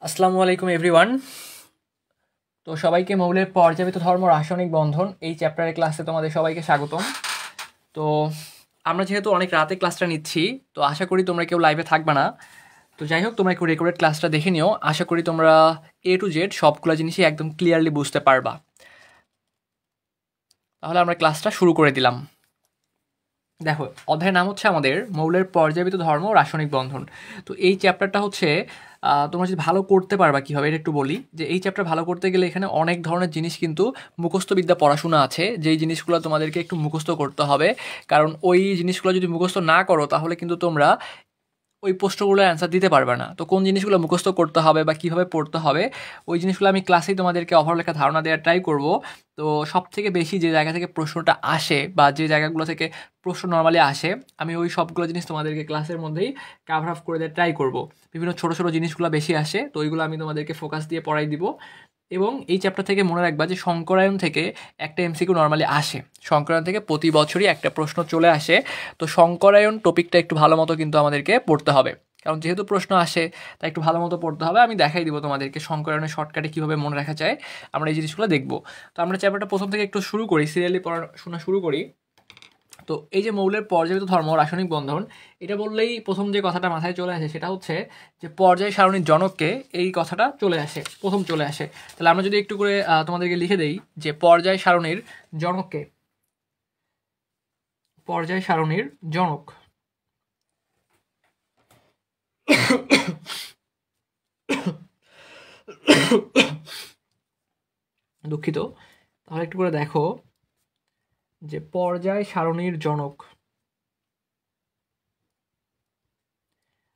আসসালামু আলাইকুম এভরিওয়ান। তো সবাইকে মৌলের পর্যায়বৃত্ত ধর্ম রাসায়নিক বন্ধন এই চ্যাপ্টারের ক্লাসে তোমাদের সবাইকে স্বাগতম। তো আমরা যেহেতু অনেক রাতে ক্লাসটা নিচ্ছি, তো আশা করি তোমরা কেউ লাইভে থাকবে না। তো যাই হোক, তোমরা একটু রেকর্ডেড ক্লাসটা দেখে নিও। আশা করি তোমরা A to Z সবগুলো জিনিসই একদম ক্লিয়ারলি বুঝতে পারবা। তাহলে আমরা ক্লাসটা শুরু করে দিলাম। দেখো, অধ্যায়ের নাম হচ্ছে আমাদের মৌলের পর্যায়বৃত্ত ধর্ম ও রাসায়নিক বন্ধন। তো এই চ্যাপ্টারটা হচ্ছে তোমরা যদি ভালো করতে পারবা কীভাবে, এটা একটু বলি। যে এই চ্যাপ্টার ভালো করতে গেলে এখানে অনেক ধরনের জিনিস কিন্তু মুখস্থবিদ্যা পড়াশোনা আছে, যেই জিনিসগুলো তোমাদেরকে একটু মুখস্থ করতে হবে। কারণ ওই জিনিসগুলো যদি মুখস্থ না করো তাহলে কিন্তু তোমরা ওই প্রশ্নগুলোর অ্যান্সার দিতে পারবে না। তো কোন জিনিসগুলো মুখস্থ করতে হবে বা কীভাবে পড়তে হবে, ওই জিনিসগুলো আমি ক্লাসেই তোমাদেরকে ওভারঅল একটা ধারণা দেওয়ার ট্রাই করব। তো সবথেকে বেশি যে জায়গা থেকে প্রশ্নটা আসে বা যে জায়গাগুলো থেকে প্রশ্ন নর্মালি আসে, আমি ওই সবগুলো জিনিস তোমাদেরকে ক্লাসের মধ্যেই কাভার আপ করে দেওয়ার ট্রাই করব। বিভিন্ন ছোটো ছোটো জিনিসগুলো বেশি আসে, তো ওইগুলো আমি তোমাদেরকে ফোকাস দিয়ে পড়াই দিব। এবং এই চ্যাপ্টার থেকে মনে রাখবা যে শঙ্করায়ন থেকে একটা এমসিকিউ নর্মালি আসে। শঙ্করায়ন থেকে প্রতি বছরই একটা প্রশ্ন চলে আসে। তো শঙ্করায়ন টপিকটা একটু ভালো মতো কিন্তু আমাদেরকে পড়তে হবে, কারণ যেহেতু প্রশ্ন আসে তাই একটু ভালো মতো পড়তে হবে। আমি দেখাই দিব তোমাদেরকে শঙ্করায়নের শর্টকাটে কীভাবে মনে রাখা যায়, আমরা এই জিনিসগুলো দেখব। তো আমরা চ্যাপ্টারটা প্রথম থেকে একটু শুরু করি, সিরিয়ালি পড়াশোনা শুরু করি। তো এই যে মৌলের পর্যায়বৃত্ত ধর্ম রাসায়নিক বন্ধন, এটা বললেই প্রথম যে কথাটা মাথায় চলে আসে সেটা হচ্ছে যে পর্যায় সারণীর জনককে, এই কথাটা চলে আসে, প্রথম চলে আসে। তাহলে আমরা যদি একটু করে তোমাদেরকে লিখে দেই যে পর্যায় সারণীর জনককে, পর্যায় সারণীর জনক। দুঃখিত। তাহলে একটু করে দেখো যে পর্যায় সারণীর জনক,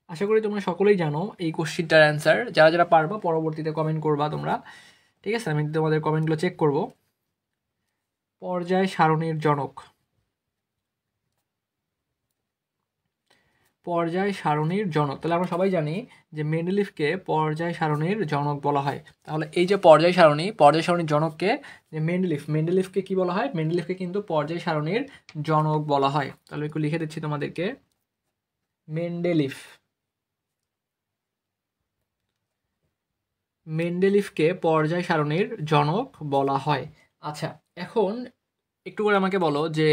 আশা করি তোমরা সকলেই জানো এই কোশ্চিনটার অ্যান্সার। যারা যারা পারবা পরবর্তীতে কমেন্ট করবা তোমরা, ঠিক আছে? আমি তোমাদের কমেন্টগুলো চেক করব। পর্যায় সারণীর জনক, পর্যায় সারণীর জনক। তাহলে আমরা সবাই জানি যে মেন্ডেলিফকে পর্যায় সারণীর জনক বলা হয়। তাহলে এই যে পর্যায় সারণীর জনককে যে মেন্ডেলিফকে কি বলা হয়? মেন্ডেলিফকে কিন্তু পর্যায় সারণীর জনক বলা হয়। তাহলে একটু লিখে দিচ্ছি তোমাদেরকে, মেন্ডেলিফকে পর্যায় সারণীর জনক বলা হয়। আচ্ছা, এখন একটু করে আমাকে বলো যে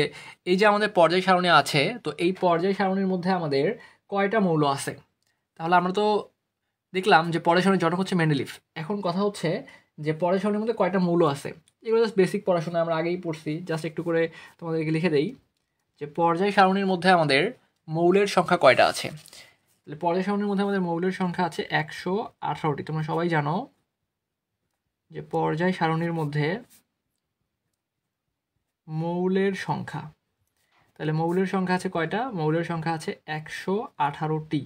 এই যে আমাদের পর্যায় সারণী আছে, তো এই পর্যায় সারণীর মধ্যে আমাদের কয়টা মৌল আছে? তাহলে আমরা তো দেখলাম যে পর্যায় সারণীর জনক হচ্ছে মেন্ডেলিফ। এখন কথা হচ্ছে যে পর্যায় সারণীর মধ্যে কয়টা মৌল আছে। এগুলো জাস্ট বেসিক পড়াশোনা, আমরা আগেই পড়ছি। জাস্ট একটু করে তোমাদেরকে লিখে দেই যে পর্যায় সারণীর মধ্যে আমাদের মৌলের সংখ্যা কয়টা আছে। তাহলে পর্যায় সারণীর মধ্যে আমাদের মৌলের সংখ্যা আছে 118টি। তোমরা সবাই জানো যে পর্যায় সারণীর মধ্যে মৌলের সংখ্যা, তাহলে মৌলের সংখ্যা আছে কয়টা? মৌলের সংখ্যা আছে 118টি।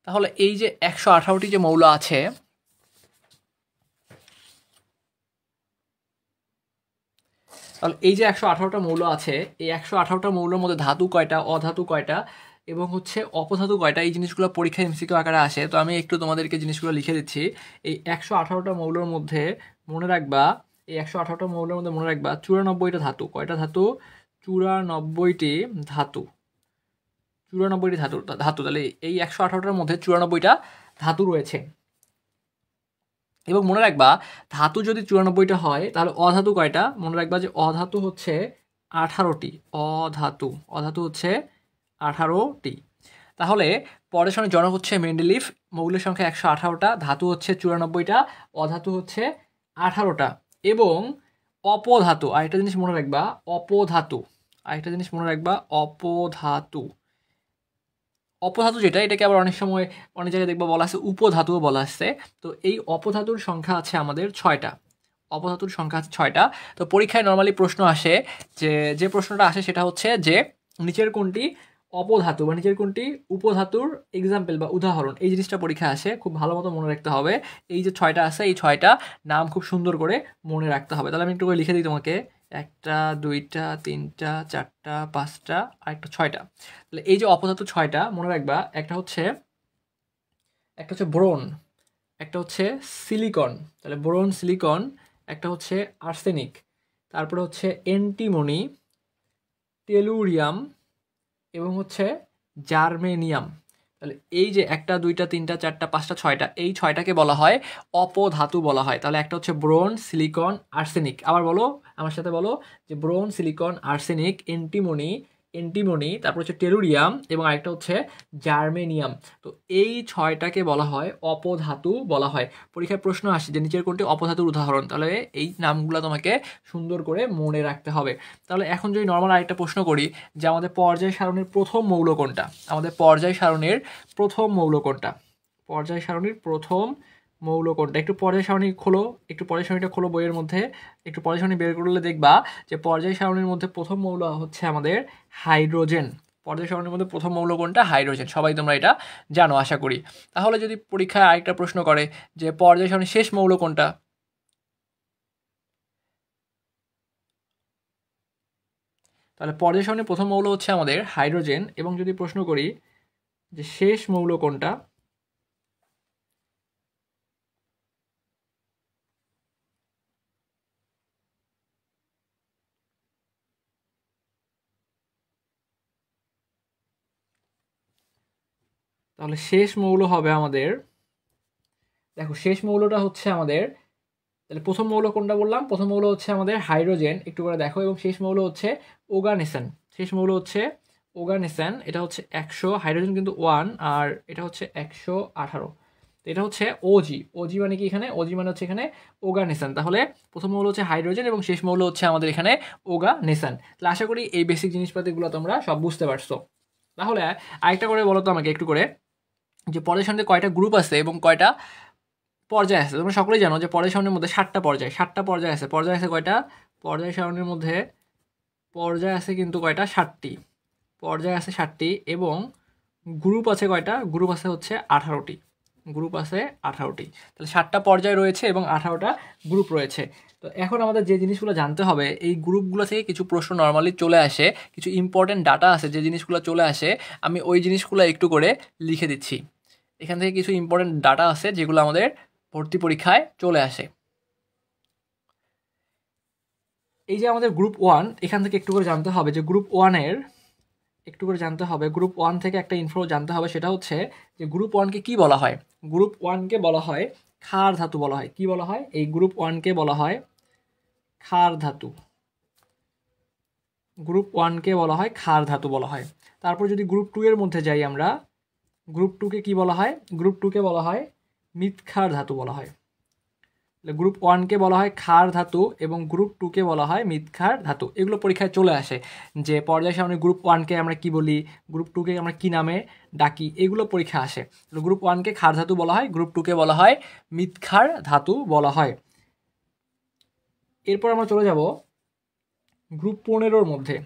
তাহলে এই যে 118টি যে মৌল আছে, তাহলে এই যে 118টা মৌল আছে, এই 118টা মৌলের মধ্যে ধাতু কয়টা, অধাতু কয়টা এবং হচ্ছে অপধাতু কয়টা, এই জিনিসগুলো পরীক্ষায় এমসিকিউ আকারে আসে। তো আমি একটু তোমাদেরকে জিনিসগুলো লিখে দিচ্ছি। এই 118টা মৌলের মধ্যে মনে রাখবা, এই 118টা মৌলের মধ্যে মনে রাখবা 94টা ধাতু। কয়টা ধাতু? 94টি ধাতু। 94টি ধাতু। তাহলে এই 118টার মধ্যে 94টা ধাতু রয়েছে। এবং মনে রাখবা ধাতু যদি 94টা হয় তাহলে অধাতু কয়টা? মনে রাখবা যে অধাতু হচ্ছে 18টি। অধাতু হচ্ছে 18টি। তাহলে পরের সঙ্গে জনক হচ্ছে মেন্ডেলিফ, মৌলের সংখ্যা 118টা, ধাতু হচ্ছে 94টা, অধাতু হচ্ছে 18টা। এবং অপধাতু, আরেকটা জিনিস মনে রাখবা, অপধাতু অপধাতু যেটা, এটাকে আবার অনেক সময় অনেক জায়গায় দেখবা বলা আছে উপধাতুও বলা আসছে। তো এই অপধাতুর সংখ্যা আছে আমাদের 6টা। অপধাতুর সংখ্যা আছে 6টা। তো পরীক্ষায় নর্মালি প্রশ্ন আসে, যে প্রশ্নটা আসে সেটা হচ্ছে যে নিচের কোনটি অপধাতু বা নিচের কোনটি উপধাতুর এক্সাম্পল বা উদাহরণ, এই জিনিসটা পরীক্ষায় আসে। খুব ভালো মতো মনে রাখতে হবে। এই যে 6টা আছে, এই 6টা নাম খুব সুন্দর করে মনে রাখতে হবে। তাহলে আমি একটু করে লিখে দিই তোমাকে, 1টা 2টা 3টা 4টা 5টা আর একটা 6টা। তাহলে এই যে অপধাতু 6টা মনে রাখবা, একটা হচ্ছে বোরন, একটা হচ্ছে সিলিকন। তাহলে বোরন, সিলিকন। একটা হচ্ছে আর্সেনিক, তারপরে হচ্ছে অ্যান্টিমনি, টেলুরিয়াম এবং হচ্ছে জার্মেনিয়াম। তাহলে এই যে 1 2 3 4 5 6টা, এই 6টাকে বলা হয় অপধাতু বলা হয়। তাহলে একটা হচ্ছে ব্রোঞ্জ, সিলিকন, আর্সেনিক। আবার বলো, আমার সাথে বলো যে ব্রোঞ্জ, সিলিকন, আর্সেনিক, এন্টিমনি, তারপর হচ্ছে টেলুরিয়াম এবং আরেকটা হচ্ছে জার্মেনিয়াম। তো এই 6টাকে বলা হয় অপধাতু বলা হয়। পরীক্ষায় প্রশ্ন আসে যে নিচের কোনটি অপধাতুর উদাহরণ, তাহলে এই নামগুলো তোমাকে সুন্দর করে মনে রাখতে হবে। তাহলে এখন যদি নর্মাল আরেকটা প্রশ্ন করি যে আমাদের পর্যায় সারণীর প্রথম মৌল কোনটা, আমাদের পর্যায় সারণীর প্রথম মৌল কোনটা, পর্যায় সারণীর প্রথম মৌল কোনটা, একটু পর্যায় সারণী খোলো, একটু পর্যায় সারণীটা খোলো বইয়ের মধ্যে, একটু পর্যায় সারণী বের করলে দেখবা যে পর্যায় সারণীর মধ্যে প্রথম মৌল হচ্ছে আমাদের হাইড্রোজেন। পর্যায় সারণীর মধ্যে প্রথম মৌল কোনটা? হাইড্রোজেন। সবাই তোমরা এটা জানো আশা করি। তাহলে যদি পরীক্ষায় আরেকটা প্রশ্ন করে যে পর্যায় সারণীর শেষ মৌল কোনটা, তাহলে পর্যায় সারণীর প্রথম মৌল হচ্ছে আমাদের হাইড্রোজেন। এবং যদি প্রশ্ন করি যে শেষ মৌল কোনটা, তাহলে শেষ মৌল হবে আমাদের, দেখো শেষ মৌলটা হচ্ছে আমাদের, তাহলে প্রথম মৌল কোনটা বললাম? প্রথম মৌল হচ্ছে আমাদের হাইড্রোজেন, একটু করে দেখো। এবং শেষ মৌল হচ্ছে ওগানেসেন, শেষ মৌল হচ্ছে ওগানেসেন। এটা হচ্ছে 100, হাইড্রোজেন কিন্তু 1, আর এটা হচ্ছে 118। এটা হচ্ছে ওজি মানে কি এখানে? ওজি মানে হচ্ছে এখানে ওগানেসেন। তাহলে প্রথম মৌল হচ্ছে হাইড্রোজেন এবং শেষ মৌল হচ্ছে আমাদের এখানে ওগানেসেন। তাহলে আশা করি এই বেসিক জিনিসপাতিগুলো তোমরা সব বুঝতে পারছো। তাহলে আরেকটা করে বলো তো আমাকে একটু করে, যে পর্যায় সারণীতে কয়টা গ্রুপ আছে এবং কয়টা পর্যায় আছে? তোমরা সকলেই জানো যে পর্যায় সারণীর মধ্যে 7টা পর্যায় আছে। পর্যায় আছে কয়টা? পর্যায় সারণীর মধ্যে পর্যায় আছে কিন্তু কয়টা? 7টি পর্যায় আছে, 7টি। এবং গ্রুপ আছে কয়টা? গ্রুপ আছে হচ্ছে 18টি, গ্রুপ আছে 18টি। তাহলে 7টা পর্যায় রয়েছে এবং 18টা গ্রুপ রয়েছে। তো এখন আমাদের যে জিনিসগুলো জানতে হবে, এই গ্রুপগুলো থেকে কিছু প্রশ্ন নর্মালি চলে আসে, কিছু ইম্পর্টেন্ট ডাটা আছে যে জিনিসগুলো চলে আসে, আমি ওই জিনিসগুলো একটু করে লিখে দিচ্ছি। এখান থেকে কিছু ইম্পর্টেন্ট ডাটা আছে যেগুলো আমাদের ভর্তি পরীক্ষায় চলে আসে। এই যে আমাদের গ্রুপ 1, এখান থেকে একটু করে জানতে হবে যে গ্রুপ 1-এর, একটু করে জানতে হবে গ্রুপ 1 থেকে একটা ইনফো জানতে হবে, সেটা হচ্ছে যে গ্রুপ 1-কে কি বলা হয়? গ্রুপ 1-কে বলা হয় ক্ষার ধাতু বলা হয়। কি বলা হয়? এই গ্রুপ 1-কে বলা হয় ক্ষার ধাতু। গ্রুপ 1-কে বলা হয় ক্ষার ধাতু বলা হয়। তারপর যদি গ্রুপ 2 এর মধ্যে যাই আমরা, গ্রুপ 2-কে কি বলা হয়? গ্রুপ 2-কে বলা হয় মৃৎক্ষার ধাতু বলা হয়। গ্রুপ 1-কে বলা হয় ক্ষার ধাতু এবং গ্রুপ 2-কে বলা হয় মৃৎক্ষার ধাতু। এগুলো পরীক্ষায় চলে আসে যে পর্যায় সারণীর গ্রুপ 1-কে আমরা কি বলি, গ্রুপ 2-কে আমরা কি নামে ডাকি, এগুলো পরীক্ষা আসে। গ্রুপ 1-কে ক্ষার ধাতু বলা হয়, গ্রুপ 2-কে বলা হয় মৃৎক্ষার ধাতু বলা হয়। এরপর আমরা চলে যাব গ্রুপ 15-র মধ্যে।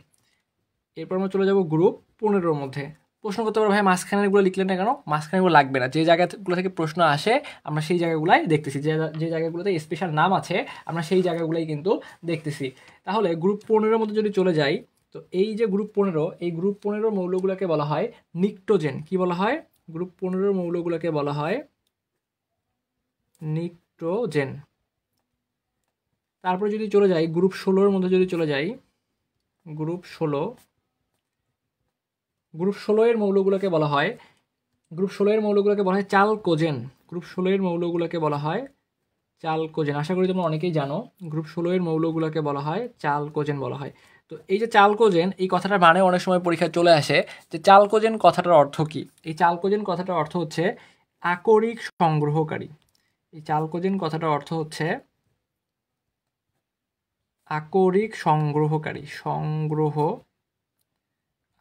গ্রুপ 15-র মধ্যে প্রশ্ন করতে পারো, ভাই মাঝখানেরগুলো লিখলেন না কেন? মাঝখানেগুলো লাগবে না, যে জায়গাগুলো থেকে প্রশ্ন আসে আমরা সেই জায়গাগুলাই দেখতেছি, যে জায়গাগুলোতে স্পেশাল নাম আছে আমরা সেই জায়গাগুলাই কিন্তু দেখতেছি। তাহলে গ্রুপ 15-এর মধ্যে যদি চলে যাই, তো এই যে গ্রুপ 15, এই গ্রুপ 15-র মৌলগুলোকে বলা হয় নিক্টোজেন। কি বলা হয়? গ্রুপ 15-র মৌলগুলোকে বলা হয় নিক্টোজেন। তারপরে যদি চলে যাই গ্রুপ 16-এর মধ্যে, যদি চলে যাই গ্রুপ 16, গ্রুপ 16-এর মৌলগুলোকে বলা হয়, গ্রুপ 16-এর মৌলগুলোকে বলা হয় চালকোজেন। গ্রুপ 16-এর মৌলগুলোকে বলা হয় চালকোজেন। আশা করি তোমরা অনেকেই জানো গ্রুপ 16-এর মৌলগুলোকে বলা হয় চালকোজেন বলা হয়। তো এই যে চালকোজেন, এই কথাটার মানে অনেক সময় পরীক্ষায় চলে আসে যে চালকোজেন কথাটার অর্থ কি? এই চালকোজেন কথাটার অর্থ হচ্ছে আকরিক সংগ্রহকারী। এই চালকোজেন কথাটার অর্থ হচ্ছে আকরিক সংগ্রহকারী,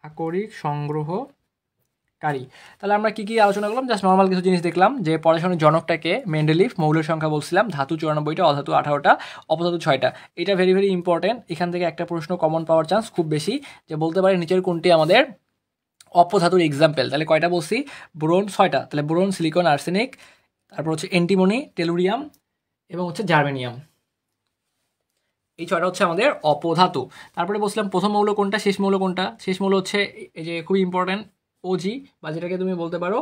আকরিক সংগ্রহকারী। তাহলে আমরা কি আলোচনা করলাম? জাস্ট নর্মাল কিছু জিনিস দেখলাম, যে পড়াশোনার জনকটাকে মেন্ডেলিভ, মৌলের সংখ্যা বলছিলাম, ধাতু 94টা, অধাতু 18টা, অপধাতু 6টা। এটা ভেরি ভেরি ইম্পর্টেন্ট। এখান থেকে একটা প্রশ্ন কমন পাওয়ার চান্স খুব বেশি, যে বলতে পারে নিচের কোনটি আমাদের অপধাতুর এক্সাম্পল। তাহলে কয়টা বলছি? বোরন 6টা। তাহলে বোরন, সিলিকন, আর্সেনিক, তারপর হচ্ছে এন্টিমনি, টেলুরিয়াম এবং হচ্ছে জার্মেনিয়াম। এই 6টা হচ্ছে আমাদের অপধাতু। তারপরে বলছিলাম প্রথম মৌল কোনটা, শেষ মৌল কোনটা? শেষ মৌল হচ্ছে এই যে খুবই ইম্পর্টেন্ট ওজি, বা যেটাকে তুমি বলতে পারো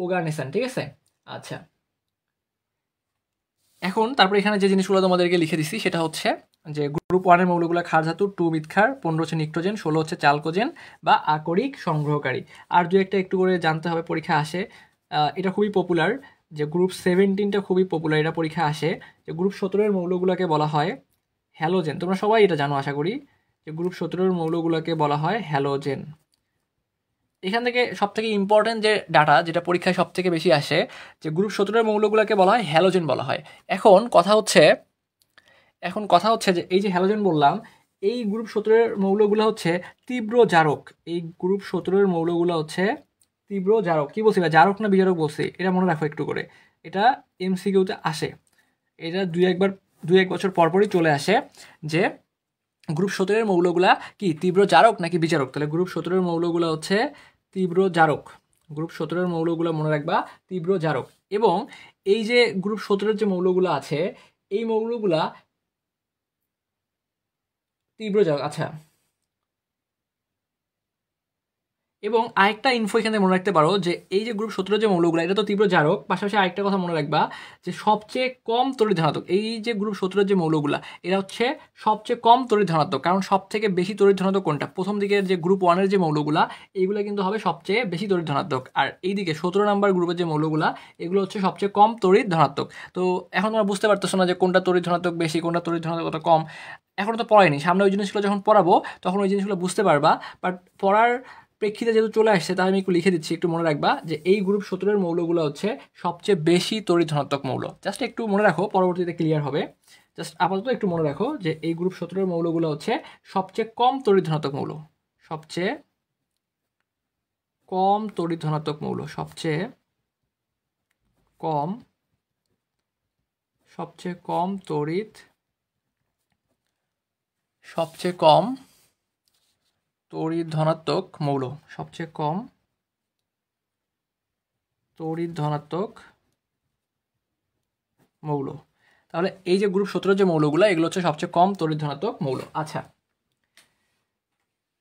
ওগানেসন। ঠিক আছে, আচ্ছা। এখন তারপরে এখানে যে জিনিসগুলো তোমাদেরকে লিখে দিছি সেটা হচ্ছে যে গ্রুপ 1 এর মৌলগুলো ক্ষার ধাতু, 2 মৃৎক্ষার, 15 হচ্ছে নিক্টোজেন, 16 হচ্ছে চালকোজেন বা আকরিক সংগ্রহকারী। আর দু একটা একটু করে জানতে হবে, পরীক্ষা আসে। এটা খুবই পপুলার, যে গ্রুপ 17টা খুবই পপুলার, এটা পরীক্ষা আসে। যে গ্রুপ 17 এর মৌলগুলোকে বলা হয় হ্যালোজেন। তোমরা সবাই এটা জানো আশা করি, যে গ্রুপ 17 এর মৌলগুলোকে বলা হয় হ্যালোজেন। এখান থেকে সবথেকে ইম্পর্টেন্ট যে ডাটা, যেটা পরীক্ষায় সবথেকে বেশি আসে, যে গ্রুপ 17 এর মৌলগুলোকে বলা হয় হ্যালোজেন বলা হয়। এখন কথা হচ্ছে যে এই যে হ্যালোজেন বললাম, এই গ্রুপ 17 এর মৌলগুলো হচ্ছে তীব্র জারক। এই গ্রুপ 17 এর মৌলগুলো হচ্ছে তীব্র জারক। কি বলছি, বা জারক না বিজারক বলছি, এটা মনে রাখো একটু করে। এটা এমসিকিউতে আসে, এটা দুই এক বছর পরপরই চলে আসে, যে গ্রুপ 17 এর মৌলগুলা কি তীব্র জারক নাকি বিজারক। তাহলে গ্রুপ 17 এর মৌলগুলো হচ্ছে তীব্র জারক। গ্রুপ 17 এর মৌলগুলো মনে রাখবা তীব্র জারক। এবং এই যে গ্রুপ 17 এর যে মৌলগুলো আছে, এই মৌলগুলা তীব্র জারক। আচ্ছা, এবং আরেকটা ইনফো এখানে মনে রাখতে পারো, যে এই যে গ্রুপ 17 যে মৌলগুলো, এটা তো তীব্র জারক, পাশাপাশি আরেকটা কথা মনে রাখবা, যে সবচেয়ে কম তড়িৎ ধনাত্মক। এই যে গ্রুপ 17 যে মৌলগুলা, এরা হচ্ছে সবচেয়ে কম তড়িৎ ধনাত্মক। কারণ সব থেকে বেশি তড়িৎ ধনাত্মক কোনটা? প্রথম দিকের যে গ্রুপ 1 এর যে মৌলগুলা, এইগুলো কিন্তু হবে সবচেয়ে বেশি তড়িৎ ধনাত্মক। আর এইদিকে 17 নাম্বার গ্রুপের যে মৌলগুলা, এগুলো হচ্ছে সবচেয়ে কম তড়িৎ ধনাত্মক। তো এখন তোমরা বুঝতে পারতেছো না যে কোনটা তড়িৎ ধনাত্মক বেশি, কোনটা তড়িৎ ধনাত্মক কত কম। এখনো তো পড়াইনি, সামনে ওই জিনিসগুলো যখন পড়াবো তখন ওই জিনিসগুলো বুঝতে পারবা। বাট পড়ার প্রেক্ষিতে যেহেতু চলে আসছে, তাহলে আমি একটু লিখে দিচ্ছি, একটু মনে রাখবা যে এই গ্রুপ 17 এর মৌলগুলো হচ্ছে সবচেয়ে বেশি তড়িৎ ধনাত্মক মৌল। জাস্ট একটু মনে রাখো, পরবর্তীতে ক্লিয়ার হবে। জাস্ট আপাতত একটু মনে রাখো যে এই গ্রুপ 17 এর মৌলগুলো হচ্ছে সবচেয়ে কম তড়িৎ ধনাত্মক মৌল। সবচেয়ে কম তড়িৎ ধনাত্মক মৌল, সবচেয়ে কম তড়িৎ, সবচেয়ে কম তড়িৎ ধনাত্মক মৌল, সবচেয়ে কম তড়িৎ ধনাত্মক মৌল। তাহলে এই যে গ্রুপ 17 যে মৌলগুলো, এগুলো হচ্ছে সবচেয়ে কম তড়িৎ ধনাত্মক মৌল। আচ্ছা,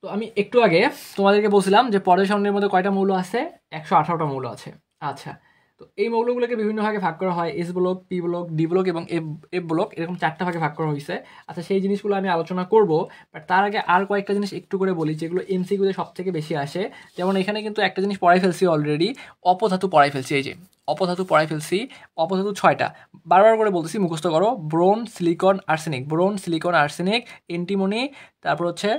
তো আমি একটু আগে তোমাদেরকে বলছিলাম যে পর্যায় সারণীর মধ্যে কয়টা মৌল আছে? 118টা মৌল আছে। আচ্ছা, তো এই মৌলগুলোকে বিভিন্ন ভাগে ভাগ করা হয়, S block, P block, D block এবং এফ ব্লক, এরকম 4টা ভাগে ভাগ করা হয়েছে। আচ্ছা, সেই জিনিসগুলো আমি আলোচনা করব, বাট তার আগে আর কয়েকটা জিনিস একটু করে বলি, যেগুলো এমসিকিউতে সব থেকে বেশি আসে। যেমন এখানে কিন্তু একটা জিনিস পড়াই ফেলছি অলরেডি, অপধাতু পড়াই ফেলছি। এই যে অপধাতু পড়াই ফেলছি, অপধাতু 6টা। বারবার করে বলতেছি, মুখস্থ করো। Boron, silicon, arsenic, boron, silicon, arsenic, antimony, তারপর হচ্ছে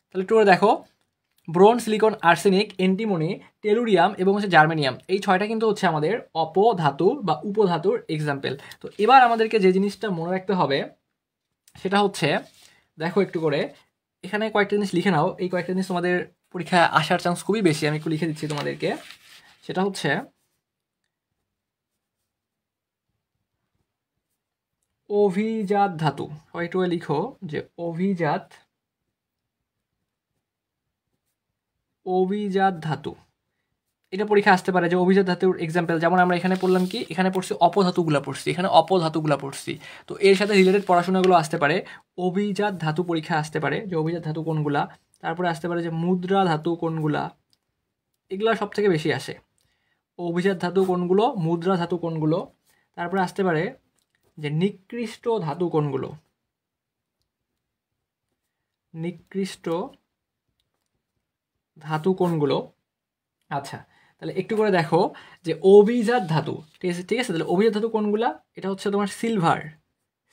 তাহলে একটু করে দেখো, boron, silicon, arsenic, antimony, tellurium এবং হচ্ছে জার্মেনিয়াম, এই 6টা কিন্তু হচ্ছে আমাদের অপধাতু বা উপধাতুর এক্সাম্পল। তো এবার আমাদেরকে যে জিনিসটা মনে রাখতে হবে সেটা হচ্ছে, দেখো একটু করে এখানে কয়েকটা জিনিস লিখে নাও। এই কয়েকটা জিনিস তোমাদের পরীক্ষায় আসার চান্স খুবই বেশি, আমি একটু লিখে দিচ্ছি তোমাদেরকে। সেটা হচ্ছে অভিজাত ধাতু। সবাই একটু লিখো যে অভিজাত ধাতু। এটা পরীক্ষা আসতে পারে যে অভিজাত ধাতুর এক্সাম্পল, যেমন আমরা এখানে পড়লাম কি, এখানে পড়ছি অপধাতুগুলা পড়ছি, এখানে অপধাতুগুলা পড়ছি। তো এর সাথে রিলেটেড পড়াশোনাগুলো আসতে পারে। অভিজাত ধাতু পরীক্ষা আসতে পারে, যে অভিজাত ধাতু কোনগুলা। তারপরে আসতে পারে যে মুদ্রা ধাতু কোনগুলা, এগুলা সব থেকে বেশি আসে। অভিজাত ধাতু কোনগুলো, মুদ্রা ধাতু কোনগুলো। তারপরে আসতে পারে যে নিকৃষ্ট ধাতু কোনগুলো, নিকৃষ্ট ধাতু কোনগুলো। আচ্ছা, তাহলে একটু করে দেখো যে অভিজাত ধাতু, ঠিক আছে ঠিক আছে। তাহলে অভিজাত ধাতু কোনগুলা? এটা হচ্ছে তোমার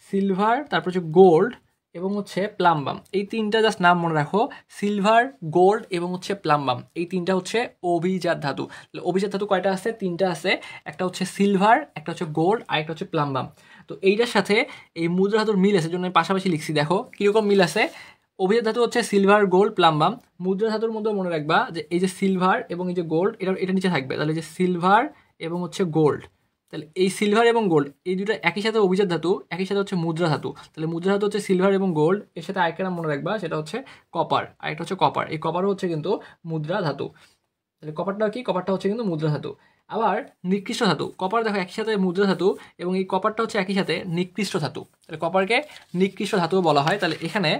সিলভার, তারপর হচ্ছে গোল্ড এবং হচ্ছে প্লাম্বাম। এই তিনটা জাস্ট নাম মনে রাখো, সিলভার, গোল্ড এবং হচ্ছে প্লাম্বাম, এই তিনটা হচ্ছে অভিজাত ধাতু। তাহলে অভিজাত ধাতু কয়টা আছে? 3টা আছে। একটা হচ্ছে সিলভার, একটা হচ্ছে গোল্ড, আর একটা হচ্ছে প্লাম্বাম। তো এইটার সাথে এই মুদ্রা ধাতুর মিল আছে, জন্য আমি পাশাপাশি লিখছি। দেখো কিরকম মিল আছে। অভিজাত ধাতু হচ্ছে সিলভার, গোল্ড, প্লাম্বাম। মুদ্রা ধাতুর মধ্যে মনে রাখবা যে এই যে সিলভার এবং এই যে গোল্ড, এটা নিচে থাকবে। তাহলে যে সিলভার এবং হচ্ছে গোল্ড, তাহলে এই সিলভার এবং গোল্ড এই দুটো একই সাথে অভিজাত ধাতু, একই সাথে হচ্ছে মুদ্রা ধাতু। তাহলে মুদ্রা ধাতু হচ্ছে সিলভার এবং গোল্ড, এর সাথে আরেকটা নাম মনে রাখবা, সেটা হচ্ছে কপার। আরেকটা হচ্ছে কপার, এই কপারও হচ্ছে কিন্তু মুদ্রা ধাতু। তাহলে কপারটা কি? কপারটা হচ্ছে কিন্তু মুদ্রা ধাতু। আবার নিকৃষ্ট ধাতু, কপার দেখো একই সাথে মুদ্রা ধাতু, এবং এই কপারটা হচ্ছে একই সাথে নিকৃষ্ট ধাতু। তাহলে কপারকে নিকৃষ্ট ধাতুও বলা হয়। তাহলে এখানে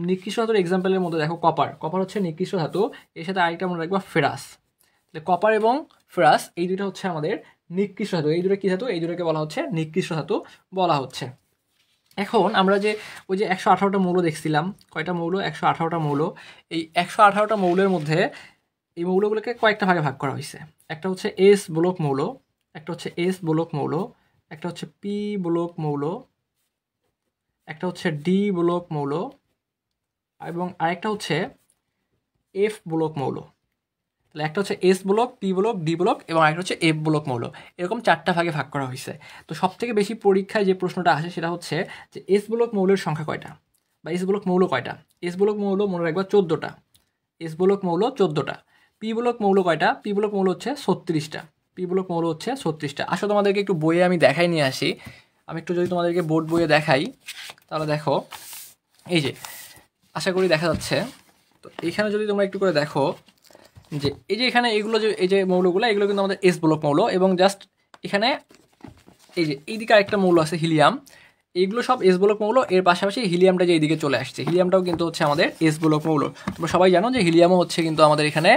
নিকৃষ্ট ধাতুর এক্সাম্পলের মধ্যে দেখো কপার হচ্ছে নিকৃষ্ট ধাতু, এর সাথে আরেকটা মনে রাখবা ফেরাস। তাহলে কপার এবং ফেরাস এই দুইটা হচ্ছে আমাদের নিকৃষ্ট ধাতু। এই দুটো কি ধাতু? এই দুটোকে বলা হচ্ছে নিকৃষ্ট ধাতু বলা হচ্ছে। এখন আমরা যে ওই যে 118টা মৌল দেখছিলাম, কয়টা মৌল? 118টা মৌল। এই 118টা মৌলের মধ্যে এই মৌলগুলোকে কয়েকটা ভাগে ভাগ করা হয়েছে। একটা হচ্ছে এস ব্লক মৌল, একটা হচ্ছে এস ব্লক মৌল, একটা হচ্ছে পি ব্লক মৌল, একটা হচ্ছে ডি ব্লক মৌল, এবং আরেকটা হচ্ছে এফ ব্লক মৌল। তাহলে একটা হচ্ছে S block, P block, D block এবং আরেকটা হচ্ছে এফ ব্লক মৌল। এরকম 4টা ভাগে ভাগ করা হয়েছে। তো সবথেকে বেশি পরীক্ষায় যে প্রশ্নটা আসে সেটা হচ্ছে যে এস ব্লক মৌলের সংখ্যা কয়টা, বা এস ব্লক মৌল কয়টা? এস ব্লক মৌল মনে রাখবা 14টা। এস ব্লক মৌল 14টা। পি ব্লক মৌল কয়টা? পি ব্লক মৌল হচ্ছে 36টা। পি ব্লক মৌল হচ্ছে 36টা। আসলে তোমাদেরকে একটু বইয়ে আমি দেখাই নিয়ে আসি। আমি একটু যদি তোমাদেরকে বোর্ড বইয়ে দেখাই তাহলে দেখো, এই যে আশা করি দেখা যাচ্ছে। তো এইখানে যদি তোমরা একটু করে দেখো যে এই যে এখানে এইগুলো যে এই যে মৌলগুলো, এগুলো কিন্তু আমাদের এস ব্লক মৌল, এবং জাস্ট এখানে এই যে এইদিকে আরেকটা মৌল আছে হিলিয়াম, এইগুলো সব এস ব্লক মৌল। এর পাশাপাশি হিলিয়ামটা যে এইদিকে চলে আসছে, হিলিয়ামটাও কিন্তু হচ্ছে আমাদের এস ব্লক মৌল। তোমরা সবাই জানো যে হিলিয়ামও হচ্ছে কিন্তু আমাদের এখানে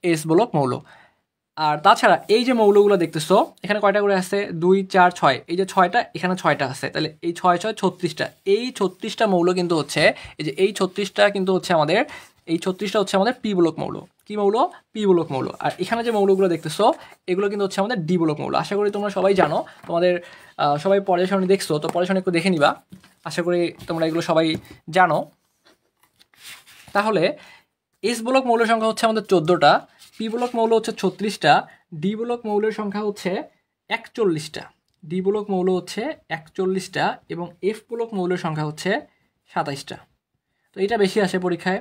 এস ব্লক মৌল। আর তাছাড়া এই যে মৌলগুলো দেখতেছো এখানে কয়টা করে আছে? 2, 4, 6। এই যে 6টা, এখানে 6টা আছে, তাহলে এই 6, 6, 36টা। এই 36টা মৌল কিন্তু হচ্ছে, এই যে এই 36টা কিন্তু হচ্ছে আমাদের, এই 36টা হচ্ছে আমাদের পি ব্লক মৌল। কি মৌল? পি ব্লক মৌল। আর এখানে যে মৌলগুলো দেখতেছো এগুলো কিন্তু হচ্ছে আমাদের ডি ব্লক মৌল। আশা করি তোমরা সবাই জানো, তোমাদের সবাই পর্যায় সারণী দেখছো, তো পর্যায় সারণী একটু দেখে নিবা। আশা করি তোমরা এগুলো সবাই জানো। তাহলে এস ব্লক মৌলের সংখ্যা হচ্ছে আমাদের 14টা, পি ব্লক মৌল হচ্ছে 36টা, ডি ব্লক মৌলের সংখ্যা হচ্ছে 41টা। ডি ব্লক মৌল হচ্ছে 41টা এবং এফ ব্লক মৌলের সংখ্যা হচ্ছে 27টা। তো এটা বেশি আসে পরীক্ষায়,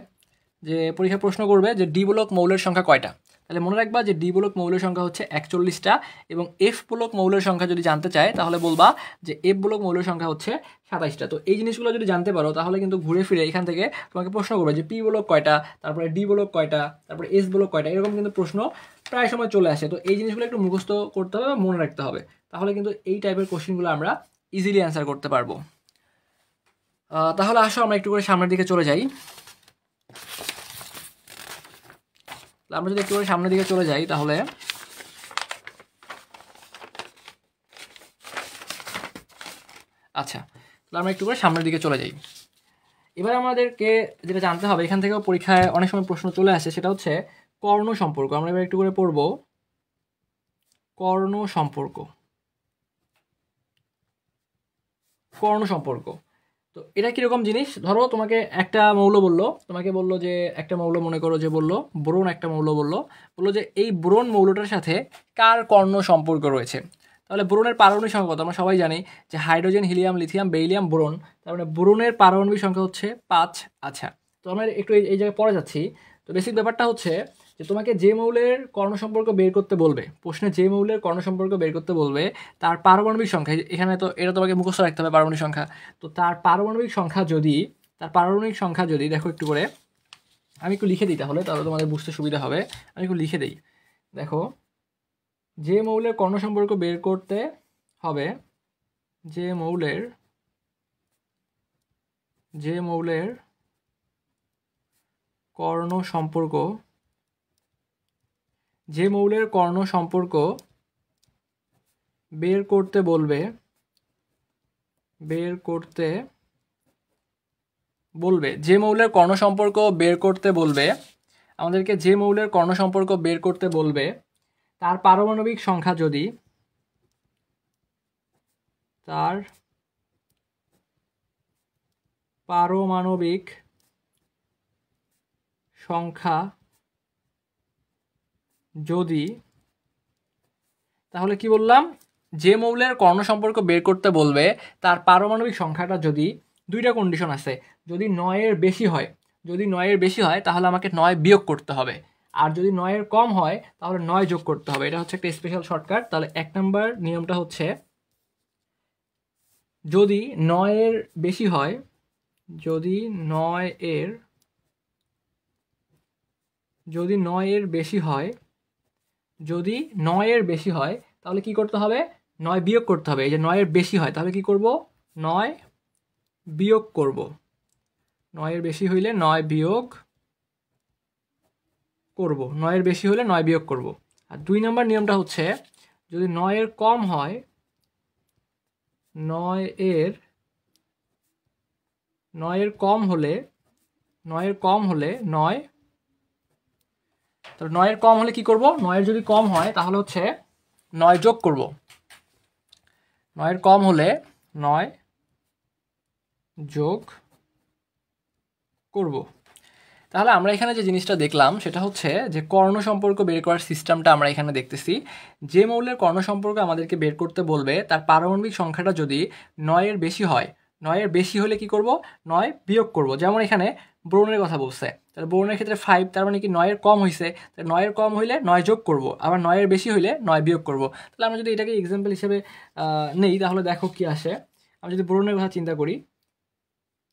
যে পরীক্ষা প্রশ্ন করবে যে ডি ব্লক মৌলের সংখ্যা কয়টা। তাহলে মনে রাখবা যে ডি ব্লক মৌলের সংখ্যা হচ্ছে 41টা, এবং এফ ব্লক মৌলের সংখ্যা যদি জানতে চায় তাহলে বলবা যে এফ ব্লক মৌলের সংখ্যা হচ্ছে 27টা। তো এই জিনিসগুলো যদি জানতে পারো তাহলে কিন্তু ঘুরে ফিরে এখান থেকে তোমাকে প্রশ্ন করবে যে পি ব্লক কয়টা, তারপরে ডি ব্লক কয়টা, তারপরে এস ব্লক কয়টা, এরকম কিন্তু প্রশ্ন প্রায় সময় চলে আসে। তো এই জিনিসগুলো একটু মুখস্থ করতে হবে বা মনে রাখতে হবে, তাহলে কিন্তু এই টাইপের কোশ্চেনগুলো আমরা ইজিলি অ্যান্সার করতে পারবো। তাহলে আসো আমরা একটু করে সামনের দিকে চলে যাই। আমরা যদি একটু করে সামনের দিকে চলে যাই তাহলে আচ্ছা, তাহলে আমরা একটু করে সামনের দিকে চলে যাই। এবার আমাদেরকে যেটা জানতে হবে, এখান থেকেও পরীক্ষায় অনেক সময় প্রশ্ন চলে আসে, সেটা হচ্ছে কর্ণ সম্পর্ক। আমরা এবার একটু করে পড়ব কর্ণ সম্পর্ক। কর্ণ সম্পর্ক, তো এটা কিরকম জিনিস? ধরো তোমাকে একটা মৌল বললো, তোমাকে বললো যে একটা মৌল মনে করো যে বললো বোরন, একটা মৌল বললো যে এই বোরন মৌলটার সাথে কার কর্ণ সম্পর্ক রয়েছে। তাহলে বোরনের পারমাণবিক সংখ্যা কত? আমরা সবাই জানি যে hydrogen, helium, lithium, beryllium, boron. তার মানে বোরনের পারমাণবিক সংখ্যা হচ্ছে 5। আচ্ছা, তো আমরা একটু এই জায়গায় পড়ে যাচ্ছি। তো বেসিক ব্যাপারটা হচ্ছে যে তোমাকে যে মৌলের কর্ণ সম্পর্ক বের করতে বলবে, প্রশ্নে যে মৌলের কর্ণ সম্পর্ক বের করতে বলবে তার পারমাণবিক সংখ্যা, এখানে তো এটা তোমাকে মুখস্থ রাখতে হবে পারমাণবিক সংখ্যা। তো তার পারমাণবিক সংখ্যা যদি দেখো একটু করে, আমি একটু লিখে দিই তাহলে তোমাদের বুঝতে সুবিধা হবে। আমি একটু লিখে দিই। দেখো, যে মৌলের কর্ণ সম্পর্ক বের করতে হবে, যে মৌলের কর্ণ সম্পর্ক, যে মৌলের কর্ণ সম্পর্ক বের করতে বলবে, যে মৌলের কর্ণ সম্পর্ক বের করতে বলবে আমাদেরকে, যে মৌলের কর্ণ সম্পর্ক বের করতে বলবে তার পারমাণবিক সংখ্যা যদি, তার পারমাণবিক সংখ্যা যদি, তাহলে কি বললাম, যে মৌলের কর্ণ সম্পর্ক বের করতে বলবে তার পারমাণবিক সংখ্যাটা যদি, দুইটা কন্ডিশন আছে, যদি 9-এর বেশি হয়, যদি 9-এর বেশি হয় তাহলে আমাকে 9 বিয়োগ করতে হবে, আর যদি 9-এর কম হয় তাহলে 9 যোগ করতে হবে। এটা হচ্ছে একটা স্পেশাল শর্টকাট। তাহলে 1 নম্বর নিয়মটা হচ্ছে যদি 9-এর বেশি হয়, যদি 9-এর বেশি হয় তাহলে কি করতে হবে? 9 বিয়োগ করতে হবে। এই যে 9-এর বেশি হয় তাহলে কি করব? 9 বিয়োগ করব। 9-এর বেশি হইলে 9 বিয়োগ করব, 9-এর বেশি হলে 9 বিয়োগ করব। আর 2 নম্বর নিয়মটা হচ্ছে যদি 9 এর কম হয়, 9 এর কম হলে 9 এর কম হলে 9, তো 9 এর কম হলে কি করব? 9 এর যদি কম হয় তাহলে হচ্ছে 9 যোগ করব। 9 এর কম হলে 9 যোগ করব। তাহলে আমরা এখানে যে জিনিসটা দেখলাম সেটা হচ্ছে যে কর্ণ সম্পর্ক বের করার সিস্টেমটা আমরা এখানে দেখতেছি। যে মৌলের কর্ণ সম্পর্ক আমাদেরকে বের করতে বলবে তার পারমাণবিক সংখ্যাটা যদি 9 এর বেশি হয়, 9 এর বেশি হলে কি করব? 9 বিয়োগ করব। যেমন এখানে বোরনের কথা বলছে, তাহলে বোরনের ক্ষেত্রে 5, তার মানে কি 9 এর কম হয়েছে, তাহলে 9 এর কম হইলে 9 যোগ করব, আবার 9 এর বেশি হইলে 9 বিয়োগ করব। তাহলে আমরা যদি এটাকে এক্সাম্পল হিসেবে নেই তাহলে দেখো কি আসে। আমরা যদি বোরনের কথা চিন্তা করি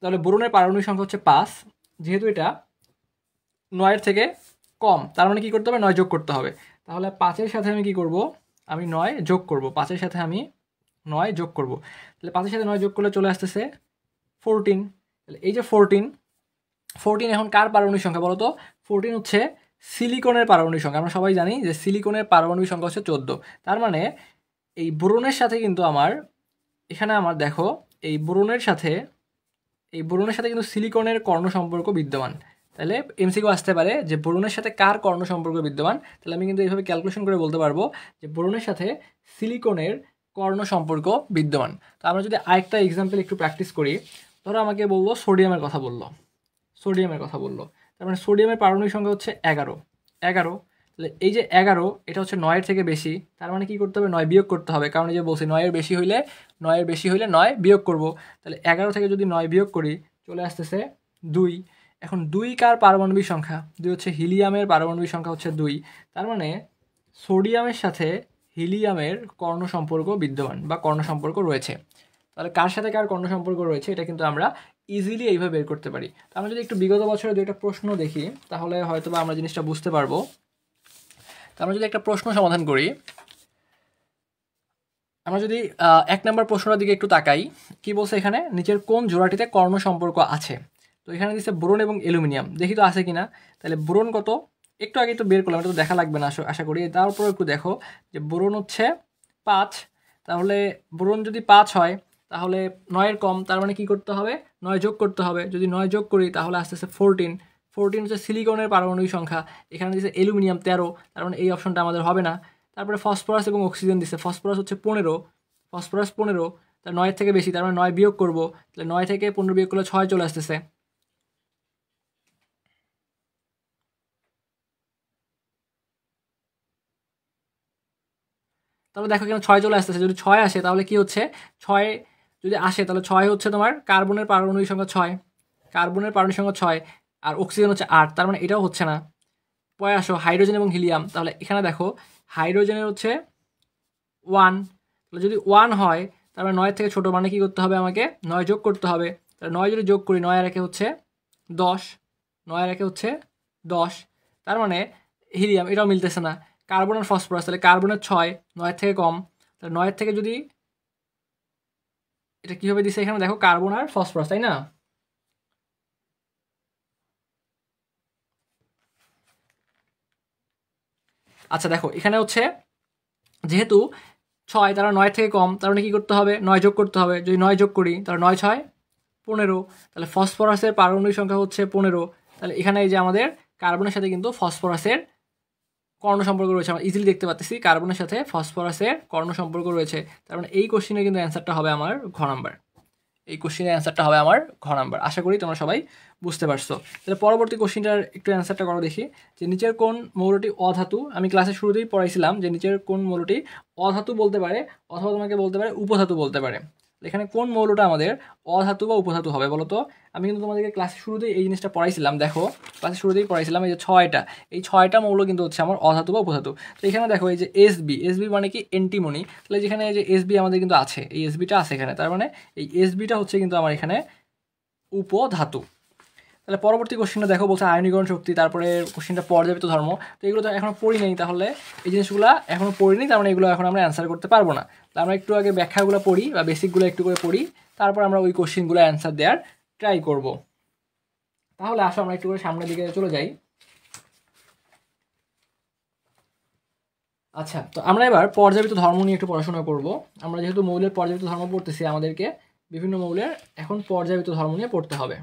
তাহলে বোরনের পারমাণবিক সংখ্যা হচ্ছে 5, যেহেতু এটা 9 এর থেকে কম, তার মানে কি করতে হবে? 9 যোগ করতে হবে। তাহলে 5 এর সাথে আমি কি করব? আমি 9 যোগ করব। 5 এর সাথে আমি 9 যোগ করব। তাহলে 5 এর সাথে 9 যোগ করলে চলে আসতেছে 14। তাহলে এই যে 14 এখন কার পারমাণবিক সংখ্যা বলো তো? 14 হচ্ছে সিলিকনের পারমাণবিক সংখ্যা। আমরা সবাই জানি যে সিলিকনের পারমাণবিক সংখ্যা হচ্ছে 14। তার মানে এই বোরনের সাথে কিন্তু এখানে আমার দেখো এই বোরনের সাথে কিন্তু সিলিকনের কর্ণ সম্পর্ক বিদ্যমান। তাহলে এমসিকিউ আসতে পারে যে বোরনের সাথে কার কর্ণ সম্পর্ক বিদ্যমান। তাহলে আমি কিন্তু এইভাবে ক্যালকুলেশন করে বলতে পারবো যে বোরনের সাথে সিলিকনের কর্ণ সম্পর্ক বিদ্যমান। তো আমরা যদি আরেকটা এক্সাম্পল একটু প্র্যাকটিস করি, ধরো আমাকে বললো সোডিয়ামের কথা বললো, তার মানে সোডিয়ামের পারমাণবিক সংখ্যা হচ্ছে 11। তাহলে এই যে 11 এটা হচ্ছে 9 এর থেকে বেশি, তার মানে কি করতে হবে? 9 বিয়োগ করতে হবে, কারণ এই যে বলছি 9 এর বেশি হইলে 9 বিয়োগ করব। তাহলে 11 থেকে যদি 9 বিয়োগ করি চলে আসতেছে 2। এখন 2 কার পারমাণবিক সংখ্যা? 2 হচ্ছে হিলিয়ামের পারমাণবিক সংখ্যা হচ্ছে 2। তার মানে সোডিয়ামের সাথে হিলিয়ামের কর্ণ সম্পর্ক বিদ্যমান বা কর্ণ সম্পর্ক রয়েছে। তাহলে কার সাথে কার কর্ণ সম্পর্ক রয়েছে এটা কিন্তু আমরা ইজিলি এইভাবে বের করতে পারি। তো আমরা যদি একটু বিগত বছরে দুইটা প্রশ্ন দেখি তাহলে হয়তো বা আমরা জিনিসটা বুঝতে পারবো। তো আমরা যদি একটা প্রশ্ন সমাধান করি, আমরা যদি 1 নম্বর প্রশ্নটার দিকে একটু তাকাই, কি বলছে এখানে? নিচের কোন জোড়াটিতে কর্ণ সম্পর্ক আছে? তো এখানে দিচ্ছে বোরন এবং অ্যালুমিনিয়াম, দেখি তো আছে কিনা। তাহলে বোরন কত? একটু আগে তো বের করলাম, এটা তো দেখা লাগবে না আশা করি। তারপর একটু দেখো যে বোরন হচ্ছে 5, তাহলে বোরন যদি 5 হয় তাহলে 9 এর কম, তার মানে কি করতে হবে? 9 যোগ করতে হবে। যদি 9 যোগ করি তাহলে আসতেছে 14 হচ্ছে সিলিকনের পারমাণবিক সংখ্যা। এখানে দিচ্ছে অ্যালুমিনিয়াম 13, তার মানে এই অপশনটা আমাদের হবে না। তারপরে ফসফরাস এবং অক্সিজেন দিচ্ছে, ফসফরাস হচ্ছে 15, তার 9 এর থেকে বেশি, তার মানে 9 বিয়োগ করব। তাহলে 9 থেকে 15 বিয়োগ করলে 6 চলে আসতেছে। তাহলে দেখো এখানে 6 চলে আসতেছে। যদি 6 আসে তাহলে কি হচ্ছে? 6 যদি আসে তাহলে 6 হচ্ছে তোমার কার্বনের পারমাণবিক সংখ্যা 6, আর অক্সিজেন হচ্ছে 8, তার মানে এটাও হচ্ছে না। পরে আসো হাইড্রোজেন এবং হিলিয়াম, তাহলে এখানে দেখো হাইড্রোজেনের হচ্ছে 1, তাহলে যদি 1 হয় তার মানে 9 থেকে ছোটো, মানে কি করতে হবে? আমাকে 9 যোগ করতে হবে। তাহলে 9 যদি যোগ করি 9 আর 1 হচ্ছে 10, 9 আর 1 হচ্ছে 10, তার মানে হিলিয়াম, এটাও মিলতেছে না। কার্বন আর ফসফরাস, তাহলে কার্বনের 6, 9 থেকে কম, তাহলে 9 থেকে যদি এটা কীভাবে দিচ্ছে এখানে দেখো কার্বন আর ফসফরাস, তাই না? আচ্ছা দেখো এখানে হচ্ছে যেহেতু 6, তারা 9 থেকে কম, তার মানে কী করতে হবে? 9 যোগ করতে হবে। যদি 9 যোগ করি তাহলে 9 6 15, তাহলে ফসফরাসের পারমাণবিক সংখ্যা হচ্ছে 15। তাহলে এখানে এই যে আমাদের কার্বনের সাথে কিন্তু ফসফরাসের কর্ণ সম্পর্ক রয়েছে, আমরা ইজিলি দেখতে পাচ্ছি কার্বনের সাথে ফসফরাসের কর্ণ সম্পর্ক রয়েছে। তার মানে এই কোশ্চিনে কিন্তু অ্যান্সারটা হবে আমার ঘ নাম্বার। আশা করি তোমরা সবাই বুঝতে পারছো। তাহলে পরবর্তী কোশ্চিনটার একটু অ্যান্সারটা করো দেখি, যে নিচের কোন মৌলটি অধাতু? আমি ক্লাসের শুরুতেই পড়াইছিলাম যে নিচের কোন মৌলটি অধাতু বলতে পারে অথবা তোমাকে বলতে পারে উপধাতু বলতে পারে। এখানে কোন মৌলটা আমাদের অধাতু বা উপধাতু হবে বলো তো? আমি কিন্তু তোমাদেরকে ক্লাসের শুরুতেই এই জিনিসটা পড়াইছিলাম। দেখো ক্লাসের শুরুতেই পড়াইছিলাম এই যে 6টা মৌল কিন্তু হচ্ছে আমার অধাতু বা উপধাতু। তো এখানে দেখো এই যে এসবি মানে কি? এন্টিমনি। তাহলে যেখানে এই যে এসবি আমাদের কিন্তু আছে, এই এসবিটা আছে এখানে, তার মানে এই এসবিটা হচ্ছে কিন্তু আমার এখানে উপধাতু। তাহলে পরবর্তী কোশ্চেনটা দেখো, বলছে আয়নীকরণ শক্তি, তারপরে কোশ্চেনটা পর্যাবৃত্ত ধর্ম। তো এগুলো তো এখনো পড়ি নেই, তাহলে এই জিনিসগুলো এখনো পড়ি নি, তার মানে এগুলো এখন আমরা অ্যান্সার করতে পারবো না। তো আমরা একটু আগে ব্যাখ্যাগুলো পড়ি বা বেসিকগুলো একটু করে পড়ি, তারপর আমরা ওই কোশ্চেনগুলো অ্যান্সার দেওয়ার ট্রাই করব। তাহলে আসো আমরা একটু করে সামনের দিকে চলে যাই। আচ্ছা, তো আমরা এবার পর্যায়বৃত্ত ধর্ম নিয়ে একটু পড়াশোনা করব। আমরা যেহেতু মৌলের পর্যায়বৃত্ত ধর্ম পড়তেছি, আমাদেরকে বিভিন্ন মৌলের এখন পর্যায়বৃত্ত ধর্ম নিয়ে পড়তে হবে।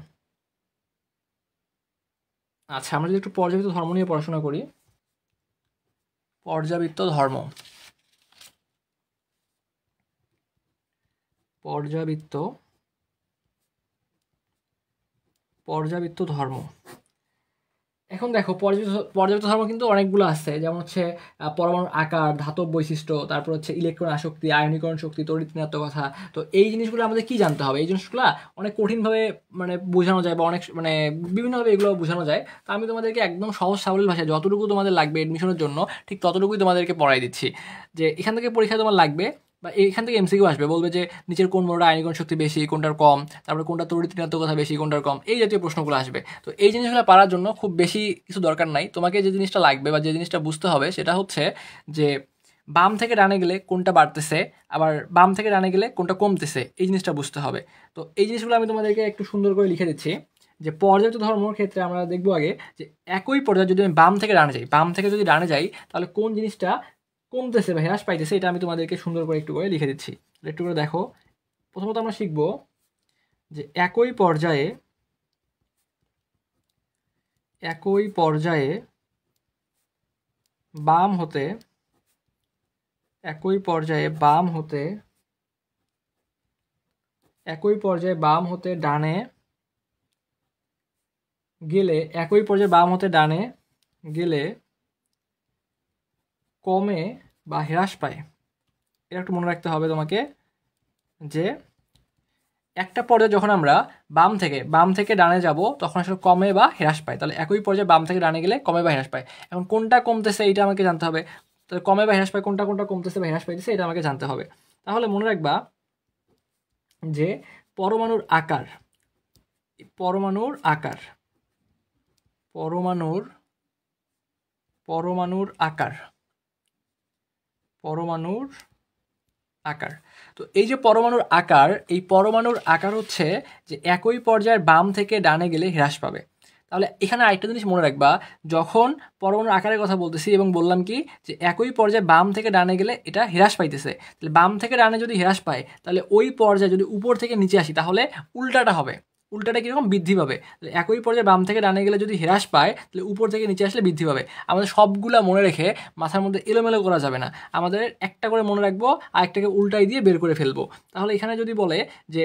আচ্ছা, আমরা যদি একটু পর্যায়বৃত্ত ধর্ম নিয়ে পড়াশোনা করি। পর্যাবৃত্ত ধর্ম, পর্যাবৃত্ত পর্যাবৃত্ত ধর্ম। এখন দেখো, পর্যাবৃত্ত ধর্ম কিন্তু অনেকগুলো আছে, যেমন হচ্ছে পরমাণুর আকার, ধাতব বৈশিষ্ট্য, তারপর হচ্ছে ইলেকট্রন আসক্তি, আয়নীকরণ শক্তি, তড়িৎ ঋণাত্মকতা। তো এই জিনিসগুলো আমাদের কি জানতে হবে? এই জিনিসগুলো অনেক কঠিনভাবে মানে বোঝানো যায়, বা অনেক মানে বিভিন্নভাবে এগুলো বোঝানো যায়। তো আমি তোমাদেরকে একদম সহজ সাবলীল ভাষায় যতটুকু তোমাদের লাগবে এডমিশনের জন্য ঠিক ততটুকুই তোমাদেরকে পড়াই দিচ্ছি। যে এখান থেকে পরীক্ষায় তোমার লাগবে, বা এখান থেকে এমসিকিউ আসবে, বলবে যে নিচের কোন মৌলটা আয়নীকরণ শক্তি বেশি, কোনটার কম, তারপরে কোনটা তড়িৎ ঋণাত্মকতা বেশি, কোনটার কম, এই জাতীয় প্রশ্নগুলো আসবে। তো এই জিনিসগুলো পারার জন্য খুব বেশি কিছু দরকার নাই। তোমাকে যে জিনিসটা লাগবে বা যে জিনিসটা বুঝতে হবে সেটা হচ্ছে যে বাম থেকে ডানে গেলে কোনটা বাড়তেছে, আবার বাম থেকে ডানে গেলে কোনটা কমতেছে, এই জিনিসটা বুঝতে হবে। তো এই জিনিসগুলো আমি তোমাদেরকে একটু সুন্দর করে লিখে দিচ্ছি। যে পর্যায়বৃত্ত ধর্মর ক্ষেত্রে আমরা দেখবো আগে যে একই পর্যায়ে যদি আমি বাম থেকে ডানে যাই, বাম থেকে যদি ডানে যাই, তাহলে কোন জিনিসটা কমতেছে বা হ্রাস পাইতেছে, এটা আমি তোমাদেরকে সুন্দর করে একটু করে লিখে দিচ্ছি। একটু করে দেখো। প্রথমত আমরা শিখব যে একই পর্যায়ে বাম হতে একই পর্যায়ে বাম হতে ডানে গেলে, একই পর্যায়ে বাম হতে ডানে গেলে কমে বা হ্রাস পায়। এটা একটু মনে রাখতে হবে তোমাকে, যে একটা পর্যায়ে যখন আমরা বাম থেকে ডানে যাব তখন আসলে কমে বা হ্রাস পায়। তাহলে একই পর্যায়ে বাম থেকে ডানে গেলে কমে বা হ্রাস পায়। এখন কোনটা কমতেছে এটা আমাকে জানতে হবে। তাহলে কমে বা হ্রাস পায় কোনটা, কোনটা কমতেছে বা হ্রাস পাইতেছে এটা আমাকে জানতে হবে। তাহলে মনে রাখবা যে পরমাণুর আকার পরমাণুর আকার পরমাণুর পরমাণুর আকার পরমাণুর আকার তো এই যে পরমাণুর আকার, এই পরমাণুর আকার হচ্ছে যে একই পর্যায়ের বাম থেকে ডানে গেলে হ্রাস পাবে। তাহলে এখানে আরেকটা জিনিস মনে রাখবা, যখন পরমাণুর আকারের কথা বলতেছি এবং বললাম কি যে একই পর্যায়ে বাম থেকে ডানে গেলে এটা হ্রাস পাইতেছে, তাহলে বাম থেকে ডানে যদি হ্রাস পায় তাহলে ওই পর্যায়ে যদি উপর থেকে নিচে আসি তাহলে উল্টাটা হবে। উল্টাটা কীরকম? বৃদ্ধি পাবে। তাহলে একই পর্যায়ে বাম থেকে ডানে গেলে যদি হ্রাস পায় তাহলে উপর থেকে নিচে আসলে বৃদ্ধি পাবে। আমাদের সবগুলা মনে রেখে মাথার মধ্যে এলোমেলো করা যাবে না, আমাদের একটা করে মনে রাখবো আর একটাকে উল্টাই দিয়ে বের করে ফেলবো। তাহলে এখানে যদি বলে যে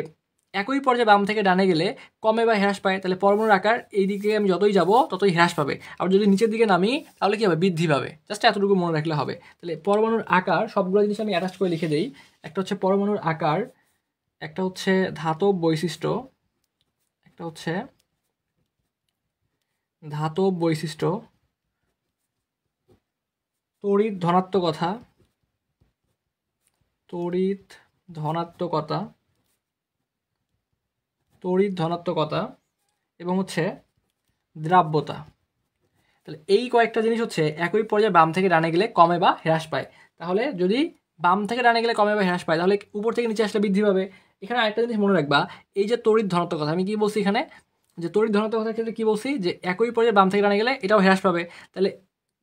একই পর্যায়ে বাম থেকে ডানে গেলে কমে বা হ্রাস পায়, তাহলে পরমাণুর আকার এই দিকে আমি যতই যাব ততই হ্রাস পাবে। আবার যদি নিচের দিকে নামি তাহলে কি হবে? বৃদ্ধি পাবে। জাস্ট এতটুকু মনে রাখলে হবে। তাহলে পরমাণুর আকার সবগুলো জিনিস আমি অ্যাটাচ করে লিখে দেই। একটা হচ্ছে পরমাণুর আকার, একটা হচ্ছে ধাতব বৈশিষ্ট্য, একটা হচ্ছে ধাতব বৈশিষ্ট্য, তড়িৎ ধনাত্মকতা, তড়িৎ ধনাত্মকতা তড়িৎ ধনাত্মকতা এবং হচ্ছে দ্রাব্যতা। তাহলে এই কয়েকটা জিনিস হচ্ছে একই পর্যায়ে বাম থেকে ডানে গেলে কমে বা হ্রাস পায়। তাহলে যদি বাম থেকে ডানে গেলে কমে বা হ্রাস পায় তাহলে উপর থেকে নিচে আসলে বৃদ্ধি পাবে। এখানে আরেকটা জিনিস মনে রাখবা, এই যে তড়িৎ ধনাত্মকতা, আমি কি বলছি এখানে যে তড়িৎ ধনাত্মকতার ক্ষেত্রে কি বলছি যে একই পর্যায়ে বাম থেকে ডানে গেলে এটাও হ্রাস পাবে। তাহলে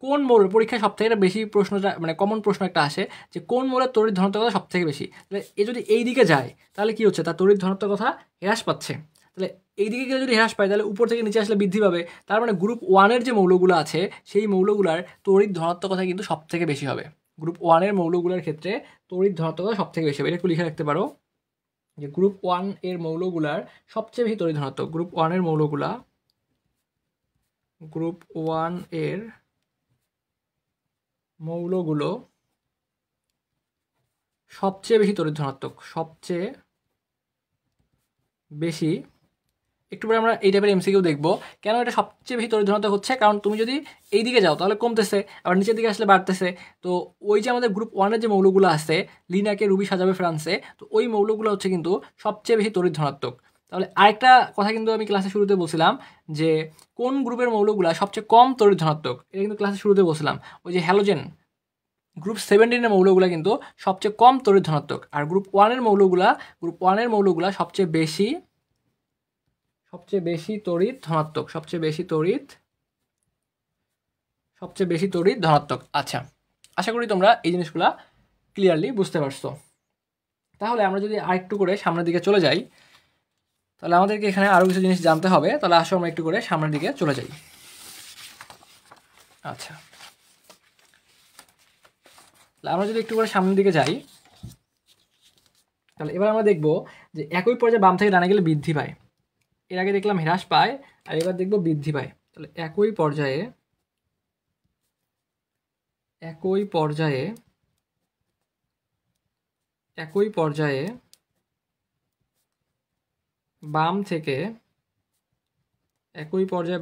কোন মৌল, পরীক্ষায় সব থেকে বেশি প্রশ্নটা মানে কমন প্রশ্ন একটা আসে যে কোন মৌলের তড়িৎ ধনাত্মকতা সব থেকে বেশি। তাহলে এ যদি এই দিকে যায় তাহলে কি হচ্ছে? তার তড়িৎ ধনাত্মকতা হ্রাস পাচ্ছে। তাহলে এই দিকে গেলে যদি হ্রাস পায় তাহলে উপর থেকে নিচে আসলে বৃদ্ধি পাবে। তার মানে গ্রুপ ওয়ানের যে মৌলগুলো আছে সেই মৌলগুলার তড়িৎ ধনাত্মকতা কিন্তু সব থেকে বেশি হবে। গ্রুপ ওয়ানের মৌলগুলোর ক্ষেত্রে তড়িৎ ধনাত্মকতা সব থেকে বেশি হবে। এটা একটু লিখে রাখতে পারো যে গ্রুপ ওয়ান এর মৌলগুলার সবচেয়ে বেশি তড়িৎ ধনাত্মক। গ্রুপ ওয়ান এর মৌলগুলো সবচেয়ে বেশি তড়িৎ ধনাত্মক, সবচেয়ে বেশি। একটু পরে আমরা এই টাইপের এমসিকিউ দেখবো কেন এটা সবচেয়ে বেশি তড়িৎ ধনাত্মক হচ্ছে। কারণ তুমি যদি এই দিকে যাও তাহলে কমতেছে, আবার নিচের দিকে আসলে বাড়তেছে। তো ওই যে আমাদের গ্রুপ ওয়ানের যে মৌলগুলো আছে, লিনাকে রুবি সাজাবে ফ্রান্সে, তো ওই মৌলগুলো হচ্ছে কিন্তু সবচেয়ে বেশি তড়িৎ ধনাত্মক। তাহলে আরেকটা কথা কিন্তু আমি ক্লাসের শুরুতে বলছিলাম যে কোন গ্রুপের মৌলগুলো সবচেয়ে কম তড়িৎ ধনাত্মক, এটা কিন্তু ক্লাসের শুরুতে বলছিলাম। ওই যে হ্যালোজেন গ্রুপ 17 মৌলগুলো কিন্তু সবচেয়ে কম তড়িৎ ধনাত্মক, আর গ্রুপ ওয়ানের মৌলগুলা সবচেয়ে বেশি তড়িৎ ধনাত্মক, সবচেয়ে বেশি তড়িৎ ধনাত্মক। আচ্ছা, আশা করি তোমরা এই জিনিসগুলা ক্লিয়ারলি বুঝতে পারছো। তাহলে আমরা যদি আরেকটু করে সামনের দিকে চলে যাই, তাহলে আমাদেরকে এখানে আরও কিছু জিনিস জানতে হবে। তাহলে আসো আমরা একটু করে সামনের দিকে চলে যাই। আচ্ছা, আমরা যদি একটু করে সামনের দিকে যাই, তাহলে এবার আমরা দেখব যে একই পর্যায়ে বাম থেকে ডানে গেলে বৃদ্ধি পায়। এর আগে দেখলাম হ্রাস পায়, আর এবার দেখব বৃদ্ধি পায়। তাহলে একই পর্যায়ে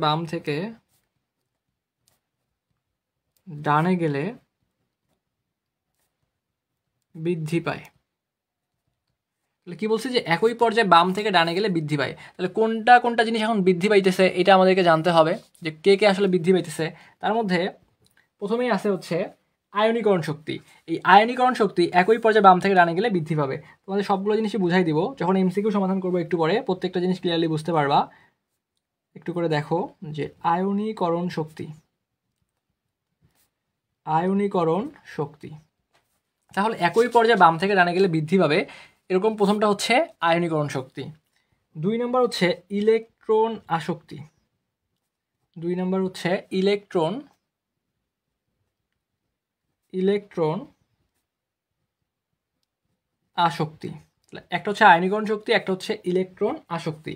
বাম থেকে ডানে গেলে বৃদ্ধি পায়। তাহলে কি বলছে যে একই পর্যায়ে বাম থেকে ডানে গেলে বৃদ্ধি পায়। তাহলে কোনটা কোনটা জিনিস এখন বৃদ্ধি পাইতেছে এটা আমাদেরকে জানতে হবে, যে কে কে আসলে বৃদ্ধি পাইতেছে। তার মধ্যে প্রথমেই আছে হচ্ছে আয়নীকরণ শক্তি। এই আয়নীকরণ শক্তি একই পর্যায়ে বাম থেকে ডানে গেলে বৃদ্ধি পাবে। তোমাদের সবগুলো জিনিসই বুঝাই দিব যখন এমসিকিউ সমাধান করবো, একটু পরে প্রত্যেকটা জিনিস ক্লিয়ারলি বুঝতে পারবা। একটু করে দেখো যে আয়নীকরণ শক্তি তাহলে একই পর্যায়ে বাম থেকে ডানে গেলে বৃদ্ধি পাবে, এরকম প্রথমটা হচ্ছে আয়নীকরণ শক্তি। 2 নম্বর হচ্ছে ইলেকট্রন আসক্তি। ইলেকট্রন আসক্তি। একটা হচ্ছে আয়নীকরণ শক্তি, একটা হচ্ছে ইলেকট্রন আসক্তি।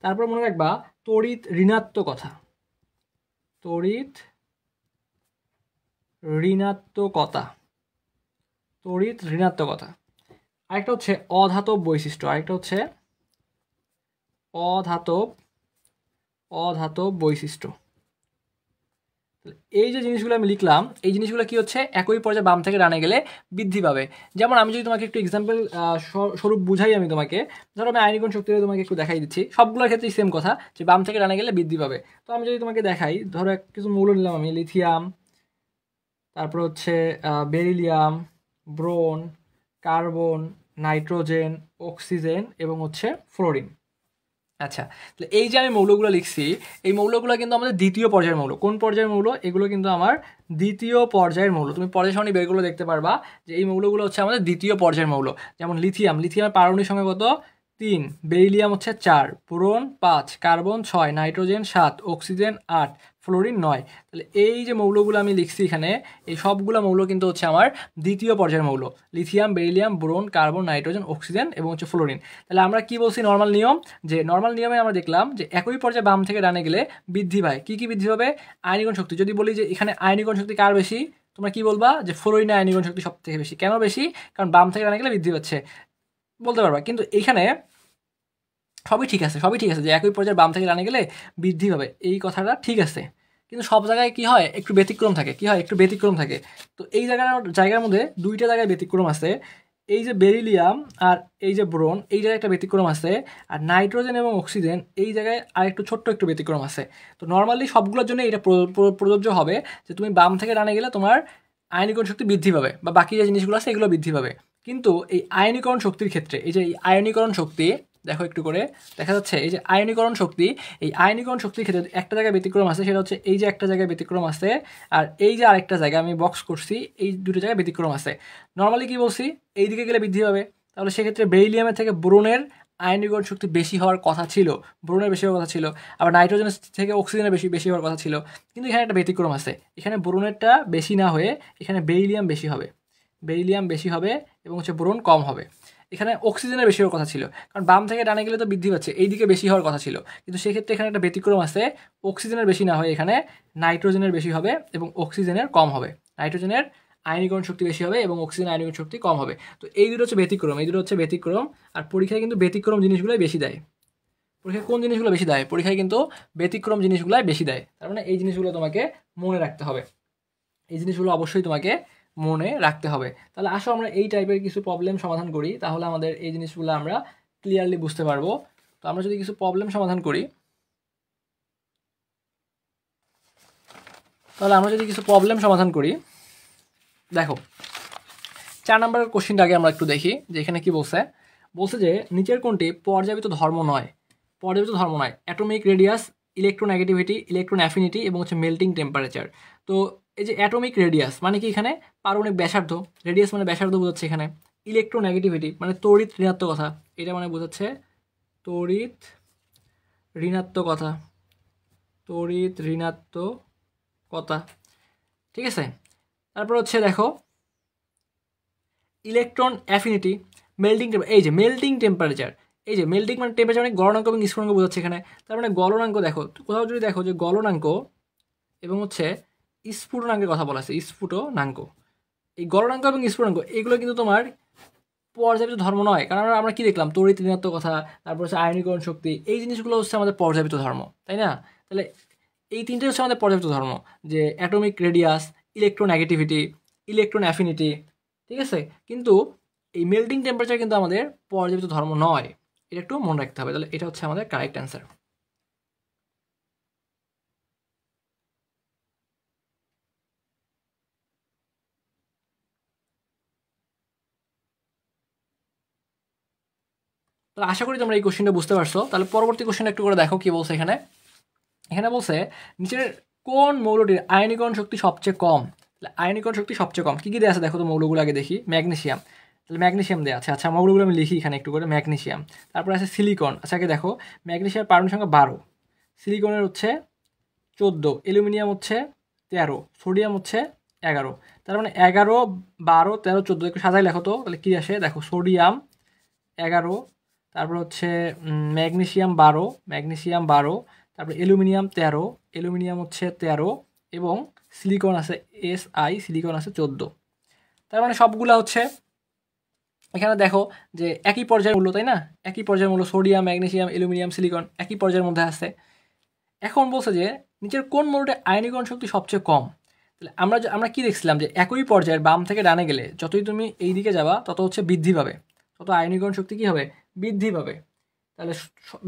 তারপর মনে রাখবা তড়িৎ ঋণাত্মকতা। আরেকটা হচ্ছে অধাতব বৈশিষ্ট্য। এই যে জিনিসগুলো আমি লিখলাম, এই জিনিসগুলো কি হচ্ছে একই পর্যায়ে বাম থেকে ডানে গেলে বৃদ্ধি পাবে। যেমন আমি যদি তোমাকে একটু এক্সাম্পল স্বরূপ বুঝাই, আমি তোমাকে ধরো আমি আয়নীকরণ শক্তিটা তোমাকে একটু দেখাই দিচ্ছি। সবগুলোর ক্ষেত্রেই সেম কথা, যে বাম থেকে ডানে গেলে বৃদ্ধি পাবে। তো আমি যদি তোমাকে দেখাই, ধরো কিছু মৌল নিলাম আমি, লিথিয়াম, তারপর হচ্ছে বেরিলিয়াম, ব্রোন, কার্বন, নাইট্রোজেন, অক্সিজেন এবং হচ্ছে ফ্লোরিন। আচ্ছা, তাহলে এই যে আমি মৌলগুলো লিখছি, এই মৌলগুলো কিন্তু আমাদের দ্বিতীয় পর্যায়ের মৌল। কোন পর্যায়ের মৌল? এগুলো কিন্তু আমার দ্বিতীয় পর্যায়ের মৌল। তুমি পর্যায় সারণী বেরগুলো দেখতে পারবা যে এই মৌলগুলো হচ্ছে আমাদের দ্বিতীয় পর্যায়ের মৌল। যেমন লিথিয়ামের পারমাণবিক সংখ্যা কত? 3, বেরিলিয়াম হচ্ছে 4, boron 5, carbon 6, nitrogen 7, oxygen 8, fluorine 9। তাহলে এই যে মৌলগুলো আমি লিখছি এখানে, এই সবগুলো মৌল কিন্তু হচ্ছে আমার দ্বিতীয় পর্যায়ের মৌল। Lithium, beryllium, boron, carbon, nitrogen, oxygen এবং হচ্ছে ফ্লোরিন। তাহলে আমরা কি বলছি নর্মাল নিয়ম, যে নর্মাল নিয়মে আমরা দেখলাম যে একই পর্যায়ে বাম থেকে ডানে গেলে বৃদ্ধি পায়। কি কি বৃদ্ধি পাবে? আয়নীকরণ শক্তি। যদি বলি যে এখানে আয়নীকরণ শক্তি কার বেশি, তোমরা কি বলবা? যে ফ্লোরিনের আয়নীকরণ শক্তি সব থেকে বেশি। কেন বেশি? কারণ বাম থেকে ডানে গেলে বৃদ্ধি পাচ্ছে, বলতে পারবা। কিন্তু এখানে সবই ঠিক আছে যে একই পর্যায়ে বাম থেকে ডানে গেলে বৃদ্ধি পাবে, এই কথাটা ঠিক আছে। কিন্তু সব জায়গায় কি হয়? একটু ব্যতিক্রম থাকে। তো এই জায়গার মধ্যে দুইটা জায়গায় ব্যতিক্রম আছে। এই যে বেরিলিয়াম আর এই যে বোরন, এই জায়গায় একটা ব্যতিক্রম আছে। আর নাইট্রোজেন এবং অক্সিজেন এই জায়গায় আর একটু ছোট্ট একটু ব্যতিক্রম আছে। তো নর্মালি সবগুলোর জন্য এটা প্রযোজ্য হবে যে তুমি বাম থেকে ডানে গেলে তোমার আয়নীকরণ শক্তি বৃদ্ধি পাবে, বা বাকি যে জিনিসগুলো আছে এগুলো বৃদ্ধি পাবে। কিন্তু এই আয়নীকরণ শক্তির ক্ষেত্রে, এই যে এই আয়নীকরণ শক্তি, দেখো একটু করে দেখা যাচ্ছে, এই যে আয়নীকরণ শক্তির ক্ষেত্রে একটা জায়গায় ব্যতিক্রম আছে। সেটা হচ্ছে এই যে একটা জায়গায় ব্যতিক্রম আছে, আর এই যে আরেকটা জায়গায় আমি বক্স করছি, এই দুটো জায়গায় ব্যতিক্রম আছে। নর্মালি কি বলছি? এই দিকে গেলে বৃদ্ধি পাবে। তাহলে সেক্ষেত্রে বেরিলিয়ামের থেকে বোরনের আয়নীকরণ শক্তি বেশি হওয়ার কথা ছিল, আবার নাইট্রোজেনের থেকে অক্সিজেনের বেশি হওয়ার কথা ছিল। কিন্তু এখানে একটা ব্যতিক্রম আছে, এখানে বোরনেরটা বেশি না হয়ে এখানে বেরিলিয়াম বেশি হবে এবং হচ্ছে বোরন কম হবে। এখানে অক্সিজেনের বেশি হওয়ার কথা ছিল, কারণ বাম থেকে ডানে গেলে তো বৃদ্ধি পাচ্ছে, এই দিকে বেশি হওয়ার কথা ছিল। কিন্তু সেক্ষেত্রে এখানে একটা ব্যতিক্রম আছে, অক্সিজেনের বেশি না হয়ে এখানে নাইট্রোজেনের বেশি হবে এবং অক্সিজেনের কম হবে। নাইট্রোজেনের আয়নীকরণ শক্তি বেশি হবে এবং অক্সিজেনের আয়নীকরণ শক্তি কম হবে। তো এই দুটো হচ্ছে ব্যতিক্রম। আর পরীক্ষায় কিন্তু ব্যতিক্রম জিনিসগুলোই বেশি দেয়। পরীক্ষায় কোন জিনিসগুলো বেশি দেয়? পরীক্ষায় কিন্তু ব্যতিক্রম জিনিসগুলাই বেশি দেয়। তার মানে এই জিনিসগুলো তোমাকে মনে রাখতে হবে, অবশ্যই তোমাকে মনে রাখতে হবে। তাহলে আসো আমরা এই টাইপের কিছু প্রবলেম সমাধান করি, তাহলে আমাদের এই জিনিসগুলো আমরা ক্লিয়ারলি বুঝতে পারবো। তো আমরা যদি কিছু প্রবলেম সমাধান করি, দেখো 4 নম্বরের কোশ্চেনটা আগে আমরা একটু দেখি যে এখানে কি বলছে যে নিচের কোনটি পর্যাবৃত্ত ধর্ম নয়? Atomic radius, electronegativity, electron affinity এবং হচ্ছে মেল্টিং টেম্পারেচার। তো এই যে অ্যাটমিক রেডিয়াস মানে কি, এখানে পারমাণবিক ব্যাসার্ধ, রেডিয়াস মানে ব্যাসার্ধ বোঝাচ্ছে এখানে। ইলেকট্রোনেগেটিভিটি মানে তড়িৎ ঋণাত্মকতা, এটা মানে বোঝাচ্ছে তড়িৎ ঋণাত্মকতা, তড়িৎ ঋণাত্মকতা, ঠিক আছে। তারপর হচ্ছে দেখো ইলেকট্রন অ্যাফিনিটি, মেল্টিং এই যে মেল্টিং টেম্পারেচার, এই যে মেল্টিং মানে টেম্পারেচার মানে গলনাঙ্ক এবং স্ফুটনাঙ্ক বোঝাচ্ছে এখানে। তার মানে গলনাঙ্ক দেখো, কোথাও যদি দেখো যে গলনাঙ্ক এবং হচ্ছে স্ফুটনাঙ্কের কথা বলা আছে, স্ফুটনাঙ্ক, এই গলনাঙ্ক এবং স্ফুটনাঙ্ক এগুলো কিন্তু তোমার পর্যাপিত ধর্ম নয়। কারণ আমরা কি দেখলাম, তড়িৎ ঋণাত্মকতা, তারপর হচ্ছে আয়নীকরণ শক্তি, এই জিনিসগুলো হচ্ছে আমাদের পর্যাপিত ধর্ম, তাই না? তাহলে এই তিনটে হচ্ছে আমাদের পর্যাপিত ধর্ম, যে atomic radius, electronegativity, electron affinity, ঠিক আছে। কিন্তু এই মেল্টিং টেম্পারেচার কিন্তু আমাদের পর্যাপিত ধর্ম নয়, এটা একটু মনে রাখতে হবে। তাহলে এটা হচ্ছে আমাদের কারেক্ট অ্যান্সার। তাহলে আশা করি তোমরা এই কোশ্চেনটা বুঝতে পারছো। তাহলে পরবর্তী কোশ্চেন একটু করে দেখো কি বলছে এখানে। এখানে বলছে নিচের কোন মৌলটির আয়নীকরণ শক্তি সবচেয়ে কম। তাহলে আয়নীকরণ শক্তি সবচেয়ে কম, কী কী দেওয়া আছে দেখো তো, মৌলগুলো আগে দেখি। ম্যাগনেসিয়াম, তাহলে ম্যাগনেসিয়াম দেওয়া আছে। আচ্ছা মৌলগুলো আমি লিখি এখানে একটু করে। ম্যাগনেসিয়াম, তারপরে আছে সিলিকন। আচ্ছা আগে দেখো ম্যাগনেসিয়ামের পারমাণবিক সংখ্যা 12, সিলিকনের হচ্ছে 14, অ্যালুমিনিয়াম হচ্ছে 13, সোডিয়াম হচ্ছে 11। তার মানে 11, 12, 13, 14 একটু সাজাই লেখো তো, তাহলে কী আসে দেখো। সোডিয়াম 11, তারপর হচ্ছে ম্যাগনেসিয়াম 12, ম্যাগনেসিয়াম 12, তারপরে অ্যালুমিনিয়াম 13, অ্যালুমিনিয়াম হচ্ছে 13, এবং সিলিকন আছে SI, সিলিকন আছে 14। তার মানে সবগুলা হচ্ছে এখানে দেখো যে একই পর্যায়ের মূল্য, তাই না? একই পর্যায়ের মূল্য, সোডিয়াম, ম্যাগনেসিয়াম, অ্যালুমিনিয়াম, সিলিকন একই পর্যায়ের মধ্যে আছে। এখন বলছে যে নিচের কোন মৌলটির আয়নীকরণ শক্তি সবচেয়ে কম। তাহলে আমরা কি দেখছিলাম যে একই পর্যায়ের বাম থেকে ডানে গেলে যতই তুমি এই দিকে যাবা তত হচ্ছে বৃদ্ধি পাবে, তত আয়নীকরণ শক্তি কী হবে, বৃদ্ধি পাবে। তাহলে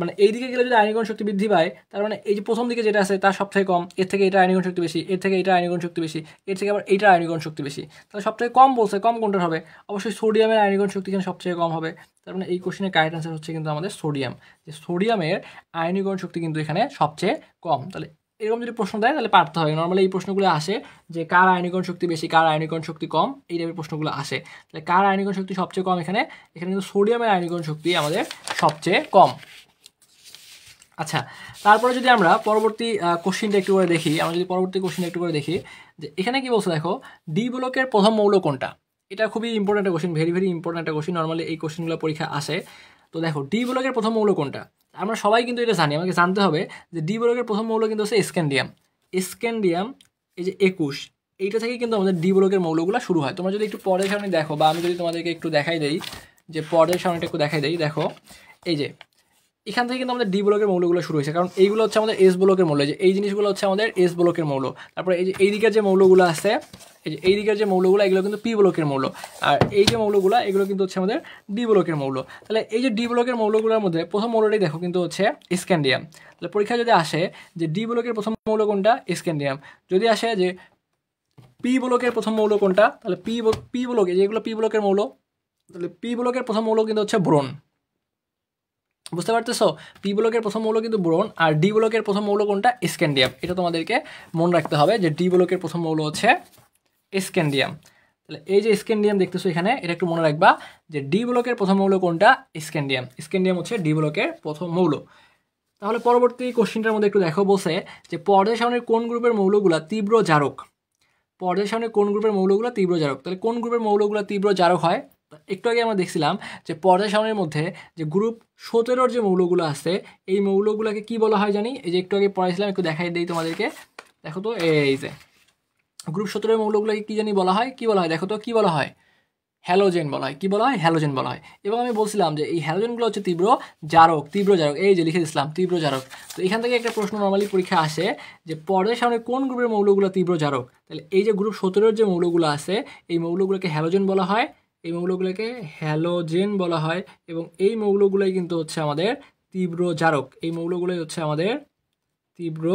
মানে এই দিকে গেলে যদি আয়নীকরণ শক্তি বৃদ্ধি পায়, তার মানে এই যে প্রথম দিকে যেটা আছে তার সবথেকে কম, এর থেকে এটা আয়নীকরণ শক্তি বেশি, এর থেকে এটা আয়নীকরণ শক্তি বেশি, এর থেকে আবার এইটার আয়নীকরণ শক্তি বেশি। তাহলে সবথেকে কম বলছে, কম কোনটার হবে? অবশ্যই সোডিয়ামের আয়নীকরণ শক্তি এখানে সবচেয়ে কম হবে। তার মানে এই কোশ্চেনের কারেক্ট আনসার হচ্ছে কিন্তু আমাদের সোডিয়াম, যে সোডিয়ামের আয়নীকরণ শক্তি কিন্তু এখানে সবচেয়ে কম। তাহলে এরকম যদি প্রশ্ন দেয় তাহলে পারতে হবে। নর্মালি এই প্রশ্নগুলো আসে যে কার আয়নীকরণ শক্তি বেশি, কার আয়নীকরণ শক্তি কম, এই টাইপের প্রশ্নগুলো আসে। তাহলে কার আয়নীকরণ শক্তি সবচেয়ে কম, এখানে কিন্তু সোডিয়ামের আয়নীকরণ শক্তি আমাদের সবচেয়ে কম। আচ্ছা তারপরে যদি আমরা পরবর্তী কোশ্চিনটা একটু করে দেখি, আমরা যদি পরবর্তী কোশ্চিনটা একটু করে দেখি যে এখানে কি বলছে দেখো, ডি ব্লকের প্রথম মৌল কোনটা। এটা খুবই ইম্পর্টেন্ট একটা কোশ্চিন, ভেরি ভেরি ইম্পর্টেন্ট একটা কোশ্চিন। নর্মালি এই কোশ্চিনগুলো পরীক্ষা আসে। তো দেখো ডি ব্লকের প্রথম মৌল কোনটা, আমরা সবাই কিন্তু এটা জানি, আমাকে জানতে হবে যে ডি ব্লকের প্রথম মৌল কিন্তু হচ্ছে স্ক্যান্ডিয়াম। স্ক্যান্ডিয়াম এই যে 21, এইটা থেকে কিন্তু আমাদের ডি ব্লকের মৌলগুলো শুরু হয়। তোমরা যদি একটু পর্যায় সারণী দেখো, বা আমি যদি তোমাদেরকে একটু দেখাই দেই, যে পর্যায় সারণীটা একটু দেখাই দেই, দেখো এই যে এখান থেকে কিন্তু আমাদের ডি ব্লকের মৌলগুলো শুরু হয়েছে, কারণ এইগুলো হচ্ছে আমাদের এস ব্লকের মৌল, যে এই জিনিসগুলো হচ্ছে আমাদের এস ব্লকের মৌল। তারপরে এই যে এই দিকের যে মৌলগুলো আছে, এই যে এই দিকের যে মৌলগুলো, এগুলো কিন্তু পি ব্লকের মৌল, আর এই যে মৌলগুলো এগুলো কিন্তু হচ্ছে আমাদের ডি ব্লকের মৌল। তাহলে এই যে ডি ব্লকের মৌলগুলোর মধ্যে প্রথম মৌলটাই দেখো কিন্তু হচ্ছে স্ক্যান্ডিয়াম। তাহলে পরীক্ষা যদি আসে যে ডি ব্লকের প্রথম মৌল কোনটা, স্ক্যান্ডিয়াম। যদি আসে যে পি ব্লকের প্রথম মৌল কোনটা, তাহলে পি ব্লকে যেগুলো পি ব্লকের মৌল, তাহলে পি ব্লকের প্রথম মৌল কিন্তু হচ্ছে বোরন। বুঝতে পারতেছো, পি ব্লকের প্রথম মৌল কিন্তু বোরন, আর ডি ব্লকের প্রথম মৌল কোনটা, স্ক্যান্ডিয়াম। এটা তোমাদেরকে মনে রাখতে হবে যে ডি ব্লকের প্রথম মৌল হচ্ছে স্ক্যান্ডিয়াম। তাহলে এই যে স্ক্যান্ডিয়াম দেখতেছো এখানে, এটা একটু মনে রাখবা যে ডি ব্লকের প্রথম মৌল কোনটা, স্ক্যান্ডিয়াম। স্ক্যান্ডিয়াম হচ্ছে ডি ব্লকের প্রথম মৌল। তাহলে পরবর্তী কোশ্চিনটার মধ্যে একটু দেখো, বলছে যে পর্যায় সারণীর কোন গ্রুপের মৌলগুলা তীব্র জারক। পর্যায় সারণীর কোন গ্রুপের মৌলগুলো তীব্র জারক, তাহলে কোন গ্রুপের মৌলগুলো তীব্র জারক হয়। একটু আগে আমরা দেখছিলাম যে পর্যায় সারণীর মধ্যে যে গ্রুপ 17 যে মৌলগুলো আছে, এই মৌলগুলোকে কি বলা হয় জানি, এই যে একটু আগে পড়াইছিলাম, একটু দেখাই দিই তোমাদেরকে। দেখো তো এই যে গ্রুপ 17 মৌলগুলোকে কি জানি বলা হয়, কি বলা হয় দেখো তো, কি বলা হয়, হ্যালোজেন বলা হয়। কি বলা হয়, হ্যালোজেন বলা হয়। এবং আমি বলছিলাম যে এই হ্যালোজেনগুলো হচ্ছে তীব্র জারক, তীব্র জারক, এই যে লিখে দিচ্ছিলাম তীব্র জারক। তো এখান থেকে একটা প্রশ্ন নর্মালি পরীক্ষা আসে যে পর্যায় সারণীর কোন গ্রুপের মৌলগুলো তীব্র জারক। তাহলে এই যে গ্রুপ 17 যে মৌলগুলো আছে, এই মৌলগুলোকে হ্যালোজেন বলা হয়, এই মৌলগুলোকে হ্যালোজেন বলা হয়, এবং এই মৌলগুলোই কিন্তু হচ্ছে আমাদের তীব্র জারক। এই মৌলগুলোই হচ্ছে আমাদের তীব্র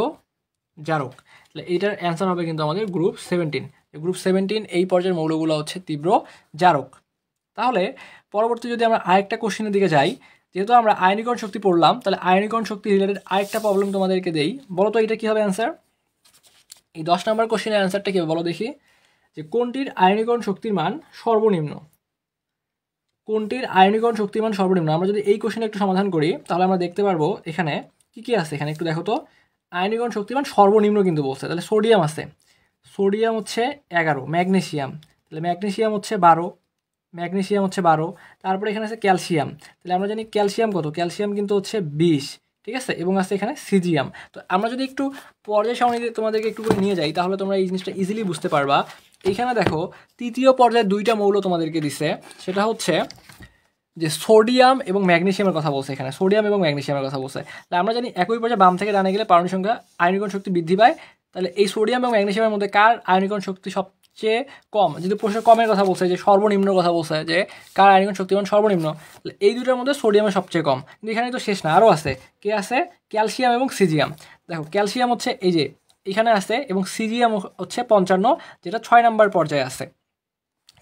জারক। তাহলে এইটার অ্যান্সার হবে কিন্তু আমাদের গ্রুপ 17। গ্রুপ 17 এই পর্যায়ের মৌলগুলো হচ্ছে তীব্র জারক। তাহলে পরবর্তী যদি আমরা আরেকটা কোশ্চেনের দিকে যাই, যেহেতু আমরা আয়নীকরণ শক্তি পড়লাম, তাহলে আয়নীকরণ শক্তি রিলেটেড আরেকটা প্রবলেম তোমাদেরকে দেই। বলো তো এটা কি হবে অ্যান্সার। এই 10 নম্বর কোশ্চেনের অ্যান্সারটা কি বলো দেখি, যে কোনটির আয়নীকরণ শক্তির মান সর্বনিম্ন? কোনটির আয়নীকরণ শক্তির মান সর্বনিম্ন? আমরা যদি এই কোশ্চেনে একটু সমাধান করি তাহলে আমরা দেখতে পারবো এখানে কি কি আছে। এখানে একটু দেখো তো, আয়নীকরণ শক্তির মান সর্বনিম্ন কিন্তু বলছে। তাহলে সোডিয়াম আছে, সোডিয়াম হচ্ছে 11, ম্যাগনেসিয়াম, তাহলে ম্যাগনেসিয়াম হচ্ছে 12, ম্যাগনেসিয়াম হচ্ছে 12। তারপরে এখানে আছে ক্যালসিয়াম, তাহলে আমরা জানি ক্যালসিয়াম কত, ক্যালসিয়াম কিন্তু হচ্ছে 20, ঠিক আছে। এবং আছে এখানে সিজিয়াম। তো আমরা যদি একটু পর্যায় সারণীতে তোমাদেরকে একটু করে নিয়ে যাই তাহলে তোমরা এই জিনিসটা ইজিলি বুঝতে পারবা। এইখানে দেখো তৃতীয় পর্যায়ে দুইটা মৌল তোমাদেরকে দিছে, সেটা হচ্ছে যে সোডিয়াম এবং ম্যাগনেসিয়ামের কথা বলছে। এখানে সোডিয়াম এবং ম্যাগনেসিয়ামের কথা বলছে। তাহলে আমরা জানি একই পর্যায়ে বাম থেকে ডানে গেলে পারমাণবিক সংখ্যা আয়নীকরণ শক্তি বৃদ্ধি পায়। তাহলে এই সোডিয়াম এবং ম্যাগনেসিয়ামের মধ্যে কার আয়নীকরণ শক্তি সবচেয়ে কম? যদি প্রশ্ন কমের কথা বলছে, যে সর্বনিম্ন কথা বলছে, যে কার আয়নীকরণ শক্তিমান সর্বনিম্ন, তাহলে এই দুটোর মধ্যে সোডিয়ামের সবচেয়ে কম। কিন্তু এখানে তো শেষ না, আরও আছে। কে আছে? ক্যালসিয়াম এবং সিজিয়াম। দেখো ক্যালসিয়াম হচ্ছে এই যে এখানে আছে, এবং সিজিয়াম হচ্ছে 55, যেটা 6 নম্বর পর্যায়ে আছে।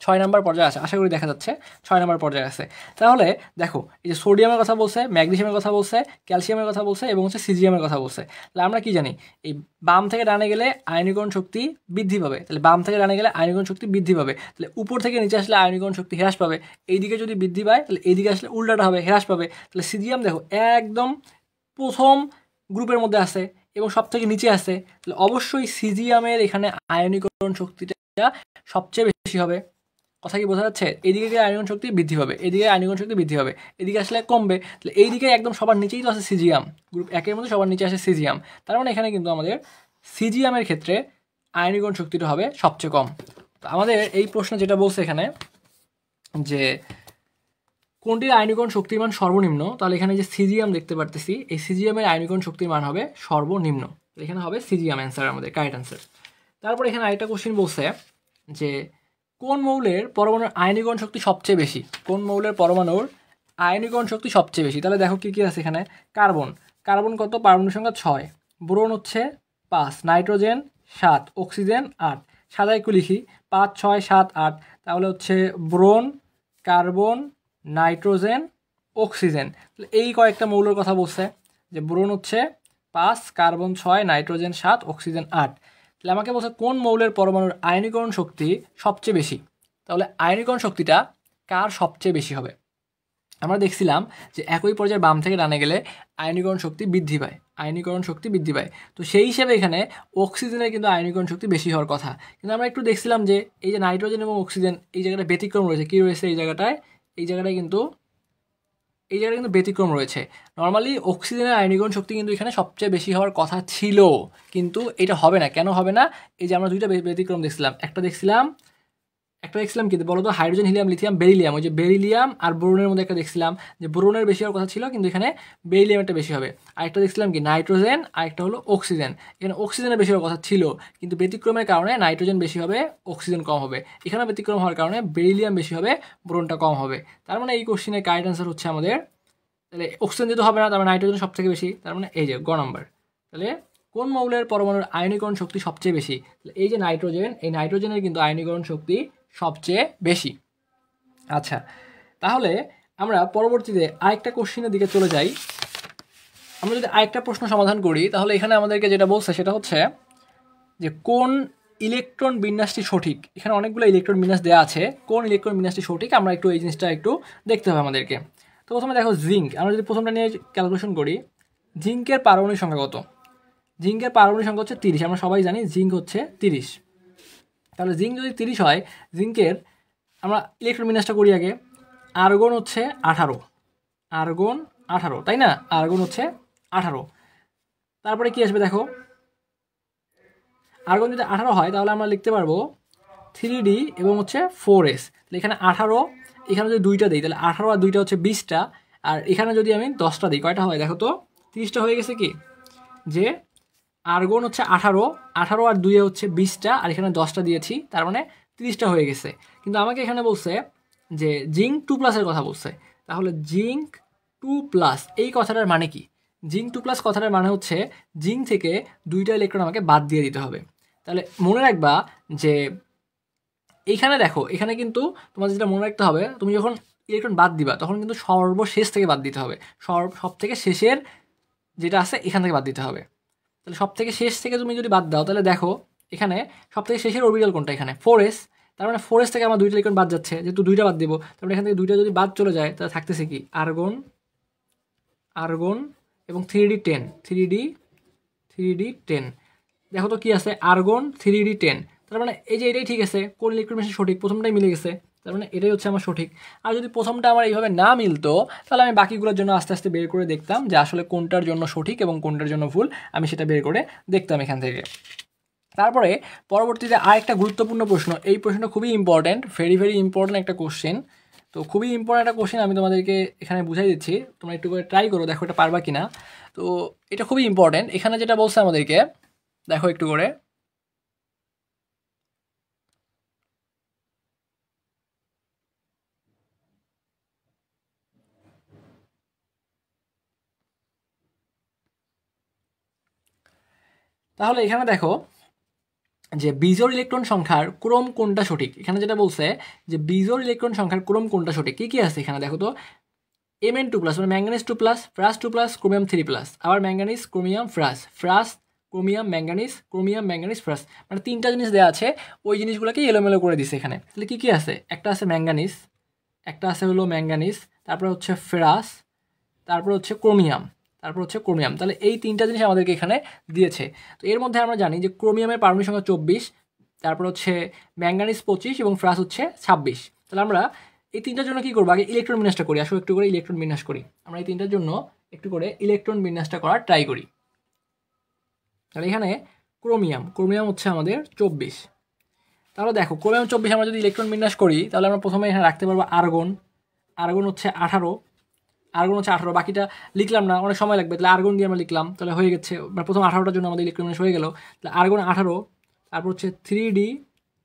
6 নম্বর পর্যায়ে আছে, আশা করি দেখা যাচ্ছে 6 নম্বর পর্যায়ে আছে। তাহলে দেখো এই যে সোডিয়ামের কথা বলছে, ম্যাগনেসিয়ামের কথা বলছে, ক্যালসিয়ামের কথা বলছে এবং হচ্ছে সিজিয়ামের কথা বলছে। তাহলে আমরা কি জানি, এই বাম থেকে ডানে গেলে আয়নীকরণ শক্তি বৃদ্ধি পাবে। তাহলে বাম থেকে ডানে গেলে আয়নীকরণ শক্তি বৃদ্ধি পাবে। তাহলে উপর থেকে নিচে আসলে আয়নীকরণ শক্তি হ্রাস পাবে। এইদিকে যদি বৃদ্ধি পায় তাহলে এইদিকে আসলে উল্টাটা হবে, হ্রাস পাবে। তাহলে সিজিয়াম দেখো একদম প্রথম গ্রুপের মধ্যে আছে এবং সব থেকে নিচে আছে। তাহলে অবশ্যই সিজিয়ামের এখানে আয়নীকরণ শক্তিটা সবচেয়ে বেশি হবে। কথা কি বোঝা যাচ্ছে? এদিকে গিয়ে আয়নীকরণ শক্তি বৃদ্ধি পাবে, এদিকে আয়নীকরণ শক্তি বৃদ্ধি পাবে, এদিকে আসলে কমবে। তাহলে এইদিকে একদম সবার নিচেই তো আছে সিজিয়াম, গ্রুপ একের মধ্যে সবার নিচে আসে সিজিয়াম। তার মানে এখানে কিন্তু আমাদের সিজিয়ামের ক্ষেত্রে আয়নীকরণ শক্তিটা হবে সবচেয়ে কম। তো আমাদের এই প্রশ্ন যেটা বলছে এখানে যে কোনটির আয়নীকরণ শক্তির মান সর্বনিম্ন, তাহলে এখানে যে সিজিয়াম দেখতে পারতেছি, এই সিজিয়ামের আয়নীকরণ শক্তির মান হবে সর্বনিম্ন। এখানে হবে সিজিয়াম অ্যান্সার, আমাদের কারেক্ট অ্যান্সার। তারপর এখানে আরেকটা কোশ্চেন বলছে যে কোন মৌলের পরমাণুর আয়নীকরণ শক্তি সবচেয়ে বেশি? কোন মৌলের পরমাণুর আয়নীকরণ শক্তি সবচেয়ে বেশি? তাহলে দেখো কি কি আছে এখানে। কার্বন, কার্বন কত? পারমাণবিক সংখ্যা 6, বোরন হচ্ছে 5, নাইট্রোজেন 7, অক্সিজেন 8। সাদা একটু লিখি, 5, 6, 7, 8। তাহলে হচ্ছে বোরন, কার্বন, নাইট্রোজেন, অক্সিজেন। তাহলে এই কয়েকটা মৌলের কথা বলছে, যে বোরন হচ্ছে 5, কার্বন 6, নাইট্রোজেন 7, অক্সিজেন 8। তাহলে আমাকে বলছে কোন মৌলের পরমাণুর আয়নীকরণ শক্তি সবচেয়ে বেশি। তাহলে আয়নীকরণ শক্তিটা কার সবচেয়ে বেশি হবে? আমরা দেখছিলাম যে একই পর্যায়ে বাম থেকে ডানে গেলে আয়নীকরণ শক্তি বৃদ্ধি পায়, আয়নীকরণ শক্তি বৃদ্ধি পায়। তো সেই হিসেবে এখানে অক্সিজেনের কিন্তু আয়নীকরণ শক্তি বেশি হওয়ার কথা। কিন্তু আমরা একটু দেখছিলাম যে এই যে নাইট্রোজেন এবং অক্সিজেন, এই জায়গাটা ব্যতিক্রম রয়েছে। কি রয়েছে এই জায়গাটায়? এই জায়গাটায় কিন্তু ব্যতিক্রম রয়েছে। নর্মালি অক্সিজেনের আয়নীকরণ শক্তি কিন্তু এখানে সবচেয়ে বেশি হওয়ার কথা ছিল, কিন্তু এটা হবে না। কেন হবে না? এই যে আমরা দুইটা ব্যতিক্রম দেখছিলাম, একটা দেখছিলাম কি বলো তো, হাইড্রোজেন, হিলিয়াম, লিথিয়াম, বেরিলিয়াম। ওই যে বেরিলিয়াম আর বোরনের মধ্যে একটা দেখছিলাম যে বোরনের বেশি হওয়ার কথা ছিল, কিন্তু এখানে বেরিলিয়ামটা বেশি হবে। আরেকটা দেখছিলাম কি নাইট্রোজেন, আরেকটা হলো অক্সিজেন। এখানে অক্সিজেনের বেশি হওয়ার কথা ছিল, কিন্তু ব্যতিক্রমের কারণে নাইট্রোজেন বেশি হবে, অক্সিজেন কম হবে। এখানে ব্যতিক্রম হওয়ার কারণে বেরিলিয়াম বেশি হবে, বোরনটা কম হবে। তার মানে এই কোশ্চেনের কারেক্ট অ্যান্সার হচ্ছে আমাদের, তাহলে অক্সিজেন যেহেতু হবে না, তার মানে নাইট্রোজেন সব থেকে বেশি। তার মানে এই যে গ নাম্বার। তাহলে কোন মৌলের পরমাণুর আয়নীকরণ শক্তি সবচেয়ে বেশি? এই যে নাইট্রোজেন, এই নাইট্রোজেনের কিন্তু আয়নীকরণ শক্তি সবচেয়ে বেশি। আচ্ছা, তাহলে আমরা পরবর্তীতে আরেকটা কোশ্চেনের দিকে চলে যাই। আমরা যদি আরেকটা প্রশ্ন সমাধান করি তাহলে এখানে আমাদেরকে যেটা বলছে সেটা হচ্ছে যে কোন ইলেকট্রন বিন্যাসটি সঠিক। এখানে অনেকগুলো ইলেকট্রন বিন্যাস দেওয়া আছে, কোন ইলেকট্রন বিন্যাসটি সঠিক আমরা একটু এই জিনিসটা একটু দেখতে হবে আমাদেরকে। তো প্রথমে দেখো জিঙ্ক, আমরা যদি প্রথমটা নিয়ে ক্যালকুলেশন করি, জিঙ্কের পারমাণবিক সংখ্যা কত? জিঙ্কের পারমাণবিক সংখ্যা হচ্ছে 30। আমরা সবাই জানি জিঙ্ক হচ্ছে 30। তাহলে জিঙ্ক যদি 30 হয়, জিঙ্কের আমরা ইলেকট্রন বিন্যাসটা করি আগে। আর্গন হচ্ছে 18, আর্গন 18, তাই না? আর্গন হচ্ছে 18। তারপরে কি আসবে দেখো, আর্গন যদি 18 হয় তাহলে আমরা লিখতে পারবো 3D এবং হচ্ছে 4S। তাহলে এখানে 18, এখানে যদি 2টা দিই তাহলে 18 আর 2টা হচ্ছে 20টা, আর এখানে যদি আমি 10টা দিই কয়টা হয় দেখো তো? 30টা হয়ে গেছে। কি যে আর্গন হচ্ছে 18, 18 আর 2 হচ্ছে 20টা, আর এখানে 10টা দিয়েছি, তার মানে 30টা হয়ে গেছে। কিন্তু আমাকে এখানে বলছে যে জিঙ্ক 2+ কথা বলছে। তাহলে জিঙ্ক 2+, এই কথাটার মানে কি? জিঙ্ক 2+ কথাটার মানে হচ্ছে জিঙ্ক থেকে 2টা ইলেকট্রন আমাকে বাদ দিয়ে দিতে হবে। তাহলে মনে রাখবা যে এইখানে দেখো, এখানে কিন্তু তোমাদের যেটা মনে রাখতে হবে, তুমি যখন ইলেকট্রন বাদ দিবা তখন কিন্তু সর্বশেষ থেকে বাদ দিতে হবে। সব থেকে শেষের যেটা আছে এখান থেকে বাদ দিতে হবে। তাহলে সব থেকে শেষ থেকে তুমি যদি বাদ দাও তাহলে দেখো এখানে সবথেকে শেষের অরবিটাল কোনটা, এখানে 4s, তার মানে 4s থেকে আমার দুইটা ইলেকট্রন বাদ যাচ্ছে, যেহেতু দুইটা বাদ দিব, তারপরে এখান থেকে দুইটা যদি বাদ চলে যায় তাহলে থাকতেছে কি আর্গন, আর্গন এবং 3d10, 3d10। দেখো তো কি আছে, আর্গন 3d10, তার মানে এই যে এটাই ঠিক আছে, কোন ইলেকট্রন বেশি সঠিক, প্রথমটাই মিলে গেছে, তার মানে এটাই হচ্ছে আমার সঠিক। আর যদি প্রথমটা আমার এইভাবে না মিলতো তাহলে আমি বাকিগুলোর জন্য আস্তে আস্তে বের করে দেখতাম যে আসলে কোনটার জন্য সঠিক এবং কোনটার জন্য ভুল, আমি সেটা বের করে দেখতাম এখান থেকে। তারপরে পরবর্তীতে আরেকটা গুরুত্বপূর্ণ প্রশ্ন, এই প্রশ্নটা খুবই ইম্পর্ট্যান্ট, ভেরি ভেরি ইম্পর্ট্যান্ট একটা কোশ্চেন। তো খুবই ইম্পর্ট্যান্ট একটা কোশ্চেন, আমি তোমাদেরকে এখানে বুঝাই দিচ্ছি, তোমরা একটু করে ট্রাই করো, দেখো এটা পারবা কিনা। তো এটা খুবই ইম্পর্ট্যান্ট, এখানে যেটা বলছে আমাদেরকে দেখো একটু করে, তাহলে এখানে দেখো যে বিজোড় ইলেকট্রন সংখ্যার ক্রম কোনটা সঠিক, এখানে যেটা বলছে যে বিজোড় ইলেকট্রন সংখ্যার ক্রম কোনটা সঠিক, কি কি আছে এখানে দেখো তো, Mn2+, মানে ম্যাঙ্গানিজ 2+, ফ্রাস 2+, ক্রোমিয়াম 3+, আবার manganese chromium ফ্রাস, ফ্রাস chromium manganese, chromium manganese ফ্রাস, মানে তিনটা জিনিস দেওয়া আছে, ওই জিনিসগুলোকে এলোমেলো করে দিছে এখানে। তাহলে কি কি আছে, একটা আছে ম্যাঙ্গানিজ, একটা আছে হলো ম্যাঙ্গানিজ, তারপর হচ্ছে ফেরাস, তারপর হচ্ছে ক্রোমিয়াম, তারপর হচ্ছে ক্রোমিয়াম, তাহলে এই তিনটা জিনিস আমাদেরকে এখানে দিয়েছে। তো এর মধ্যে আমরা জানি যে ক্রোমিয়ামের পারমাণবিক সংখ্যা 24, তারপর হচ্ছে ম্যাঙ্গানিজ 25 এবং ফ্রাস হচ্ছে 26। তাহলে আমরা এই তিনটার জন্য কি করবো, আগে ইলেকট্রন বিন্যাসটা করি, আসলে একটু করে ইলেকট্রন বিন্যাস করি, আমরা এই তিনটার জন্য একটু করে ইলেকট্রন বিন্যাসটা করার ট্রাই করি। তাহলে এখানে ক্রোমিয়াম, ক্রোমিয়াম হচ্ছে আমাদের 24, তাহলে দেখো ক্রোমিয়াম 24 আমরা যদি ইলেকট্রন বিন্যাস করি তাহলে আমরা প্রথমে এখানে রাখতে পারবো আর্গন, আর্গন হচ্ছে 18, আর্গন হচ্ছে 18, বাকিটা লিখলাম না, অনেক সময় লাগবে, তাহলে আর্গন দিয়ে আমরা লিখলাম, তাহলে হয়ে গেছে, প্রথম 18টার জন্য আমাদের ইলেকট্রন বিন্যাস হয়ে গেল, তাহলে আর্গন 18, তারপর হচ্ছে 3d,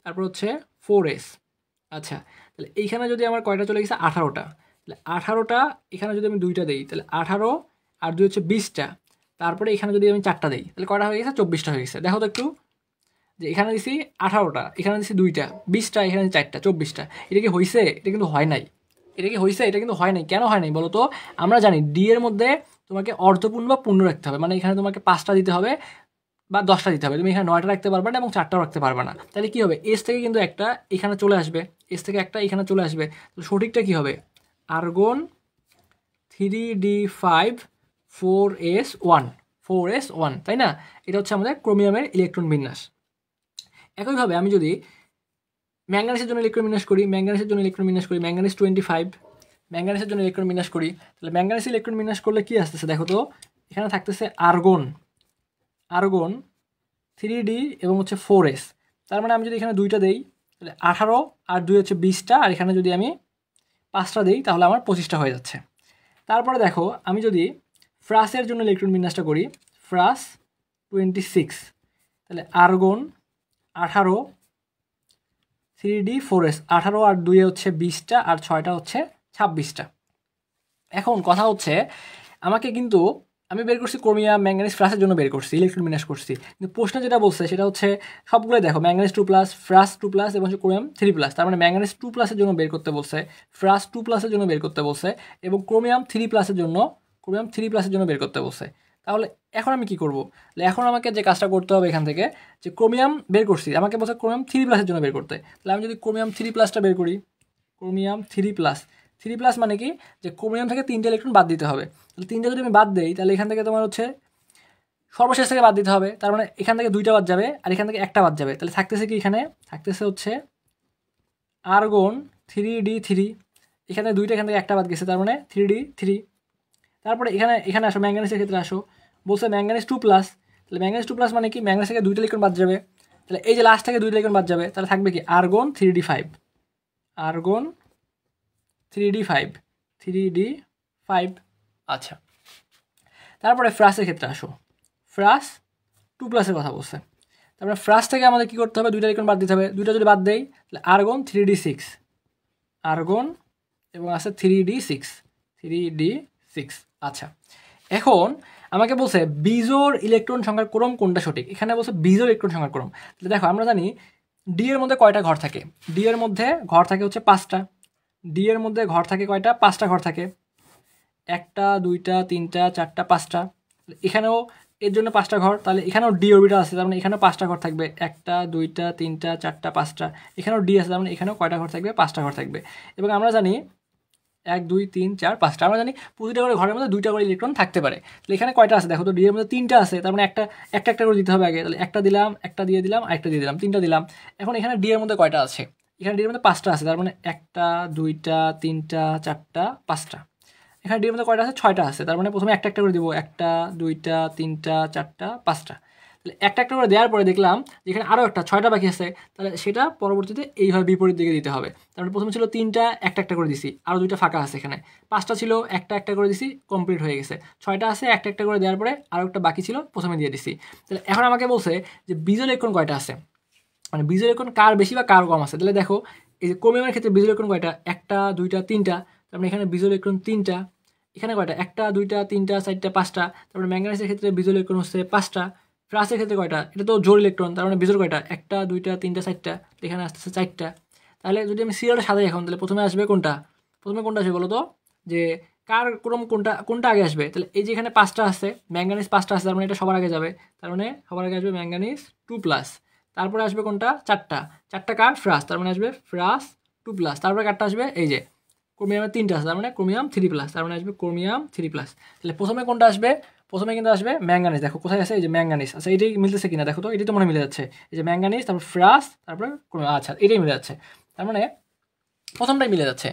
তারপর হচ্ছে 4s। আচ্ছা, তাহলে এইখানে যদি আমার কয়টা চলে গেছে, 18টা, তাহলে 18টা এখানে যদি আমি দুইটা দিই তাহলে 18 আর 2 হচ্ছে 20টা, তারপরে এখানে যদি আমি 4টা দিই তাহলে কয়টা হয়ে গেছে, 24টা হয়ে গেছে। দেখো তো একটু যে এখানে দিছি 18টা, এখানে দিছি 2টা, 20টা, এখানে 4টা, 24টা, এটা কি হয়েছে, এটা কিন্তু হয় নাই, এটা কি হয়েছে, এটা কিন্তু হয় নাই, কেন হয় নাই বলো তো, আমরা জানি ডি এর মধ্যে তোমাকে অর্ধপূর্ণ বা পূর্ণ রাখতে হবে, মানে এখানে তোমাকে 5টা দিতে হবে বা 10টা দিতে হবে, তুমি এখানে 9টা রাখতে পারবে না এবং 4টাও রাখতে পারবে না, তাহলে কি হবে, এস থেকে কিন্তু একটা এখানে চলে আসবে, এস থেকে একটা এখানে চলে আসবে, তো সঠিকটা কি হবে, আর্গন 3d5 4s1, 4s1, তাই না, এটা হচ্ছে আমাদের ক্রোমিয়ামের ইলেকট্রন বিন্যাস। একইভাবে আমি যদি ম্যাঙ্গানিসের জন্য ইলেকট্রন বিন্যাস করি, ম্যাঙ্গানিসের জন্য ইলেকট্রন বিন্যাস করি, ম্যাঙ্গানিস 25, ম্যাঙ্গানিসের জন্য ইলেকট্রন বিন্যাস করি, তাহলে ম্যাঙ্গানিস ইলেকট্রন বিন্যাস করলে কি আসতেছে দেখো তো, এখানে থাকতেছে আর্গন, আর্গন 3d এবং হচ্ছে 4s, তার মানে আমি যদি এখানে দুইটা দেই তাহলে 18 আর 2 হচ্ছে 20টা, আর এখানে যদি আমি 5টা দিই তাহলে আমার 25টা হয়ে যাচ্ছে। তারপরে দেখো আমি যদি ফ্রাসের জন্য ইলেকট্রন বিন্যাসটা করি, ফ্রাস 26, তাহলে আর্গন 18, 3d4s, 18 আর 2 হচ্ছে 20টা, আর 6টা হচ্ছে 26টা। এখন কথা হচ্ছে আমাকে কিন্তু আমি বের করছি ক্রোমিয়াম ম্যাঙ্গানিজ ফ্রাসের জন্য বের করছি, ইলেকট্রন বিন্যাস করছি, কিন্তু প্রশ্ন যেটা বলছে সেটা হচ্ছে সবগুলোই দেখো ম্যাঙ্গানিজ 2+, ফ্রাস 2+, এবং ক্রোমিয়াম 3+, তার মানে ম্যাঙ্গানিজ 2+-এর জন্য বের করতে বলছে, ফ্রাস 2+-এর জন্য বের করতে বলছে, এবং ক্রোমিয়াম 3+-এর জন্য বের করতে বলছে। তাহলে এখন আমি কি করব, এখন আমাকে যে কাজটা করতে হবে এখান থেকে, যে ক্রোমিয়াম বের করছি, আমাকে বলছে ক্রোমিয়াম 3+-এর জন্য বের করতে, তাহলে আমি যদি ক্রোমিয়াম 3+টা বের করি, ক্রোমিয়াম 3+, মানে কি, যে ক্রোমিয়াম থেকে 3টা ইলেকট্রন বাদ দিতে হবে, তাহলে 3টা যদি আমি বাদ দেই তাহলে এখান থেকে তোমার হচ্ছে সর্বশেষ থেকে বাদ দিতে হবে, তার মানে এখান থেকে 2টা বাদ যাবে আর এখান থেকে একটা বাদ যাবে, তাহলে থাকতেছে কি, এখানে থাকতেছে হচ্ছে আর্গন 3d3, এখানে 2টা, এখান থেকে একটা বাদ গেছে, তার মানে 3d3। তারপরে এখানে আসো, ম্যাঙ্গানিসের ক্ষেত্রে আসো, বলছে ম্যাঙ্গানিস 2+, তাহলে ম্যাঙ্গানিস 2+ মানে কি, ম্যাঙ্গানিস থেকে 2টা ইলেকট্রন বাদ যাবে, তাহলে এই যে লাস্ট থেকে 2টা ইলেকট্রন বাদ যাবে, তাহলে থাকবে কি আর্গন 3d5, আর্গন 3d5। আচ্ছা, তারপরে ফ্রাসের ক্ষেত্রে আসো, ফ্রাস 2+-এর কথা বলছে, তারপরে ফ্রাস থেকে আমাদের কী করতে হবে, 2টা ইলেকট্রন বাদ দিতে হবে, 2টা যদি বাদ দেই তাহলে আর্গন 3d6, আর্গন এবং আছে 3d6। আচ্ছা, এখন আমাকে বলছে বিজোড় ইলেকট্রন সংখ্যার ক্রম কোনটা সঠিক, এখানে বলছে বিজোড় ইলেকট্রন সংখ্যার ক্রম। তাহলে দেখো আমরা জানি ডি এর মধ্যে কয়টা ঘর থাকে, ডি এর মধ্যে ঘর থাকে হচ্ছে 5টা, ডি এর মধ্যে ঘর থাকে কয়টা, 5টা ঘর থাকে, 1টা 2টা 3টা 4টা 5টা, এখানেও এর জন্য 5টা ঘর, তাহলে এখানেও ডি অরবিটাল আছে, তার মানে এখানেও 5টা ঘর থাকবে, 1টা 2টা 3টা 4টা 5টা, এখানেও ডি আছে, তার মানে এখানেও কয়টা ঘর থাকবে, 5টা ঘর থাকবে। এবং আমরা জানি 1 2 3 4 5টা, আমরা জানি প্রতিটা করে ঘরের মধ্যে 2টা করে ইলেকট্রন থাকতে পারে। তাহলে এখানে কয়টা আছে দেখো তো, ডি এর মধ্যে 3টা আছে, তার মানে একটা একটা করে দিতে হবে আগে, তাহলে একটা দিলাম, একটা দিয়ে দিলাম, আরেকটা দিয়ে দিলাম, 3টা দিলাম। এখন এখানে ডি এর মধ্যে কয়টা আছে, এখানে ডি এর মধ্যে 5টা আছে, তার মানে 1টা 2টা 3টা 4টা 5টা। এখানে ডি এর মধ্যে কয়টা আছে, 6টা আছে, তার মানে প্রথমে একটা একটা করে দিব, 1টা 2টা 3টা 4টা 5টা। তাহলে একটা একটা করে দেওয়ার পরে দেখলাম যেখানে আরও একটা 6টা বাকি আছে, তাহলে সেটা পরবর্তীতে এইভাবে বিপরীত দিকে দিতে হবে। তার মানে প্রথমে ছিল 3টা, একটা একটা করে দিছি, আরও 2টা ফাঁকা আছে এখানে, 5টা ছিল, একটা একটা করে দিছি, কমপ্লিট হয়ে গেছে, 6টা আছে, একটা একটা করে দেওয়ার পরে আরও একটা বাকি ছিল, প্রথমে দিয়ে দিছি। তাহলে এখন আমাকে বলছে যে বিজোড় ইলেকট্রন কয়টা আছে, মানে বিজোড় ইলেকট্রন কার বেশি বা কার কম আছে। তাহলে দেখো এই যে ক্রোমিয়ামের ক্ষেত্রে বিজোড় ইলেকট্রন কয়টা, 1টা 2টা 3টা, তার মানে এখানে বিজোড় ইলেকট্রন 3টা। এখানে কয়টা, 1টা 2টা 3টা 4টা 5টা, তারপরে ম্যাঙ্গানিজের ক্ষেত্রে বিজোড় ইলেকট্রন হচ্ছে 5টা। ফ্রাসের ক্ষেত্রে কয়টা, এটা তো জোড় ইলেকট্রন, তার মানে বিজোড় কয়টা, 1টা 2টা 3টা 4টা, এখানে আসতেছে 4টা। তাহলে যদি আমি সিরিয়ালটা সাজাই এখন, তাহলে প্রথমে আসবে কোনটা, প্রথমে কোনটা আসবে বলো তো, যে কার ক্রম কোনটা কোনটা আগে আসবে। তাহলে এই যে এখানে 5টা আছে, ম্যাঙ্গানিজ 5টা আছে, তার মানে এটা সবার আগে যাবে, তার মানে সবার আগে আসবে ম্যাঙ্গানিজ 2+। তারপরে আসবে কোনটা, 4টা, 4টা কার, ফ্রাস, তার মানে আসবে ফ্রাস 2+। তারপরে কারটা আসবে এই যে ক্রোমিয়ামের 3টা আছে, তার মানে ক্রোমিয়াম 3+, তার মানে আসবে ক্রোমিয়াম 3+। তাহলে প্রথমে কোনটা আসবে, প্রথমে কিন্তু আসবে ম্যাঙ্গানিজ। দেখো কোথায় আছে, এই যে ম্যাঙ্গানিজ। আচ্ছা এটাই মিলতেছে কিনা দেখো তো, এটাই তো মনে মিলে যাচ্ছে, এই যে ম্যাঙ্গানিজ, তারপর ফ্রাস, তারপরে আচ্ছা এটাই মিলে যাচ্ছে, তার মানে প্রথমটাই মিলে যাচ্ছে,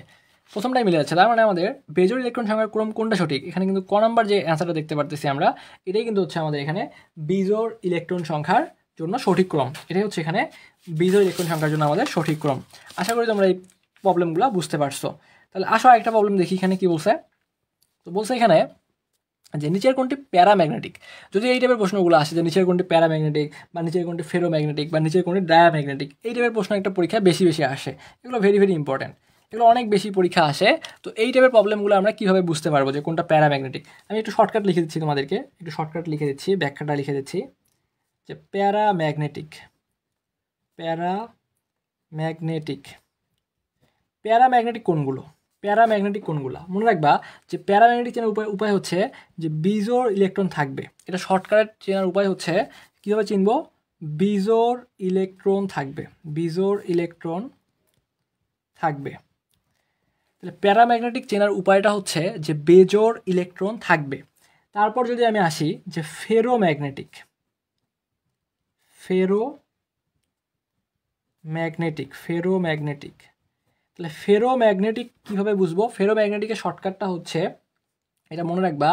প্রথমটাই মিলে যাচ্ছে। তার মানে আমাদের বেজোড় ইলেকট্রন সংখ্যার ক্রম কোনটা সঠিক, এখানে কিন্তু ক নাম্বার যে অ্যান্সারটা দেখতে পারতেছি আমরা, এটাই কিন্তু হচ্ছে আমাদের এখানে বিজোড় ইলেকট্রন সংখ্যার জন্য সঠিক ক্রম, এটাই হচ্ছে এখানে বিজোড় ইলেকট্রন সংখ্যার জন্য আমাদের সঠিক ক্রম। আশা করি তোমরা এই প্রবলেমগুলো বুঝতে পারছো। তাহলে আসো একটা প্রবলেম দেখি এখানে কি বলছে। তো বলছে এখানে যে নিচের কোনটি প্যারাম্যাগনেটিক। যদি এই টাইপের প্রশ্নগুলো আসে যে নিচের কোনটি প্যারাম্যাগনেটিক বা নিচের কোনটি ফেরোম্যাগনেটিক বা নিচের কোনটি ডায়াম্যাগনেটিক, এই টাইপের প্রশ্ন একটা পরীক্ষা বেশি বেশি আসে, এগুলো ভেরি ভেরি ইম্পর্টেন্ট, এগুলো অনেক বেশি পরীক্ষা আসে। তো এই টাইপের প্রবলেমগুলো আমরা কীভাবে বুঝতে পারবো যে কোনটা প্যারাম্যাগনেটিক। আমি একটু শর্টকাট লিখে দিচ্ছি তোমাদেরকে, একটু শর্টকাট লিখে দিচ্ছি, ব্যাখ্যাটা লিখে দিচ্ছি যে প্যারাম্যাগনেটিক, প্যারাম্যাগনেটিক, প্যারাম্যাগনেটিক কোনগুলো, প্যারাম্যাগনেটিক কোনগুলো মনে রাখবা যে প্যারাম্যাগনেটিক চেনার উপায় হচ্ছে যে বিজোড় ইলেকট্রন থাকবে। এটা শর্টকাট চেনার উপায় হচ্ছে কীভাবে চিনব, বিজোড় ইলেকট্রন থাকবে, বিজোড় ইলেকট্রন থাকবে। তাহলে প্যারাম্যাগনেটিক চেনার উপায়টা হচ্ছে যে বেজোড় ইলেকট্রন থাকবে। তারপর যদি আমি আসি যে ফেরোম্যাগনেটিক, ফেরোম্যাগনেটিক, তাহলে ফেরোম্যাগনেটিক কীভাবে বুঝবো, ফেরোম্যাগনেটিকের শর্টকাটটা হচ্ছে এটা মনে রাখবা,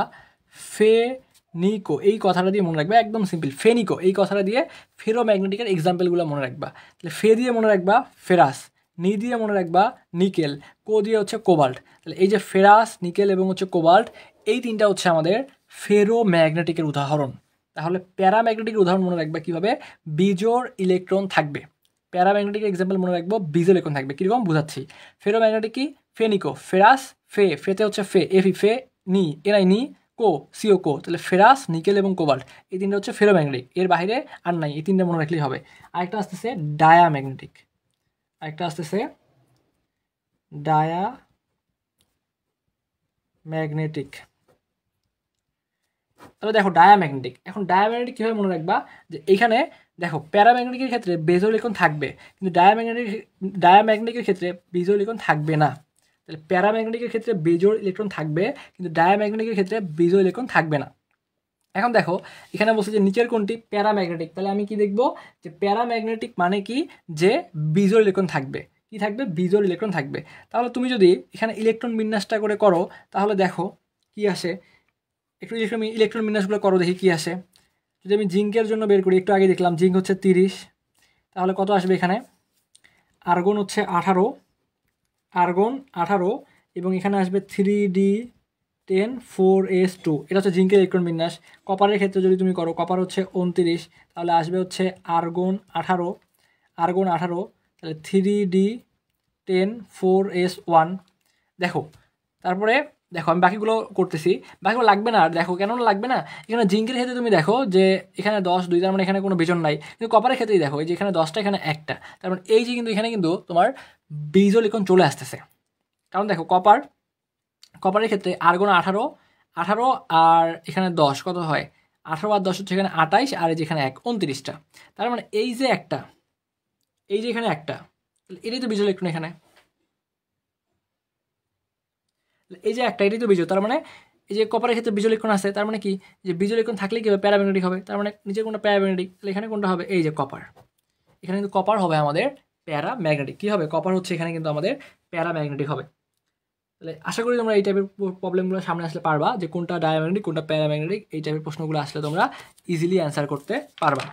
ফেনিকো, এই কথাটা দিয়ে মনে রাখবা, একদম সিম্পল, ফেনিকো এই কথাটা দিয়ে ফেরোম্যাগনেটিকের এক্সাম্পলগুলো মনে রাখবা। তাহলে ফে দিয়ে মনে রাখবা ফেরাস, নি দিয়ে মনে রাখবা নিকেল, কো দিয়ে হচ্ছে কোবাল্ট। তাহলে এই যে ফেরাস, নিকেল এবং হচ্ছে কোবাল্ট, এই তিনটা হচ্ছে আমাদের ফেরোম্যাগনেটিকের উদাহরণ। তাহলে প্যারাম্যাগনেটিকের উদাহরণ মনে রাখবা কীভাবে, বিজোড় ইলেকট্রন থাকবে। প্যারাম্যাগনেটিকের এক্সাম্পল মনে রাখবো, বিজোড় ইলেকট্রন থাকবে। কীরকম বুঝাচ্ছি, ফেরোম্যাগনেটিক কি, ফেনিকো, ফেরাস ফেতে হচ্ছে ফে, এফি ফে, নি এনআই নি, কো সিও কো, তাহলে ফেরাস, নিকেল এবং কোবাল্ট, এই তিনটা হচ্ছে ফেরোম্যাগনেটিক, এর বাইরে আর নাই, এই তিনটা মনে রাখলেই হবে। আরেকটা আসতেছে ডায়াম্যাগনেটিক, আরেকটা আসতেছে ডায়াম্যাগনেটিক। তাহলে দেখো ডায়াম্যাগনেটিক, এখন ডায়াম্যাগনেটিক কীভাবে মনে রাখবা, যে এইখানে দেখো প্যারাম্যাগনেটিকের ক্ষেত্রে বেজোড় ইলেকট্রন থাকবে, কিন্তু ডায়াম্যাগনেটিকের ক্ষেত্রে বিজোড় ইলেকট্রন থাকবে না। তাহলে প্যারাম্যাগনেটিকের ক্ষেত্রে বেজোড় ইলেকট্রন থাকবে, কিন্তু ডায়াম্যাগনেটিকের ক্ষেত্রে বিজোড় ইলেকট্রন থাকবে না। এখন দেখো এখানে বলছে যে নিচের কোনটি প্যারাম্যাগনেটিক, তাহলে আমি কি দেখব যে প্যারাম্যাগনেটিক মানে কি, যে বিজোড় ইলেকট্রন থাকবে, কি থাকবে, বিজোড় ইলেকট্রন থাকবে। তাহলে তুমি যদি এখানে ইলেকট্রন বিন্যাসটা করে করো, তাহলে দেখো কি আসে, একটু ইলেকট্রন বিন্যাসগুলো করো দেখি কি আসে। যদি আমি জিঙ্কের জন্য বের করি, একটু আগে দেখলাম জিঙ্ক হচ্ছে 30, তাহলে কত আসবে এখানে, আর্গন হচ্ছে 18, আর্গন 18, এবং এখানে আসবে 3D10 4s2, এটা হচ্ছে জিঙ্কের ইলেকট্রন বিন্যাস। কপারের ক্ষেত্রে যদি তুমি করো, কপার হচ্ছে 29, তাহলে আসবে হচ্ছে আর্গন 18, আর্গন 18, তাহলে 3D10 4s1। দেখো তারপরে দেখো আমি বাকিগুলো করতেছি, বাকিগুলো লাগবে না, আর দেখো কেন লাগবে না, এখানে জিঙ্কের ক্ষেত্রে তুমি দেখো যে এখানে 10 2, তার মানে এখানে কোনো বিজন নাই, কিন্তু কপারের ক্ষেত্রেই দেখো এই যে এখানে 10টা, এখানে একটা, তার মানে এই যে কিন্তু এখানে কিন্তু তোমার বিজোড় ইলেকট্রন চলে আসতেছে। কারণ দেখো কপারের ক্ষেত্রে আর্গন 18, আর এখানে 10 কত হয় 18 আর 10 হচ্ছে এখানে 28, আর এই যেখানে 1 29টা। তার মানে এই যে একটা, এই যে এখানে একটা, এটাই তো বিজোড় ইলেকট্রন এখানে, এই যে একটা এটাই তো বিজোড়। তার মানে এই যে কপারের ক্ষেত্রে বিজোড় ইলেকট্রন আছে, তার মানে কি যে বিজোড় ইলেকট্রন থাকলে কি হবে, প্যারাম্যাগনেটিক হবে। তার মানে নিচে কোনটা প্যারাম্যাগনেটিক, তাহলে এখানে কোনটা হবে, এই যে কপার। এখানে কিন্তু কপার হবে আমাদের প্যারাম্যাগনেটিক। কি হবে, কপার হচ্ছে এখানে কিন্তু আমাদের প্যারাম্যাগনেটিক হবে। তাহলে আশা করি তোমরা এই টাইপের প্রবলেমগুলো সামনে আসলে পারবা, যে কোনটা ডায়াম্যাগনেটিক কোনটা প্যারাম্যাগনেটিক, এই টাইপের প্রশ্নগুলো আসলে তোমরা ইজিলি অ্যান্সার করতে পারবা।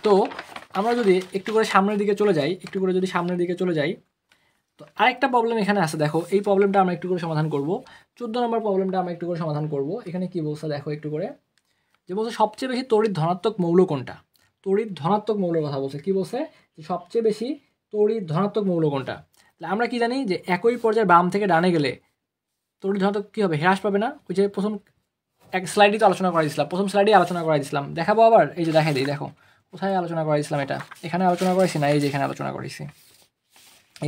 তো আমরা যদি একটু করে সামনের দিকে চলে যাই, একটু করে যদি সামনের দিকে চলে যাই, তো আরেকটা প্রবলেম এখানে আছে। দেখো এই প্রবলেমটা আমরা একটু করে সমাধান করব। 14 নম্বর প্রবলেমটা আমরা একটু করে সমাধান করব। এখানে কি বলছে দেখো একটু করে, যে বলছে সবচেয়ে বেশি তড়িৎ ধনাত্মক মৌল কোনটা। তড়িৎ ধনাত্মক মৌলের কথা বলছে। কি বলছে, যে সবচেয়ে বেশি তড়িৎ ধনাত্মক মৌল কোনটা। তাহলে আমরা কি জানি যে একই পর্যায়ে বাম থেকে ডানে গেলে তড়িৎ ধনাত্মক কী হবে, হ্রাস পাবে না। ওই যে প্রথম এক স্লাইডই তো আলোচনা করা দিয়েছিলাম, প্রথম স্লাইডেই আলোচনা করা দিয়েছিলাম। দেখাবো আবার, এই যে দেখাই দিই, দেখো কোথায় আলোচনা করা দিয়েছিলাম, এটা এখানে আলোচনা করেছি না, এই যে এখানে আলোচনা করেছি।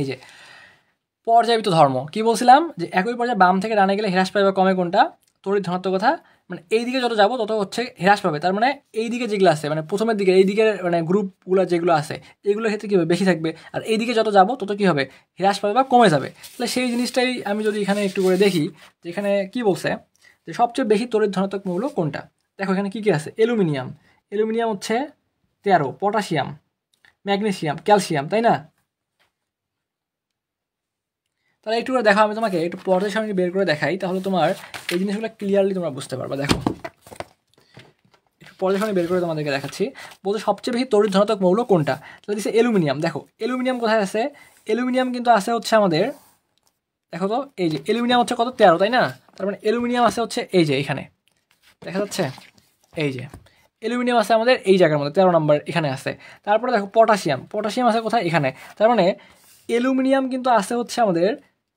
এই যে পর্যায়বৃত্ত ধর্ম, কি বলছিলাম, যে একই পর্যায়ে বাম থেকে ডানে গেলে হ্রাস পাবে বা কমে কোনটা, তড়িৎ ধনাত্মক কথা। মানে এই দিকে যত যাবো তত হচ্ছে হ্রাস পাবে। তার মানে এই দিকে যেগুলো আছে, মানে প্রথমের দিকে এই দিকের মানে গ্রুপগুলো যেগুলো আছে এগুলোর ক্ষেত্রে কী হবে, বেশি থাকবে। আর এই দিকে যত যাবো তত কী হবে, হ্রাস পাবে বা কমে যাবে। তাহলে সেই জিনিসটাই আমি যদি এখানে একটু করে দেখি, যে এখানে কী বলছে, যে সবচেয়ে বেশি তড়িৎ ধনাত্মক মৌল কোনটা। দেখো এখানে কী কী আছে, অ্যালুমিনিয়াম, অ্যালুমিনিয়াম হচ্ছে 13, পটাশিয়াম, ম্যাগনেসিয়াম, ক্যালসিয়াম, তাই না। তাহলে একটু করে দেখো, আমি তোমাকে একটু পর্যায় সারণী বের করে দেখাই, তাহলে তোমার এই জিনিসগুলো ক্লিয়ারলি তোমরা বুঝতে পারবা। দেখো একটু পর্যায় সারণী বের করে তোমাদেরকে দেখাচ্ছি। বলতে সবচেয়ে বেশি তড়িৎ ধনাত্মক মৌল কোনটা, তাহলে দিচ্ছে অ্যালুমিনিয়াম। দেখো অ্যালুমিনিয়াম কোথায় আছে, অ্যালুমিনিয়াম কিন্তু আছে হচ্ছে আমাদের, দেখো তো এই যে অ্যালুমিনিয়াম হচ্ছে কত, 13, তাই না। তার মানে অ্যালুমিনিয়াম আছে হচ্ছে এই যে এখানে, দেখা যাচ্ছে, এই যে অ্যালুমিনিয়াম আছে আমাদের এই জায়গার মধ্যে 13 নম্বর এখানে আছে। তারপরে দেখো পটাশিয়াম, পটাশিয়াম আছে কোথায়, এখানে। তার মানে অ্যালুমিনিয়াম কিন্তু আছে হচ্ছে আমাদের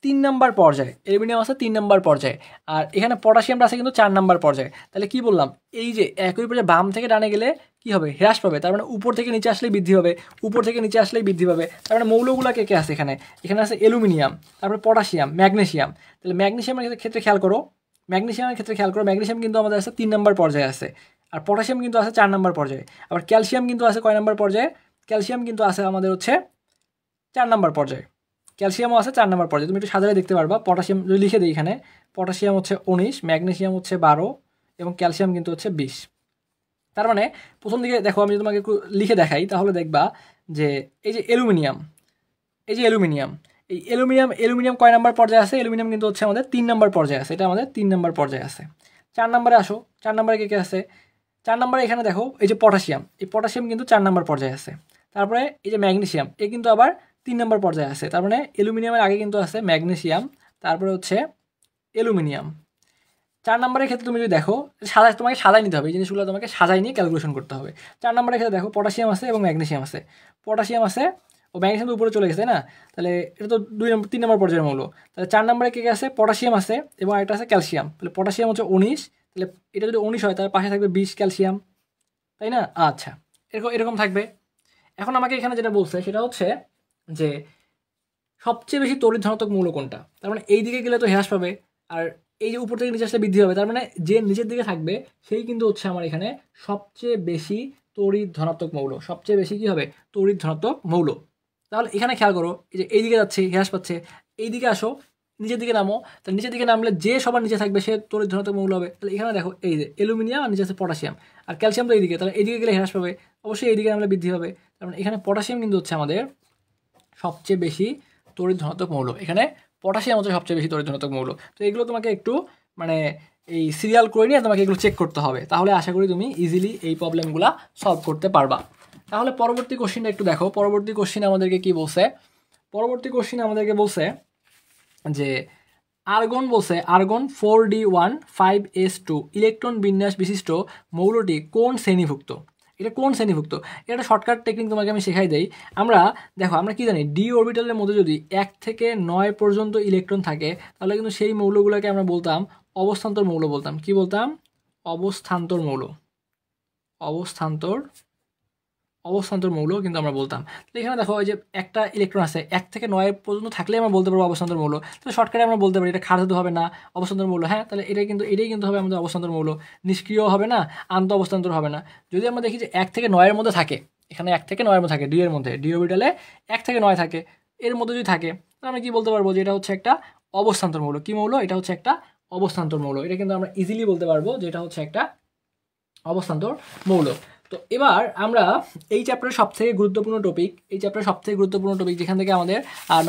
3 নম্বর পর্যায়ে, অ্যালুমিনিয়াম আছে 3 নম্বর পর্যায়ে, আর এখানে পটাশিয়ামটা আছে কিন্তু 4 নম্বর পর্যায়ে। তাহলে কি বললাম, এই যে একই পর্যায়ে বাম থেকে ডানে গেলে কি হবে, হ্রাস পাবে। তার মানে উপর থেকে নিচে আসলেই বৃদ্ধি হবে, উপর থেকে নিচে আসলেই বৃদ্ধি পাবে। তার মানে মৌলগুলো কে কে আছে এখানে, এখানে আছে অ্যালুমিনিয়াম, তারপরে পটাশিয়াম, ম্যাগনেসিয়াম। তাহলে ম্যাগনেসিয়ামের ক্ষেত্রে খেয়াল করো, ম্যাগনেসিয়ামের ক্ষেত্রে খেয়াল করো, ম্যাগনেসিয়াম কিন্তু আমাদের আছে 3 নম্বর পর্যায়ে আছে, আর পটাশিয়াম কিন্তু আছে 4 নম্বর পর্যায়ে। আবার ক্যালসিয়াম কিন্তু আছে কয় নম্বর পর্যায়ে, ক্যালসিয়াম কিন্তু আছে আমাদের হচ্ছে 4 নম্বর পর্যায়ে। ক্যালসিয়ামও আছে 4 নম্বর পর্যায়ে, তুমি একটু সাজালে দেখতে পারবা। পটাশিয়াম যদি লিখে দিই এখানে, পটাশিয়াম হচ্ছে 19, ম্যাগনেসিয়াম হচ্ছে 12 এবং ক্যালসিয়াম কিন্তু হচ্ছে 20। তার মানে প্রথম দিকে দেখো, আমি যদি তোমাকে একটু লিখে দেখাই তাহলে দেখবা যে এই যে অ্যালুমিনিয়াম, এই যে অ্যালুমিনিয়াম, এই অ্যালুমিনিয়াম কয় নম্বর পর্যায়ে আছে, অ্যালুমিনিয়াম কিন্তু হচ্ছে আমাদের 3 নম্বর পর্যায়ে আছে, এটা আমাদের 3 নম্বর পর্যায়ে আছে। 4 নম্বরে আসো, 4 নম্বরে কে কে আছে, 4 নম্বরে এখানে দেখো এই যে পটাশিয়াম, এই পটাশিয়াম কিন্তু 4 নম্বর পর্যায়ে আছে। তারপরে এই যে ম্যাগনেসিয়াম, এ কিন্তু আবার 3 নম্বর পর্যায়ে আছে। তার মানে অ্যালুমিনিয়ামের আগে কিন্তু আছে ম্যাগনেসিয়াম, তারপরে হচ্ছে অ্যালুমিনিয়াম। 4 নম্বরের ক্ষেত্রে তুমি যদি দেখো, তোমাকে সাজাই নিতে হবে, এই জিনিসগুলো তোমাকে সাজাই নিয়ে ক্যালকুলেশন করতে হবে। 4 নম্বরের ক্ষেত্রে দেখো পটাশিয়াম আছে এবং ম্যাগনেসিয়াম আছে, পটাশিয়াম আছে ও ম্যাগনেসিয়াম তো উপরে চলে গেছে, তাই না। তাহলে এটা তো 3 নম্বর পর্যায়ের মৌল। তাহলে 4 নম্বরে কে কে আছে, পটাশিয়াম আছে এবং একটা আছে ক্যালসিয়াম। তাহলে পটাশিয়াম হচ্ছে 19, তাহলে এটা যদি 19 হয় তাহলে পাশে থাকবে 20 ক্যালসিয়াম, তাই না। আচ্ছা, এরকম এরকম থাকবে। এখন আমাকে এখানে যেটা বলছে সেটা হচ্ছে যে সবচেয়ে বেশি তড়িৎ ধনাত্মক মৌল কোনটা। তার মানে এই দিকে গেলে তো হ্রাস পাবে, আর এই যে উপর থেকে নিচে আসলে বৃদ্ধি হবে। তার মানে যে নিচের দিকে থাকবে সেই কিন্তু হচ্ছে আমার এখানে সবচেয়ে বেশি তড়িৎ ধনাত্মক মৌল, সবচেয়ে বেশি কী হবে, তড়িৎ ধনাত্মক মৌল। তাহলে এখানে খেয়াল করো, এই যে এই দিকে যাচ্ছে হ্রাস পাচ্ছে, এই দিকে আসো, নিচের দিকে নামো। তাহলে নিচের দিকে নামলে যে সবার নিচে থাকবে সে তড়িৎ ধনাত্মক মৌল হবে। তাহলে এখানে দেখো এই যে অ্যালুমিনিয়াম আর নিচে আছে পটাশিয়াম, আর ক্যালসিয়াম তো এইদিকে, তাহলে এইদিকে গেলে হ্রাস পাবে, অবশ্যই এইদিকে নামলে বৃদ্ধি হবে। তার মানে এখানে পটাশিয়াম কিন্তু হচ্ছে আমাদের সবচেয়ে বেশি তড়িৎ ধনাত্মক মৌল, এখানে পটাশিয়াম হচ্ছে সবচেয়ে বেশি তড়িৎ ধনাত্মক মৌল। তো এগুলো তোমাকে একটু মানে এই সিরিয়াল করে নিয়ে তোমাকে এগুলো চেক করতে হবে, তাহলে আশা করি তুমি ইজিলি এই প্রবলেমগুলো সলভ করতে পারবা। তাহলে পরবর্তী কোশ্চিনটা একটু দেখো, পরবর্তী কোশ্চিন আমাদেরকে কি বলছে, পরবর্তী কোশ্চিন আমাদেরকে বলছে যে আর্গন বলছে, আর্গন 4d1 5s2 ইলেকট্রন বিন্যাস বিশিষ্ট মৌলটি কোন শ্রেণীভুক্ত। এটা কোন শ্রেণীভুক্ত, এটা শর্টকাট টেকনিক তোমাকে আমি শেখাই দেই। আমরা দেখো আমরা কি জানি, ডি অরবিটালের মধ্যে যদি 1 থেকে 9 পর্যন্ত ইলেকট্রন থাকে তাহলে কিন্তু সেই মৌলগুলোকে আমরা বলতাম অবস্থান্তর মৌল বলতাম। কি বলতাম, অবস্থান্তর মৌল, অবস্থান্তর অবস্থান্তর মৌল কিন্তু আমরা বলতাম। তো এখানে দেখো ওই যে একটা ইলেকট্রন আছে 1 থেকে 9 পর্যন্ত থাকলে আমরা বলতে পারবো অবস্থান্তর মৌল। তাহলে শর্টকাটে আমরা বলতে পারি এটা ক্ষার ধাতু হবে না, অবস্থান্তর মৌল। হ্যাঁ, তাহলে এটাই কিন্তু হবে আমাদের অবস্থান্তর মৌল। নিষ্ক্রিয় হবে না, আন্ত অবস্থান্তর হবে না। যদি আমরা দেখি যে 1 থেকে 9 এর মধ্যে থাকে, এখানে 1 থেকে 9 এর মধ্যে থাকে, 2 এর মধ্যে, ডি অরবিটালে 1 থেকে 9 থাকে, এর মধ্যে যদি থাকে তাহলে আমরা কি বলতে পারবো যে এটা হচ্ছে একটা অবস্থান্তর মৌল। কি মৌল? এটা হচ্ছে একটা অবস্থান্তর মৌল। এটা কিন্তু আমরা ইজিলি বলতে পারবো যে এটা হচ্ছে একটা অবস্থান্তর মৌল। তো এবার আমরা এই চ্যাপ্টারের সবথেকে গুরুত্বপূর্ণ টপিক, যেখান থেকে আমাদের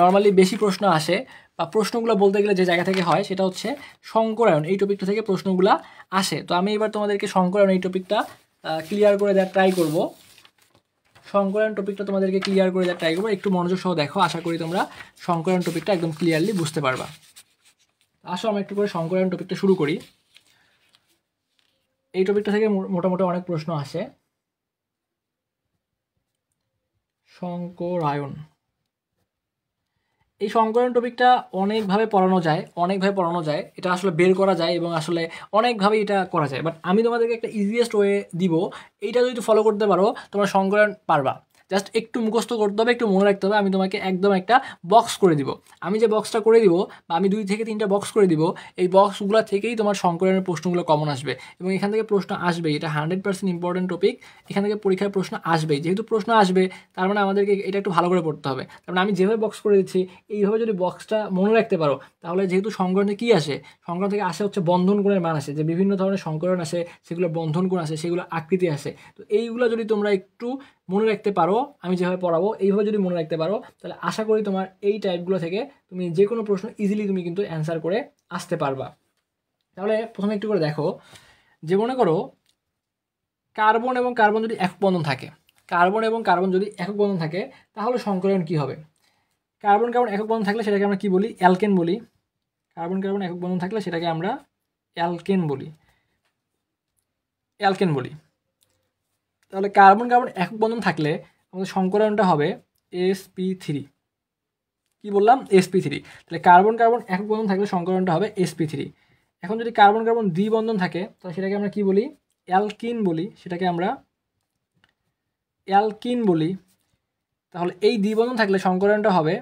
নর্মালি বেশি প্রশ্ন আসে বা প্রশ্নগুলো বলতে গেলে যে জায়গা থেকে হয় সেটা হচ্ছে সংকরায়ন। এই টপিকটা থেকে প্রশ্নগুলো আসে। তো আমি এবার তোমাদেরকে সংকরায়ন এই টপিকটা ক্লিয়ার করে দেওয়ার ট্রাই করব। সংকরায়ন টপিকটা তোমাদেরকে ক্লিয়ার করে দেওয়ার ট্রাই করবো। একটু মনোযোগ সহ দেখো, আশা করি তোমরা সংকরায়ন টপিকটা একদম ক্লিয়ারলি বুঝতে পারবা। আসো আমরা একটু করে সংকরায়ন টপিকটা শুরু করি। এই টপিকটা থেকে মোটামুটি অনেক প্রশ্ন আসে। সংকরায়ন, এই সংকরায়ন টপিকটা অনেকভাবে পড়ানো যায়, এটা আসলে বের করা যায় এবং আসলে অনেকভাবে এটা করা যায়। বাট আমি তোমাদেরকে একটা ইজিয়েস্ট ওয়ে দিব, এইটা যদি ফলো করতে পারো তোমরা সংকরায়ন পারবা। জাস্ট একটু মুখস্থ করতে হবে, একটু মনে রাখতে হবে। আমি তোমাকে একদম একটা বক্স করে দিব। আমি যে বক্সটা করে দিব, বা আমি 2 থেকে 3টা বক্স করে দিব, এই বক্সগুলো থেকেই তোমার সংকরায়নের প্রশ্নগুলো কমন আসবে এবং এখান থেকে প্রশ্ন আসবেই। এটা 100% ইম্পর্টেন্ট টপিক। এখান থেকে পরীক্ষায় প্রশ্ন আসবেই। যেহেতু প্রশ্ন আসবে তার মানে আমাদেরকে এটা একটু ভালো করে পড়তে হবে। তার মানে আমি যেভাবে বক্স করে দিচ্ছি এইভাবে যদি বক্সটা মনে রাখতে পারো তাহলে যেহেতু সংকরণে কী আসে, সংকরণ থেকে আসে হচ্ছে বন্ধন গুণের মান আসে, যে বিভিন্ন ধরনের সংকরণ আসে সেগুলো বন্ধন গুণ আসে, সেগুলো আকৃতি আসে। তো এইগুলো যদি তোমরা একটু মনে রাখতে পারো, আমি যেভাবে পড়াবো এইভাবে যদি মনে রাখতে পারো, তাহলে আশা করি তোমার এই টাইপগুলো থেকে তুমি যে কোনো প্রশ্ন ইজিলি তুমি কিন্তু অ্যান্সার করে আসতে পারবা। তাহলে প্রথমে একটু করে দেখো, যে মনে করো কার্বন এবং কার্বন যদি একক বন্ধন থাকে, তাহলে সংকরণ কি হবে? কার্বন কার্বন একক বন্ধন থাকলে সেটাকে আমরা কি বলি? অ্যালকেন বলি। কার্বন কার্বন একক বন্ধন থাকলে সেটাকে আমরা অ্যালকেন বলি। তাহলে কার্বন কার্বন একক বন্ধন থাকলে আমাদের সংকরণটা হবে sp3। কি বললাম? sp3। তাহলে কার্বন কার্বন একক বন্ধন থাকলে সংকরণটা হবে sp3। এখন যদি কার্বন কার্বন দ্বিবন্ধন থাকে তাহলে সেটাকে আমরা কি বলি? অ্যালকিন বলি। তাহলে এই দ্বিবন্ধন থাকলে সংকরণটা হবে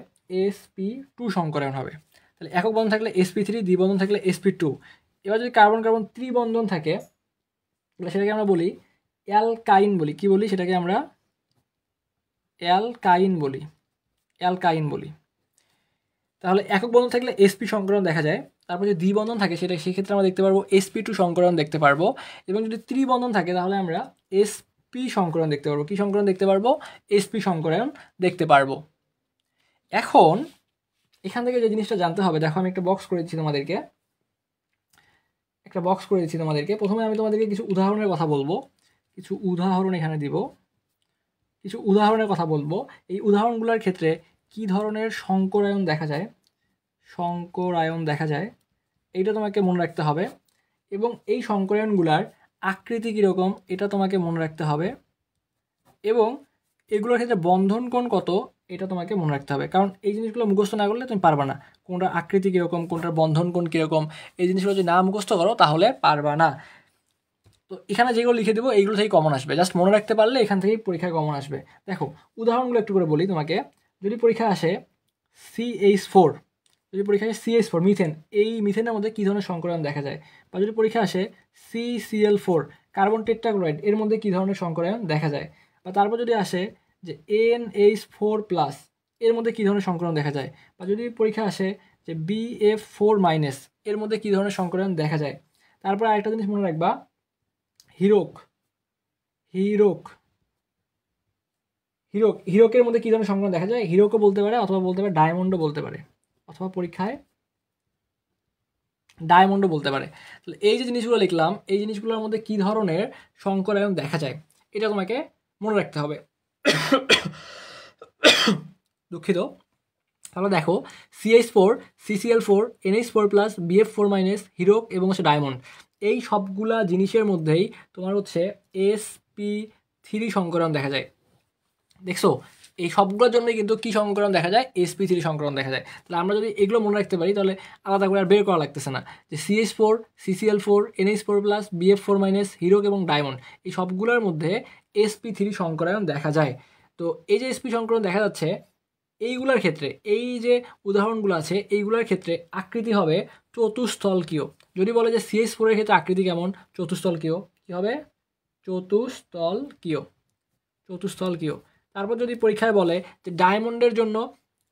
sp2 সংকরণ হবে। তাহলে একক বন্ধন থাকলে sp3, দ্বিবন্ধন থাকলে sp2। এবার যদি কার্বন কার্বন ত্রিবন্ধন থাকে তাহলে সেটাকে আমরা বলি অ্যালকাইন বলি। কি বলি? সেটাকে আমরা অ্যালকাইন বলি। তাহলে একক বন্ধন থাকলে sp সংকরণ দেখা যায়। তারপর যদি দ্বিবন্ধন থাকে সেক্ষেত্রে আমরা দেখতে পারবো sp2 সংকরণ দেখতে পারবো। এবং যদি ত্রিবন্ধন থাকে তাহলে আমরা sp সংকরণ দেখতে পারবো। কি সংকরণ দেখতে পারবো? sp সংকরণ দেখতে পারবো। এখন এখান থেকে যে জিনিসটা জানতে হবে, দেখো আমি একটা বক্স করে দিচ্ছি তোমাদেরকে। প্রথমে আমি তোমাদেরকে কিছু উদাহরণের কথা বলবো, কিছু উদাহরণ এখানে দিব, কিছু উদাহরণের কথা বলবো। এই উদাহরণগুলোর ক্ষেত্রে কি ধরনের সংকরায়ন দেখা যায় এইটা তোমাকে মনে রাখতে হবে। এবং এই সংকরায়নগুলার আকৃতি কীরকম এটা তোমাকে মনে রাখতে হবে। এবং এগুলোর ক্ষেত্রে বন্ধন কোণ কত এটা তোমাকে মনে রাখতে হবে। কারণ এই জিনিসগুলো মুখস্থ না করলে তুমি পারবা না। কোনটার আকৃতি কীরকম, কোনটার বন্ধন কোণ কীরকম, এই জিনিসগুলো যদি না মুখস্থ করো তাহলে পারবা না। তো এখানে যেগুলো লিখে দেবো এইগুলো থেকেই কমন আসবে। জাস্ট মনে রাখতে পারলে এখান থেকেই পরীক্ষায় কমন আসবে। দেখো উদাহরণগুলো একটু করে বলি তোমাকে। যদি পরীক্ষা আসে CH4, মিথেন, এই মিথেনের মধ্যে কী ধরনের সংকরায়ন দেখা যায়? বা যদি পরীক্ষা আসে CCl4, কার্বন টেট্রাক্লোরাইড, এর মধ্যে কী ধরনের সংকরায়ন দেখা যায়? বা তারপর যদি আসে যে NH4+, এর মধ্যে কী ধরনের সংকরায়ন দেখা যায়? বা যদি পরীক্ষা আসে যে BF4-, এর মধ্যে কী ধরনের সংকরায়ন দেখা যায়? তারপর আরেকটা জিনিস মনে রাখবা, হিরোকের মধ্যে কী ধরনের সংকরায়ন দেখা যায়? হিরোকও বলতে পারে অথবা বলতে পারে ডায়মন্ডও বলতে পারে, অথবা পরীক্ষায় ডায়মন্ডও বলতে পারে। তাহলে এই যে জিনিসগুলো লিখলাম, এই জিনিসগুলোর মধ্যে কী ধরনের সংকরায়ন দেখা যায় এটা তোমাকে মনে রাখতে হবে। দুঃখিত। তাহলে দেখো CH4, CCl4, NH4+, BF4-, হিরোক এবং হচ্ছে ডায়মন্ড, এই সবগুলা জিনিসের মধ্যেই তোমার হচ্ছে sp3 সংকরায়ন দেখা যায়। দেখছো এই সবগুলোর জন্যই কিন্তু কী সংকরণ দেখা যায়, sp3 সংকরণ দেখা যায়। তাহলে আমরা যদি এগুলো মনে রাখতে পারি তাহলে আলাদা করে আর বের করা লাগতেছে না, যে CH4 CCl4 NH4 plus BF4 minus হিরোক এবং ডায়মন্ড এই সবগুলোর মধ্যে sp3 সংকরায়ন দেখা যায়। তো এই যে sp সংকরণ দেখা যাচ্ছে এইগুলোর ক্ষেত্রে, এই যে উদাহরণগুলো আছে এইগুলোর ক্ষেত্রে আকৃতি হবে চতুস্তলকীয়। যদি বলে যে CH4 এর ক্ষেত্রে আকৃতি কেমন, চতুস্তলকীয়। কী হবে? চতুস্তলকীয়। তারপর যদি পরীক্ষায় বলে যে ডায়মন্ডের জন্য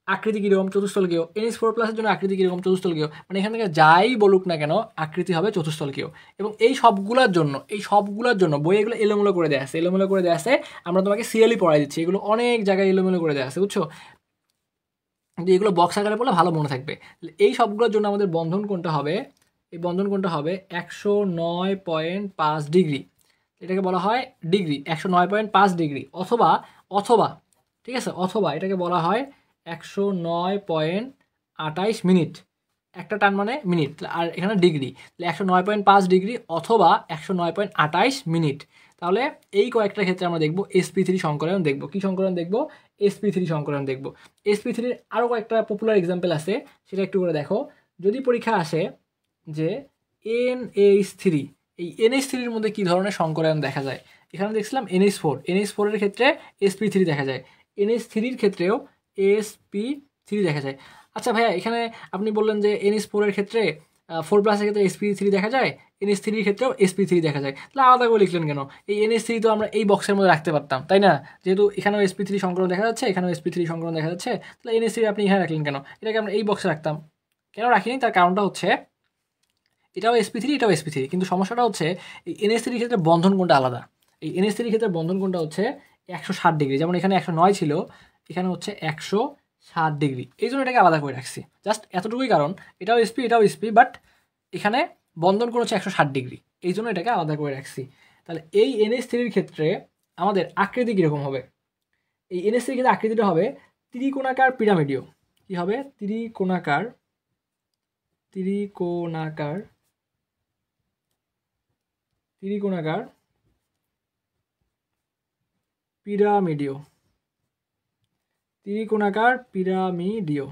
আকৃতি কীরকম, চতুস্তলকীয়। NH4 প্লাসের জন্য আকৃতি কীরকম, চতুস্তলকীয়। মানে এখান থেকে যাই বলুক না কেন আকৃতি হবে চতুস্তলকীয়। এবং এই সবগুলোর জন্য বই এগুলো এলোমেলো করে দেওয়া আছে, আমরা তোমাকে সিএলই পড়াই দিচ্ছি, এগুলো অনেক জায়গায় এলোমেলো করে দেওয়া আছে, বুঝছো? কিন্তু এগুলো বক্স আকারে পড়লে ভালো মনে থাকবে। এই সবগুলোর জন্য আমাদের বন্ধন কোণটা হবে, এই বন্ধন কোণটা হবে 109.5 ডিগ্রি। এটাকে বলা হয় ডিগ্রি, 109.5 ডিগ্রি। অথবা ঠিক আছে, অথবা এটাকে বলা হয় 109.28 মিনিট। একটা টান মানে মিনিট, আর এখানে ডিগ্রি, তাহলে 109.5 ডিগ্রি অথবা 109.28 মিনিট। তাহলে এই কয়েকটা ক্ষেত্রে আমরা দেখব sp3 সংকরায়ন দেখব। কি সংকরায়ন দেখব? sp3 সংকরায়ন দেখব। sp3 আরও কয়েকটা পপুলার এক্সাম্পল আছে, সেটা একটু করে দেখো। যদি পরীক্ষা আসে যে NH3, এই NH3-র মধ্যে কী ধরনের সংকরায়ন দেখা যায়? এখানে দেখছিলাম NH4 এর ক্ষেত্রে sp3 দেখা যায়, NH3-র ক্ষেত্রেও sp3 দেখা যায়। আচ্ছা ভাইয়া, এখানে আপনি বললেন যে NH4 এর ক্ষেত্রে 4+ এর ক্ষেত্রে sp3 দেখা যায়, NH3-র ক্ষেত্রেও sp3 দেখা যায়, তাহলে আলাদা করে লিখলেন কেন? এই NH3 তো আমরা এই বক্সের মধ্যে রাখতে পারতাম, তাই না? যেহেতু এখানেও sp3 সংকরণ দেখা যাচ্ছে, এখানেও sp3 সংকরণ দেখা যাচ্ছে, তাহলে NH3 আপনি এখানে রাখলেন কেন? এটাকে আমরা এই বক্সে রাখতাম। কেন রাখিনি? তার কারণটা হচ্ছে এটাও sp3 এটাও sp3, কিন্তু সমস্যাটা হচ্ছে এই NH3-র ক্ষেত্রে বন্ধন কোণটা আলাদা। এই NH3-র ক্ষেত্রে বন্ধন কোণটা হচ্ছে 160 ডিগ্রি, যেমন এখানে 109 ছিল, এখানে হচ্ছে 160 ডিগ্রি। এই জন্য এটাকে আলাদা করে রাখছি, জাস্ট এতটুকুই কারণ। এটাও sp বাট এখানে বন্ধন কোণ হচ্ছে 160 ডিগ্রি, এই জন্য এটাকে আলাদা করে রাখছি। তাহলে এই NH3-র ক্ষেত্রে আমাদের আকৃতি কীরকম হবে? এই NH3-র ক্ষেত্রে আকৃতিটা হবে ত্রিকোণাকার পিরামিডীয়। কী হবে? ত্রিকোণাকার পিরামিডীয়।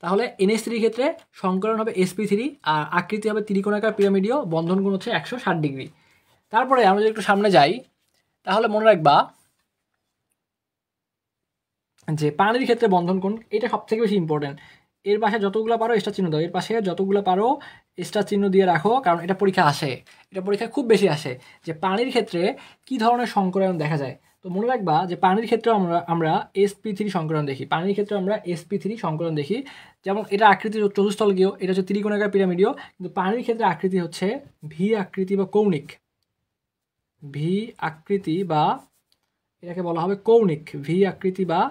তাহলে NH3-র ক্ষেত্রে সংকরণ হবে sp3 আর আকৃতি হবে ত্রিকোণাকার পিরামিডীয়, বন্ধন কোণ হচ্ছে 160 ডিগ্রি। তারপরে আমরা যদি একটু সামনে যাই তাহলে মনে রাখবা যে পানির ক্ষেত্রে বন্ধন কোণ, এটা সবথেকে বেশি ইম্পর্টেন্ট। এর পাশে যতগুলো পারো স্টার চিহ্ন দাও, এর পাশে যতগুলো পারো স্টার চিহ্ন দিয়ে রাখো, কারণ এটা পরীক্ষা খুব বেশি আসে যে পানির ক্ষেত্রে কি ধরনের সংকরায়ন দেখা যায়। তো মনে রাখবা যে পানির ক্ষেত্রে আমরা sp3 সংকরায়ন দেখি, যেমন এটা আকৃতি চতুস্তলকীয়, এটা হচ্ছে ত্রিকোণাকার পিরামিডীয়, কিন্তু পানির ক্ষেত্রে আকৃতি হচ্ছে ভি আকৃতি বা কৌণিক। এটাকে বলা হবে কৌণিক, ভি আকৃতি বা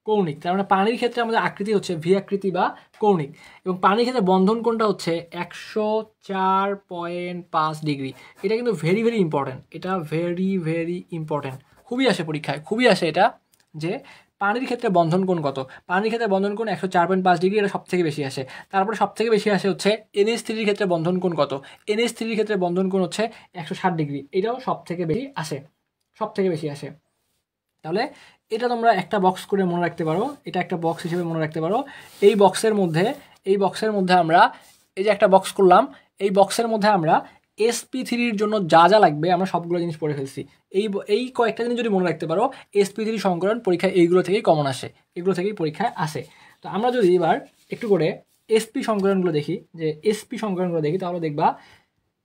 কৌণিক। তার মানে পানির ক্ষেত্রে আমাদের আকৃতি হচ্ছে ভি আকৃতি বা কৌণিক, এবং পানির ক্ষেত্রে বন্ধন কোণটা হচ্ছে 104.5 ডিগ্রি। এটা কিন্তু ভেরি ইম্পর্টেন্ট, খুবই আসে পরীক্ষায়, এটা যে পানির ক্ষেত্রে বন্ধন কোণ কত। পানির ক্ষেত্রে বন্ধন কোণ 104.5 ডিগ্রি, এটা সবথেকে বেশি আসে। তারপরে সবথেকে বেশি আসে হচ্ছে NH3-র ক্ষেত্রে বন্ধন কোণ কত। NH3-র ক্ষেত্রে বন্ধন কোণ হচ্ছে 160 ডিগ্রি, এটাও সবথেকে বেশি আসে। তাহলে এটা তোমরা একটা বক্স করে মনে রাখতে পারো, এটা একটা বক্স হিসেবে মনে রাখতে পারো। এই বক্সের মধ্যে আমরা এই যে একটা বক্স করলাম, এই বক্সের মধ্যে আমরা sp3-র জন্য যা লাগবে আমরা সবগুলো জিনিস পড়ে ফেলছি। এই কয়েকটা জিনিস যদি মনে রাখতে পারো, sp3 সংকরণ পরীক্ষায় এইগুলো থেকেই কমন আসে, এগুলো থেকেই পরীক্ষায় আসে। তো আমরা যদি এবার একটু করে sp সংকরণগুলো দেখি, তাহলে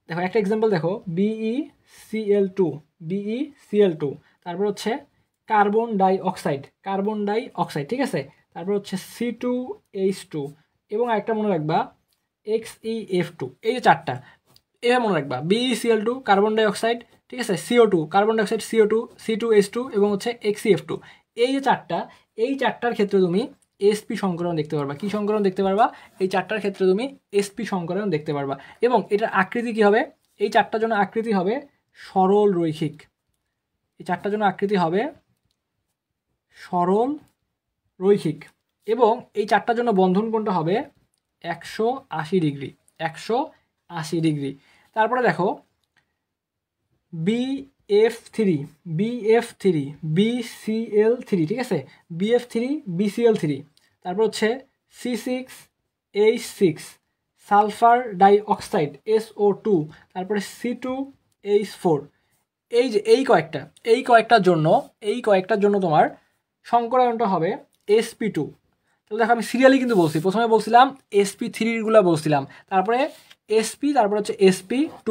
দেখো একটা এক্সাম্পল দেখো, BeCl2, তারপর হচ্ছে কার্বন ডাই অক্সাইড, ঠিক আছে। তারপর হচ্ছে C2H2, এবং আরেকটা মনে রাখবা XeF2। এই যে চারটা এভাবে মনে রাখবা, BeCl2 কার্বন ডাই অক্সাইড, ঠিক আছে, CO2 carbon die oxide, CO2, C2H2 এবং হচ্ছে XeF2। এই যে চারটার ক্ষেত্রে তুমি sp সংকরণ দেখতে পারবা। কি সংকরণ দেখতে পারবা? এই চারটার ক্ষেত্রে তুমি sp সংকরণ দেখতে পারবা। এবং এটার আকৃতি কি হবে? এই চারটার জন্য আকৃতি হবে সরল রৈখিক। এবং এই চারটার জন্য বন্ধন কোণটা হবে 180 ডিগ্রি। তারপরে দেখো BF3 BF3 BCl3, ঠিক আছে, BF3 BCl3, তারপর হচ্ছে C6H6 সালফার ডাইঅক্সাইড SO2, তারপরে C2H4। এই যে এই কয়েকটার জন্য তোমার সংকরায়নটা হবে sp2। তাহলে দেখো আমি সিরিয়ালি কিন্তু বলছি, প্রথমে বলছিলাম sp3 বলছিলাম, তারপরে sp, তারপরে হচ্ছে sp2।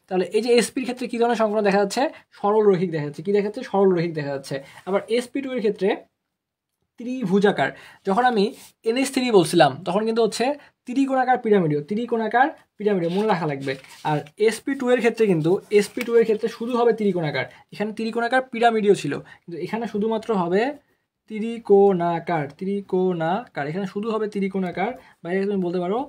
তাহলে এই যে sp-র ক্ষেত্রে কী ধরনের সংকরণ দেখা যাচ্ছে? সরল রৈখিক দেখা যাচ্ছে। কী দেখা যাচ্ছে? সরল রৈখিক দেখা যাচ্ছে। আবার sp2 এর ক্ষেত্রে ত্রিভুজাকার। যখন আমি NH3 বলছিলাম তখন কিন্তু হচ্ছে ত্রিকোণাকার পিরামিডীয় মনে রাখা লাগবে। আর sp2 এর ক্ষেত্রে কিন্তু শুধু হবে ত্রিকোণাকার। এখানে ত্রিকোণাকার পিরামিডীয় ছিল, কিন্তু এখানে শুধুমাত্র হবে ত্রিকোণাকার। এখানে শুধু হবে ত্রিকোণাকার, বা এটাকে তুমি বলতে পারো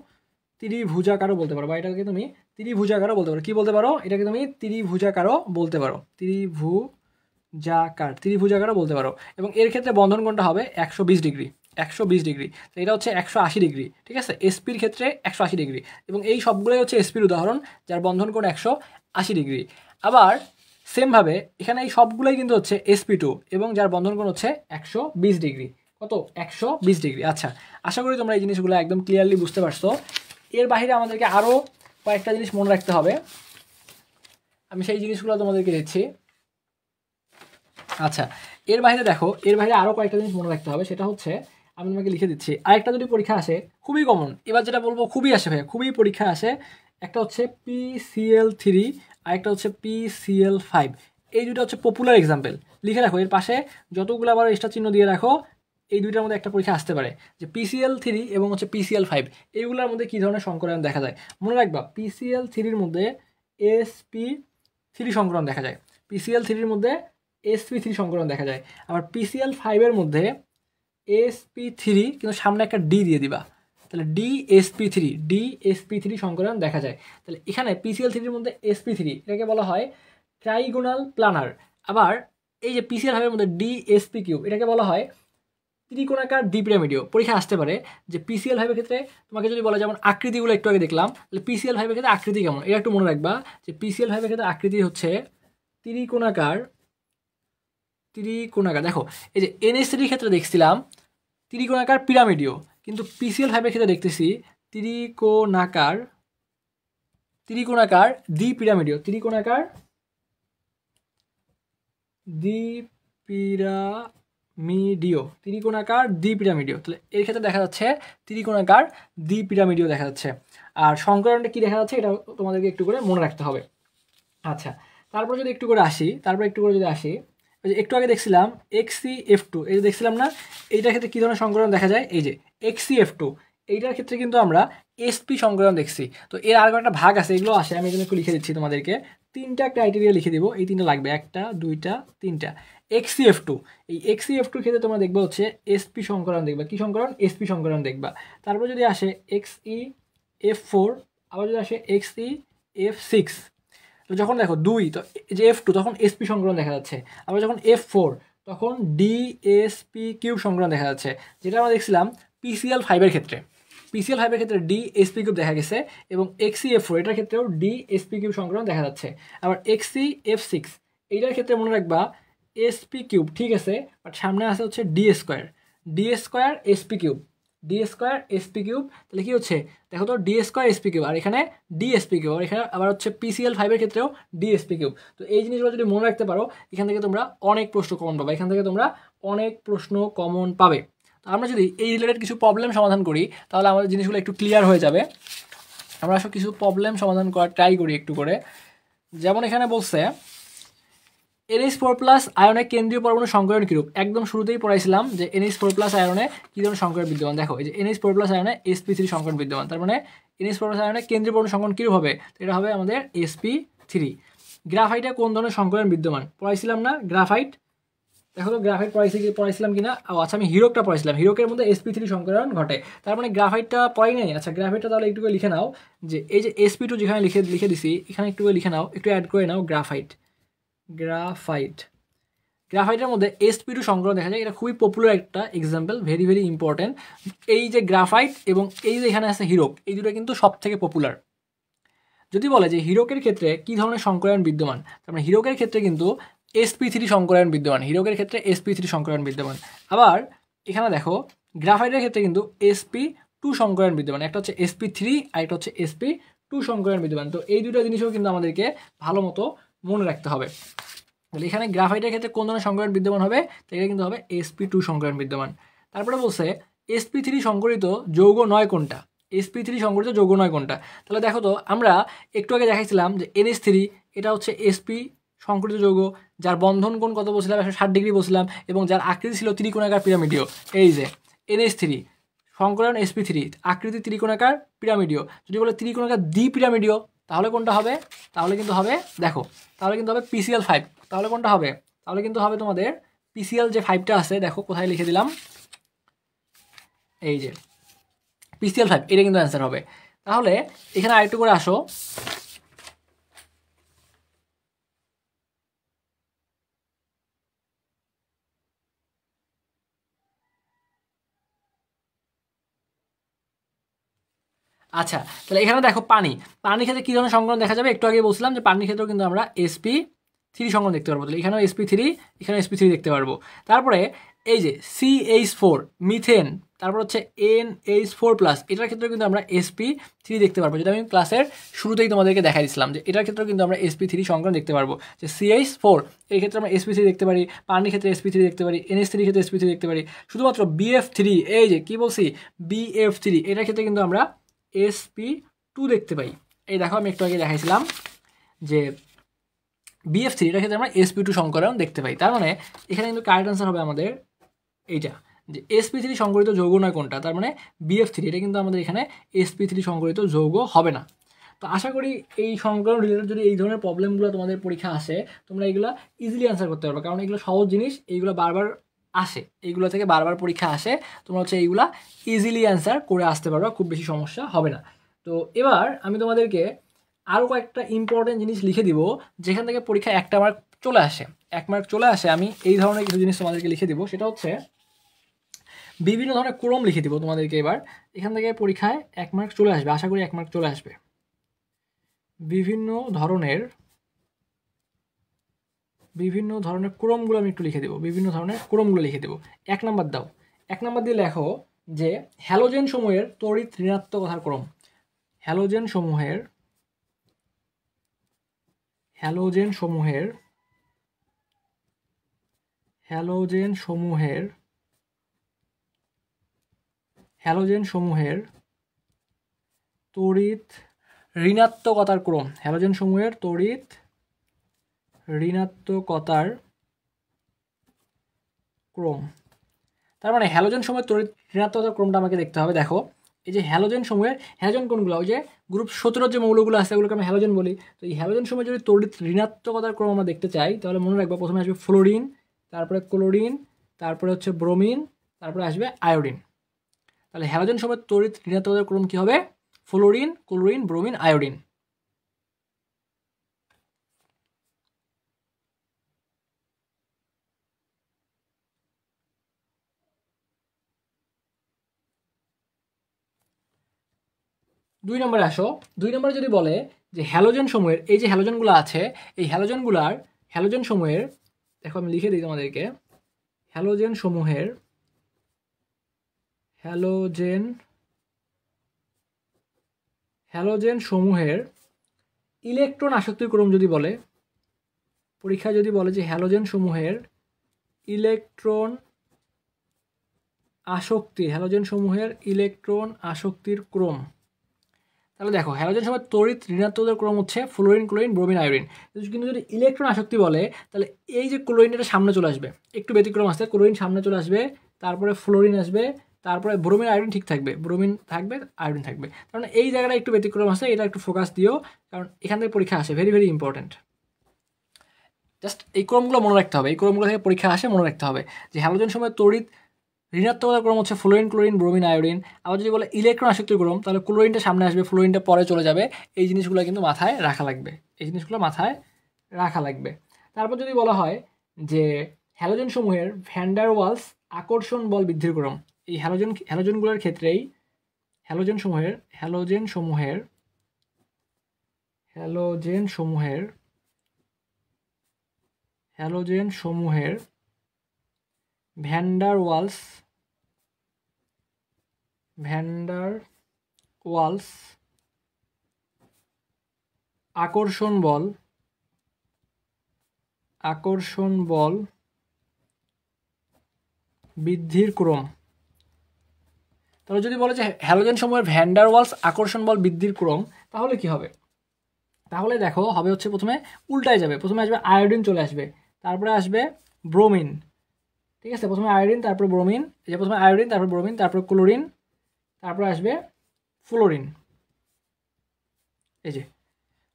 ত্রিভুজাকারও বলতে পারো, বা এটাকে তুমি ত্রিভুজাকারও বলতে পারো। কি বলতে পারো? এটাকে তুমি ত্রিভুজাকারও বলতে পারো, ত্রিভুজাকারও বলতে পারো। এবং এর ক্ষেত্রে বন্ধন কোণটা হবে 120 ডিগ্রি। তো এটা হচ্ছে 180 ডিগ্রি, ঠিক আছে, sp-র ক্ষেত্রে 180 ডিগ্রি। এবং এই সবগুলোই হচ্ছে sp-র উদাহরণ যার বন্ধন কোণ 180 ডিগ্রি। আবার সেমভাবে এখানে এই সবগুলোই কিন্তু হচ্ছে sp2 এবং যার বন্ধন কোণ হচ্ছে 120 ডিগ্রি। কত? 120 ডিগ্রি। আচ্ছা, আশা করি তোমরা এই জিনিসগুলো একদম ক্লিয়ারলি বুঝতে পারছো। এর বাইরে আমাদেরকে আরও কয়েকটা জিনিস মনে রাখতে হবে, আমি সেই জিনিসগুলো তোমাদেরকে দিচ্ছি। আচ্ছা, এর বাইরে দেখো, আরও কয়েকটা জিনিস মনে রাখতে হবে, সেটা হচ্ছে আমি তোমাকে লিখে দিচ্ছি। আরেকটা যদি পরীক্ষা আসে, খুবই কমন, এবার যেটা বলবো খুবই আসে ভাইয়া, খুবই পরীক্ষা আসে, একটা হচ্ছে PCl3, আরেকটা হচ্ছে PCl5। এই দুটো হচ্ছে পপুলার এক্সাম্পল, লিখে রাখো। এর পাশে যতগুলো আবার এক্সট্রা চিহ্ন দিয়ে রাখো, এই দুইটার মধ্যে একটা পরীক্ষা আসতে পারে যে PCl3 এবং হচ্ছে PCl5 এইগুলোর মধ্যে কী ধরনের সংকরায়ন দেখা যায়। মনে রাখবা, PCl3-র মধ্যে sp3 সংকরণ দেখা যায়, PCl3-র মধ্যে sp3 সংকরণ দেখা যায়। আবার PCl5-এর মধ্যে sp3 কিন্তু সামনে একটা d দিয়ে দিবা, তাহলে dsp3 সংকরণ দেখা যায়। তাহলে এখানে PCl3-র মধ্যে sp3, এটাকে বলা হয় ট্রাইগোনাল প্লানার। আবার এই যে PCl5-এর মধ্যে dsp3, এটাকে বলা হয় ত্রিকোণাকার দ্বিপিরামিডীয়। পরীক্ষা আসতে পারে যে PCl5-এর ক্ষেত্রে তোমাকে যদি বলা, যেমন আকৃতিগুলো একটু আগে দেখলাম, তাহলে PCl5-এর ক্ষেত্রে আকৃতি কেমন, এটা একটু মনে রাখবা যে PCl5-এর ক্ষেত্রে আকৃতি হচ্ছে ত্রিকোণাকার। দেখো, এই যে NH3-র ক্ষেত্রে দেখছিলাম ত্রিকোণাকার পিরামিডীয়, কিন্তু PCl5-এর ক্ষেত্রে দেখতেছি ত্রিকোণাকার দ্বিপিরামিডীয়। তাহলে এর ক্ষেত্রে দেখা যাচ্ছে ত্রিকোণাকার দ্বিপিরামিডীয় দেখা যাচ্ছে। আর সংকরণটা কি দেখা যাচ্ছে এটা তোমাদেরকে একটু করে মনে রাখতে হবে। আচ্ছা, তারপর যদি একটু করে আসি, একটু আগে দেখছিলাম XCF2, এই যে দেখছিলাম না, এইটার ক্ষেত্রে কী ধরনের সংকরণ দেখা যায়? এই যে XCF2, এইটার ক্ষেত্রে কিন্তু আমরা sp সংকরণ দেখছি। তো এর আরও একটা ভাগ আছে, এগুলো আসে, আমি এখানে একটু লিখে দিচ্ছি তোমাদেরকে, 3টা ক্রাইটেরিয়া লিখে দিব, এই 3টা লাগবে, 1টা 2টা 3টা। XCF2, এই XCF2 ক্ষেত্রে তোমরা দেখবে হচ্ছে sp সংকরণ দেখবা। কি সংকরণ? sp সংকরণ দেখবা। তারপর যদি আসে XeF4, আবার যদি আসে XeF6, তো যখন দেখো 2, তো যে F2 তখন sp সংকরণ দেখা যাচ্ছে। আবার যখন F4 তখন dsp3 সংকরণ দেখা যাচ্ছে, যেটা আমরা দেখছিলাম PCl5-এর ক্ষেত্রে। dsp3 দেখা গেছে, এবং XeF4 এটার ক্ষেত্রেও dsp3 সংকরণ দেখা যাচ্ছে। আবার XeF6 এইটার ক্ষেত্রে মনে রাখবা sp3, ঠিক আছে, বাট সামনে আসে হচ্ছে d2sp3, তাহলে কি হচ্ছে দেখো তো, d2sp3, আর এখানে dsp3, আর এখানে আবার হচ্ছে PCl5-এর ক্ষেত্রেও dsp3। তো এই জিনিসগুলো যদি মনে রাখতে পারো, এখান থেকে তোমরা অনেক প্রশ্ন কমন পাবে। তো আমরা যদি এই রিলেটেড কিছু প্রবলেম সমাধান করি, তাহলে আমাদের জিনিসগুলো একটু ক্লিয়ার হয়ে যাবে। আমরা আসলে কিছু প্রবলেম সমাধান করার ট্রাই করি একটু করে। যেমন এখানে বলছে NH4+ আয়নে কেন্দ্রীয় পরমাণু সংকরণ কিরূপ। একদম শুরুতেই পড়াইছিলাম যে NH4+ আয়নে কী ধরনের সংকরণ বিদ্যমান। দেখো, এই যে NH4+ আয়নে sp3 সংকরণ বিদ্যমান, তার মানে NH4+ আয়নে কেন্দ্রীয় পরমাণু সংকরণ কিরূপ হবে? এটা হবে আমাদের sp3। গ্রাফাইটে কোন ধরনের সংকরণ বিদ্যমান পড়াইছিলাম না? গ্রাফাইট, দেখো তো গ্রাফাইট পড়াইছিলাম কিনা? আচ্ছা, আমি হিরোকটা পড়াইছিলাম, হিরোকের মধ্যে sp3 সংকরণ ঘটে, তার মানে গ্রাফাইটটা পড়াই নাই। আচ্ছা, গ্রাফাইটটা তাহলে একটু করে লিখে নাও, যে এই যে sp2 যেখানে লিখে দিছি, এখানে একটু করে লিখে নাও, একটু অ্যাড করে নাও গ্রাফাইটের মধ্যে sp2 সংকরণ দেখা যায়। এটা খুবই পপুলার একটা এক্সাম্পল, ভেরি ইম্পর্টেন্ট। এই যে গ্রাফাইট এবং এই যে এখানে আছে হিরোক, এই দুটো কিন্তু সব থেকে পপুলার। যদি বলে যে হীরকের ক্ষেত্রে কী ধরনের সংকরায়ন বিদ্যমান, তার মানে হীরকের ক্ষেত্রে কিন্তু sp3 সংকরায়ন বিদ্যমান, হীরকের ক্ষেত্রে sp3 সংকরায়ন বিদ্যমান। আবার এখানে দেখো গ্রাফাইটের ক্ষেত্রে কিন্তু sp2 সংকরায়ন বিদ্যমান, একটা হচ্ছে sp3 আর একটা হচ্ছে sp2 সংকরায়ন বিদ্যমান। তো এই দুটো জিনিসও কিন্তু আমাদেরকে ভালো মতো মনে রাখতে হবে। তাহলে এখানে গ্রাফাইটের ক্ষেত্রে কোন ধরনের সংকরায়ন বিদ্যমান হবে, তাহলে কিন্তু হবে sp2 সংকরায়ন বিদ্যমান। তারপরে বলছে sp3 সংকরিত যৌগ নয় কোনটা, sp3 সংকরিত যৌগ নয় কোনটা। তাহলে দেখো তো আমরা একটু আগে দেখাইছিলাম যে NH3 এটা হচ্ছে sp সংকরিত যৌগ, যার বন্ধন কোণ কত বলছিলাম 160 ডিগ্রি বলছিলাম, এবং যার আকৃতি ছিল ত্রিকোণাকার পিরামিডীয়। এই যে NH3 সংকরায়ন sp3 আকৃতি ত্রিকোণাকার পিরামিডীয়। যদি বলে ত্রিকোণাকার দ্বি পিরামিডীয় তাহলে কোনটা হবে, তাহলে কিন্তু হবে দেখো, তাহলে কিন্তু হবে PCl5। তাহলে কোনটা হবে, তাহলে কিন্তু হবে তোমাদের PCl যে 5টা আছে, দেখো কোথায় লিখে দিলাম, এই যে PCl5, এটা কিন্তু অ্যান্সার হবে। তাহলে এখানে আরেকটু করে আসো, আচ্ছা তাহলে এখানে দেখো পানির ক্ষেত্রে কী ধরনের সংকলন দেখা যাবে, একটু আগে বলছিলাম যে পানির ক্ষেত্রেও কিন্তু আমরা sp3 সংকলন দেখতে পারবো। তাহলে এখানেও sp3, এখানেও sp3 দেখতে পারবো। তারপরে এই যে CH4 মিথেন, তারপর হচ্ছে NH4+, এটার ক্ষেত্রেও কিন্তু আমরা sp3 দেখতে পারবো, যেটা আমি ক্লাসের শুরুতেই তোমাদেরকে দেখাই দিয়েছিলাম যে এটার ক্ষেত্রেও কিন্তু আমরা sp3 সংকলন দেখতে পারবো। যে CH4 এই ক্ষেত্রে আমরা sp3 দেখতে পারি, পানির ক্ষেত্রে sp3 দেখতে পারি, NH3 ক্ষেত্রে sp3 দেখতে পারি। শুধুমাত্র BF3, এই যে কি বলছি BF3, এটার ক্ষেত্রে কিন্তু আমরা sp2 দেখতে পাই। এই দেখো আমি একটু আগে দেখাইছিলাম যে BF3 এটার ক্ষেত্রে আমরা sp2 সংকরায়ন দেখতে পাই। তার মানে এখানে কিন্তু কারেক্ট আনসার হবে আমাদের এইটা, যে sp3 সংকরিত যৌগ নয় কোনটা, তার মানে BF3, এটা কিন্তু আমাদের এখানে sp3 সংকরিত যৌগ হবে না। তো আশা করি এই সংকলন রিলেটেড যদি এই ধরনের প্রবলেমগুলো তোমাদের পরীক্ষা আসে, তোমরা এগুলো ইজিলি অ্যান্সার করতে পারবে, কারণ এগুলো সহজ জিনিস, এইগুলো বারবার আসে, এইগুলো থেকে বারবার পরীক্ষা আসে, তোমরা হচ্ছে এইগুলা ইজিলি অ্যান্সার করে আসতে পারবে, খুব বেশি সমস্যা হবে না। তো এবার আমি তোমাদেরকে আরও কয়েকটা ইম্পর্টেন্ট জিনিস লিখে দিব, যেখান থেকে পরীক্ষায় 1 মার্ক চলে আসে, 1 মার্ক চলে আসে। আমি এই ধরনের কিছু জিনিস তোমাদেরকে লিখে দিব, সেটা হচ্ছে বিভিন্ন ধরনের ক্রম লিখে দিব তোমাদেরকে। এবার এখান থেকে পরীক্ষায় 1 মার্ক চলে আসবে, আশা করি 1 মার্ক চলে আসবে। বিভিন্ন ধরনের ক্রমগুলো আমি একটু লিখে দেবো, বিভিন্ন ধরনের ক্রমগুলো লিখে দেবো। 1 নাম্বার দাও, 1 নাম্বার দিয়ে লেখো যে হ্যালোজেন সমূহের তড়িৎ ঋণাত্মকতার ক্রম। হ্যালোজেন সমূহের তড়িৎ ঋণাত্মকতার ক্রম, হ্যালোজেন সমূহের তড়িৎ ঋণাত্মকতার ক্রম। তার মানে হ্যালোজেন সমূহের তড়িৎ ঋণাত্মকতার ক্রমটা আমাকে দেখতে হবে। দেখো এই যে হ্যালোজেন সমূহের, হ্যালোজেন কোনগুলো, ওই যে গ্রুপ 17 যে মৌলগুলো আছে ওগুলোকে আমি হ্যালোজেন বলি। তো এই হ্যালোজেন সমূহের যদি তড়িৎ ঋণাত্মকতার ক্রম আমরা দেখতে চাই, তাহলে মনে রাখবো প্রথমে আসবে ফ্লোরিন, তারপরে ক্লোরিন, তারপরে হচ্ছে ব্রোমিন, তারপরে আসবে আয়োডিন। তাহলে হ্যালোজেন সমূহের তড়িৎ ঋণাত্মকতার ক্রম কী হবে, ফ্লোরিন, ক্লোরিন, ব্রোমিন, আয়োডিন। দুই নম্বরে আসো, 2 নম্বরে যদি বলে যে হ্যালোজেন সমূহের, এই যে হ্যালোজেনগুলো আছে, এই হ্যালোজেন সমূহের দেখো আমি লিখে দিই তোমাদেরকে, হ্যালোজেন সমূহের ইলেকট্রন আসক্তির ক্রম যদি বলে, পরীক্ষায় যদি বলে যে হ্যালোজেন সমূহের ইলেকট্রন আসক্তির ক্রম, তাহলে দেখো হ্যালোজেন সমূহের তড়িৎ ঋণাত্মকতার ক্রম হচ্ছে ফ্লোরিন, ক্লোরিন, ব্রোমিন, আয়োডিন। কিন্তু যদি ইলেকট্রন আসক্তি বলে, তাহলে এই যে ক্লোরিন এটা সামনে চলে আসবে, একটু ব্যতিক্রম আসছে, ক্লোরিন সামনে চলে আসবে, তারপরে ফ্লোরিন আসবে, তারপরে ব্রোমিন, আয়োডিন ঠিক থাকবে, ব্রোমিন থাকবে, আয়োডিন থাকবে। কারণ এই জায়গাটা একটু ব্যতিক্রম আছে, এটা একটু ফোকাস দিও, কারণ এখান থেকে পরীক্ষা আসে, ভেরি ভেরি ইম্পর্টেন্ট। জাস্ট এই ক্রমগুলো মনে রাখতে হবে, এই ক্রমগুলো থেকে পরীক্ষা আসে, মনে রাখতে হবে যে হ্যালোজেন সমূহের তড়িৎ ঋণাত্মকতার ক্রম হচ্ছে ফ্লোরিন, ক্লোরিন, ব্রোমিন, আয়োডিন। আবার যদি বলে ইলেকট্রন আসক্তির ক্রম, তাহলে ক্লোরিনটা সামনে আসবে, ফ্লোরিনটা পরে চলে যাবে। এই জিনিসগুলো কিন্তু মাথায় রাখা লাগবে, তারপর যদি বলা হয় যে হ্যালোজেন সমূহের ভ্যান্ডার ওয়ালস আকর্ষণ বল বৃদ্ধির ক্রম, এই হ্যালোজেনগুলোর ক্ষেত্রেই হ্যালোজেন হ্যালোজেন সমূহের ভ্যান ডার ওয়ালস আকর্ষণ বল বৃদ্ধির ক্রম। তাহলে যদি বলে যে হ্যালোজেন সমূহের ভ্যান ডার ওয়ালস আকর্ষণ বল বৃদ্ধির ক্রম, তাহলে কি হবে? তাহলে দেখো হবে হচ্ছে প্রথমে উল্টায় যাবে, প্রথমে আসবে আয়োডিন চলে আসবে, তারপরে আসবে ব্রোমিন, ঠিক আছে? প্রথমে আয়োডিন তারপর ব্রোমিন, এই যে প্রথমে আয়োডিন তারপর ব্রোমিন তারপর ক্লোরিন তারপরে আসবে ফ্লোরিন, এই যে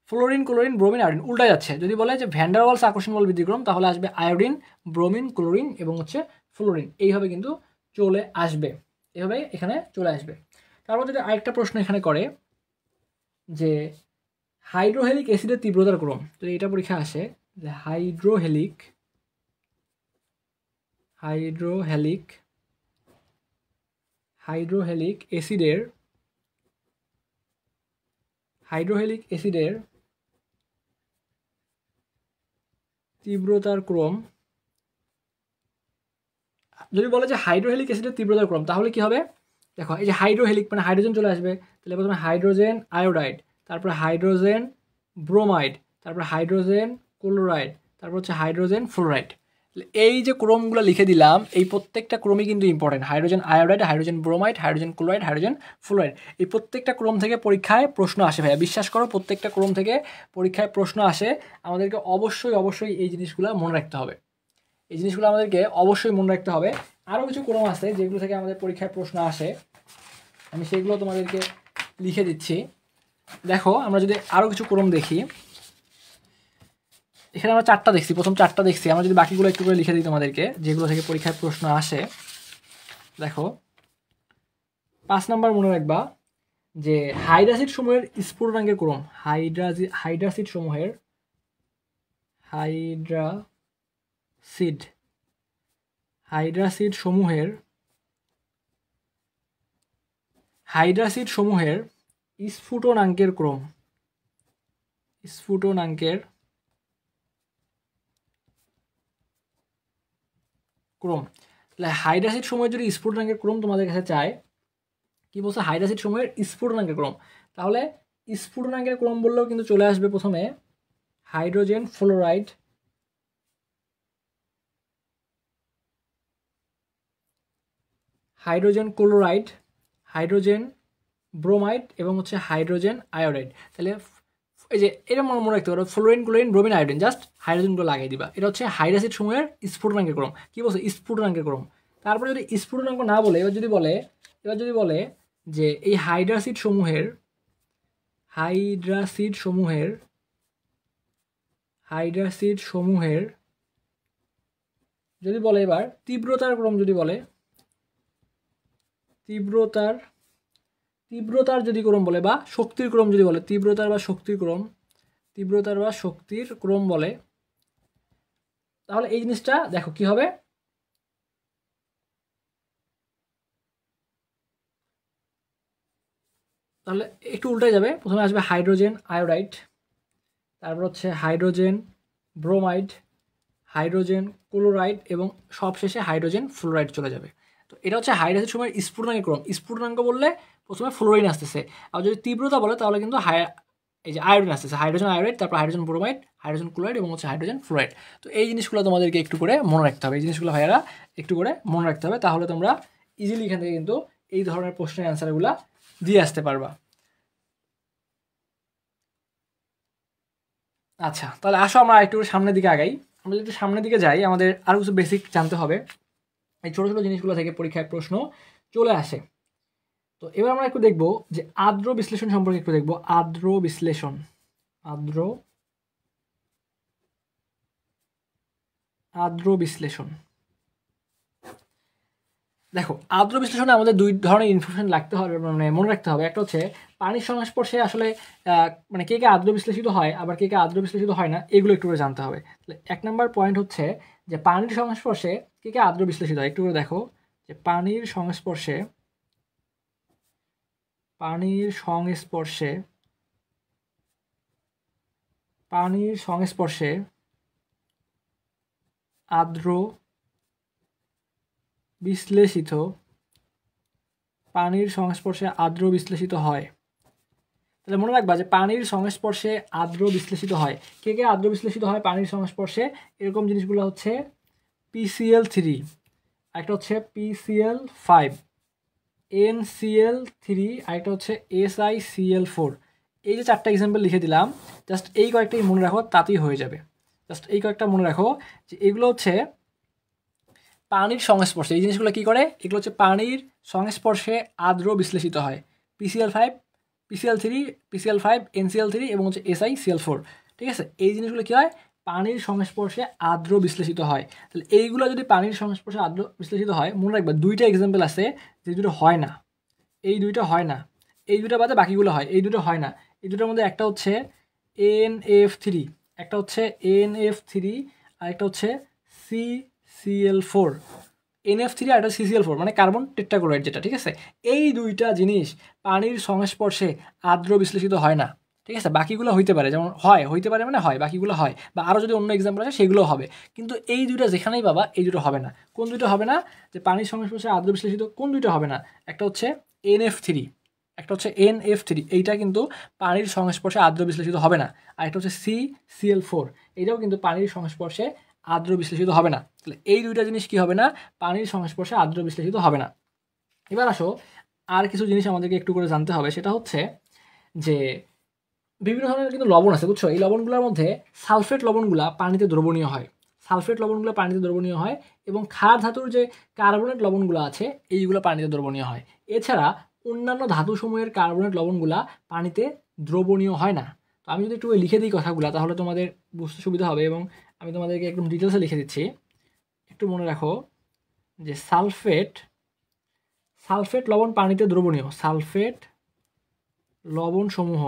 ফ্লোরিন ক্লোরিন ব্রোমিন আয়োডিন উল্টা যাচ্ছে। যদি বলে যে ভ্যান ডার ওয়ালস আকর্ষণ বল বৃদ্ধিক্রম, তাহলে আসবে আয়োডিন ব্রোমিন ক্লোরিন এবং হচ্ছে ফ্লোরিন, এইভাবে কিন্তু চলে আসবে, এইভাবে এখানে চলে আসবে। তারপর যদি আরেকটা প্রশ্ন এখানে করে যে হাইড্রোহেলিক অ্যাসিডের তীব্রতার ক্রম, যদি এটা পরীক্ষা আসে যে হাইড্রোহেলিক অ্যাসিডের তীব্রতার ক্রম, যদি বলে যে হাইড্রোহেলিক অ্যাসিডের তীব্রতার ক্রম, তাহলে কি হবে? দেখো এই যে হাইড্রোহেলিক মানে হাইড্রোজেন চলে আসবে, তাহলে প্রথমে হাইড্রোজেন আয়োডাইড, তারপরে হাইড্রোজেন ব্রোমাইড, তারপরে হাইড্রোজেন ক্লোরাইড, তারপর হচ্ছে হাইড্রোজেন ফ্লোরাইড। এই যে ক্রমগুলো লিখে দিলাম, এই প্রত্যেকটা ক্রমই কিন্তু important. Hydrogen iodide, hydrogen bromide, hydrogen chloride, hydrogen fluoride, এই প্রত্যেকটা ক্রম থেকে পরীক্ষায় প্রশ্ন আসে ভাইয়া, বিশ্বাস করো প্রত্যেকটা ক্রম থেকে পরীক্ষায় প্রশ্ন আসে। আমাদেরকে অবশ্যই এই জিনিসগুলো মনে রাখতে হবে, এই জিনিসগুলো আমাদেরকে অবশ্যই মনে রাখতে হবে। আরও কিছু ক্রম আছে যেগুলো থেকে আমাদের পরীক্ষায় প্রশ্ন আসে, আমি সেগুলো তোমাদেরকে লিখে দিচ্ছি। দেখো আমরা যদি আরও কিছু ক্রম দেখি, এখানে আমরা চারটা দেখছি, প্রথম চারটা দেখছি, আমরা যদি বাকিগুলো একটু করে লিখে দিই তোমাদেরকে, যেগুলো থেকে পরীক্ষায় প্রশ্ন আসে। দেখো 5 নাম্বার মনে রাখবা যে হাইড্রাসিড সমূহের স্ফুটনাঙ্কের ক্রম, হাইড্রাসিড সমূহের স্ফুটনাঙ্কের ক্রম, তাহলে হাইড্রাসিড সমূহের যদি স্ফুটনাঙ্কের ক্রম তোমাদের কাছে চায়, কি বলছে? হাইড্রাসিড সমূহের স্ফুটনাঙ্কের ক্রম, তাহলে স্ফুটনাঙ্কের ক্রম বললেও কিন্তু চলে আসবে প্রথমে hydrogen fluoride, hydrogen chloride, hydrogen bromide এবং হচ্ছে হাইড্রোজেন আয়োডাইড। তাহলে এই যে এটা মনে রাখতে পারো, fluorine chlorine bromine iodine, just হাইড্রোজেনগুলো লাগিয়ে দিবা। এটা হচ্ছে হাইড্রাসিড সমূহের স্ফুটনাঙ্কের ক্রম। কি বলছে? স্ফুটনাঙ্কের ক্রম। তারপরে যদি স্ফুটনাঙ্ক না বলে, এবার যদি বলে যে এই হাইড্রাসিড সমূহের যদি বলে এবার তীব্রতার ক্রম, যদি বলে তীব্রতার যদি ক্রম বলে, বা শক্তির ক্রম যদি বলে, তীব্রতার বা শক্তির ক্রম বলে, তাহলে এই জিনিসটা দেখো কি হবে? তাহলে একটু উল্টে যাবে, প্রথমে আসবে হাইড্রোজেন আয়োডাইড, তারপর হচ্ছে হাইড্রোজেন ব্রোমাইড, হাইড্রোজেন ক্লোরাইড এবং সবশেষে হাইড্রোজেন ফ্লোরাইড চলে যাবে। তো এটা হচ্ছে হাইড্রাসিড সমূহের স্ফুটনাঙ্কের ক্রম। স্ফুটনাঙ্ক বললে প্রথমে ফ্লোরিন আসতেছে, আর যদি তীব্রতা বলে তাহলে কিন্তু এই যে আয়োডিন আসতেছে, হাইড্রোজেন আয়োডাইড, তারপর হাইড্রোজেন ব্রোমাইড, হাইড্রোজেন ক্লোরাইড এবং হচ্ছে হাইড্রোজেন ফ্লোরাইড। তো এই জিনিসগুলো তোমাদেরকে একটু করে মনে রাখতে হবে, এই জিনিসগুলো ভাইয়ারা একটু করে মনে রাখতে হবে, তাহলে তোমরা ইজিলি এখান থেকে কিন্তু এই ধরনের প্রশ্নের অ্যান্সারগুলো দিয়ে আসতে পারবা। আচ্ছা, তাহলে আসো আমরা একটু সামনের দিকে আগাই। আমরা যদি একটু সামনের দিকে যাই, আমাদের আরও কিছু বেসিক জানতে হবে, এই ছোটো ছোটো জিনিসগুলো থেকে পরীক্ষায় প্রশ্ন চলে আসে। তো এবার আমরা একটু দেখব যে আর্দ্র বিশ্লেষণ সম্পর্কে একটু দেখব। আর্দ্র বিশ্লেষণ দেখো, আর্দ্র বিশ্লেষণে আমাদের দুই ধরনের ইনফরমেশন লাগতে হবে, মানে মনে রাখতে হবে। একটা হচ্ছে পানির সংস্পর্শে আসলে মানে কে আর্দ্র বিশ্লেষিত হয়, আবার কে আর্দ্র বিশ্লেষিত হয় না, এগুলো একটু করে জানতে হবে। তাহলে 1 নম্বর পয়েন্ট হচ্ছে যে পানির সংস্পর্শে কে আর্দ্র বিশ্লেষিত হয়। একটু করে দেখো যে পানির সংস্পর্শে পানির সংস্পর্শে আর্দ্র বিশ্লেষিত হয়। তাহলে মনে রাখবা যে পানির সংস্পর্শে আর্দ্র বিশ্লেষিত হয়। কে কে আর্দ্র বিশ্লেষিত হয় পানির সংস্পর্শে? এরকম জিনিসগুলো হচ্ছে PCl3, একটা হচ্ছে PCl5, NCl3, আরেকটা হচ্ছে SiCl4। এই যে 4টা এক্সাম্পল লিখে দিলাম, জাস্ট এই কয়েকটাই মনে রাখো, তাতেই হয়ে যাবে। জাস্ট এই কয়েকটা মনে রাখো যে এগুলো হচ্ছে পানির সংস্পর্শে, এই জিনিসগুলো কী করে? এগুলো হচ্ছে পানির সংস্পর্শে আর্দ্র বিশ্লেষিত হয়। PCl5, PCl3, PCl5, NCl3 এবং হচ্ছে SiCl4। ঠিক আছে, এই জিনিসগুলো কী হয়? পানির সংস্পর্শে আর্দ্র বিশ্লেষিত হয়। তাহলে এইগুলো যদি পানির সংস্পর্শে আর্দ্র বিশ্লেষিত হয়, মনে রাখবা 2টা এক্সাম্পল আছে যে দুটো হয় না। এই 2টা হয় না, এই 2টা বাদে বাকিগুলো হয়। এই 2টো হয় না। এই 2টার মধ্যে একটা হচ্ছে NF3, একটা হচ্ছে NF3, আর একটা হচ্ছে CCl4। NF3 আর একটা CCl4 মানে কার্বন টেট্রাক্লোরাইড যেটা। ঠিক আছে, এই 2টা জিনিস পানির সংস্পর্শে আর্দ্র বিশ্লেষিত হয় না। ঠিক আছে, বাকিগুলো হইতে পারে, যেমন হইতে পারে মানে হয়, বাকিগুলো হয়, বা আরও যদি অন্য এক্সাম্পল আছে সেগুলো হবে। কিন্তু এই 2টা যেখানেই পাবা এই 2টো হবে না। কোন 2টো হবে না? যে পানির সংস্পর্শে আর্দ্র বিশ্লেষিত কোন 2টো হবে না? একটা হচ্ছে NF3, একটা হচ্ছে NF3, এইটা কিন্তু পানির সংস্পর্শে আর্দ্র বিশ্লেষিত হবে না। আর একটা হচ্ছে CCl4, এইটাও কিন্তু পানির সংস্পর্শে আর্দ্র বিশ্লেষিত হবে না। তাহলে এই 2টা জিনিস কি হবে না? পানির সংস্পর্শে আর্দ্র বিশ্লেষিত হবে না। এবার আসো, আর কিছু জিনিস আমাদেরকে একটু করে জানতে হবে। সেটা হচ্ছে যে বিভিন্ন ধরনের কিন্তু লবণ আছে, বুঝছো? এই লবণগুলোর মধ্যে সালফেট লবণগুলা পানিতে দ্রবণীয় হয়। সালফেট লবণগুলো পানিতে দ্রবণীয় হয় এবং ক্ষার ধাতুর যে কার্বনেট লবণগুলো আছে এইগুলো পানিতে দ্রবণীয় হয়। এছাড়া অন্যান্য ধাতুসমূহের কার্বনেট লবণগুলা পানিতে দ্রবণীয় হয় না। তো আমি যদি একটু লিখে দিই কথাগুলো, তাহলে তোমাদের বুঝতে সুবিধা হবে এবং আমি তোমাদেরকে একদম ডিটেলসে লিখে দিচ্ছি। একটু মনে রাখো যে সালফেট লবণ পানিতে দ্রবণীয়। সালফেট লবণসমূহ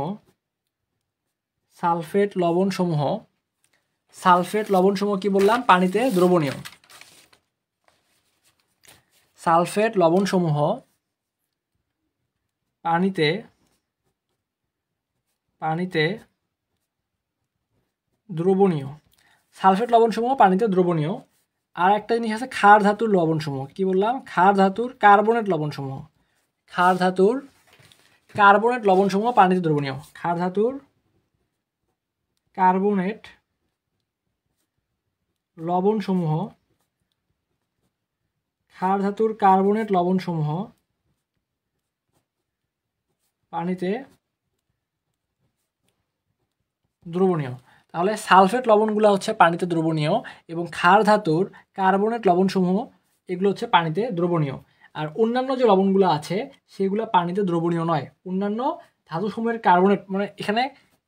কি বললাম? পানিতে দ্রবণীয়। সালফেট লবণসমূহ পানিতে দ্রবণীয়। সালফেট লবণসমূহ পানিতে দ্রবণীয়। আর একটা জিনিস আছে ক্ষার ধাতুর লবণসমূহ। কি বললাম? ক্ষার ধাতুর কার্বনেট লবণসমূহ। ক্ষার ধাতুর কার্বনেট লবণসমূহ পানিতে দ্রবণীয়। ক্ষার ধাতুর কার্বনেট লবণসমূহ পানিতে দ্রবণীয়। তাহলে সালফেট লবণগুলো হচ্ছে পানিতে দ্রবণীয় এবং ক্ষার ধাতুর কার্বনেট লবণসমূহ এগুলো হচ্ছে পানিতে দ্রবণীয়। আর অন্যান্য যে লবণগুলো আছে সেগুলো পানিতে দ্রবণীয় নয়। অন্যান্য ধাতুসমূহের কার্বনেট, মানে এখানে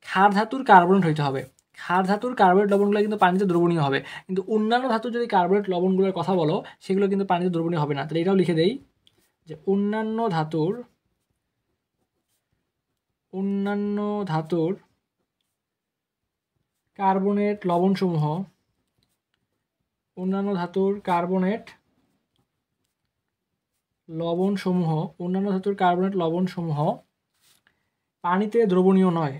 ক্ষার ধাতুর কার্বনেট হইতে হবে। ক্ষার ধাতুর কার্বনেট লবণগুলো কিন্তু পানিতে দ্রবণীয় হবে, কিন্তু অন্যান্য ধাতুর যদি কার্বনেট লবণগুলোর কথা বলো সেগুলো কিন্তু পানিতে দ্রবণীয় হবে না। তাহলে এটাও লিখে দেই যে অন্যান্য ধাতুর কার্বনেট লবণসমূহ পানিতে দ্রবণীয় নয়।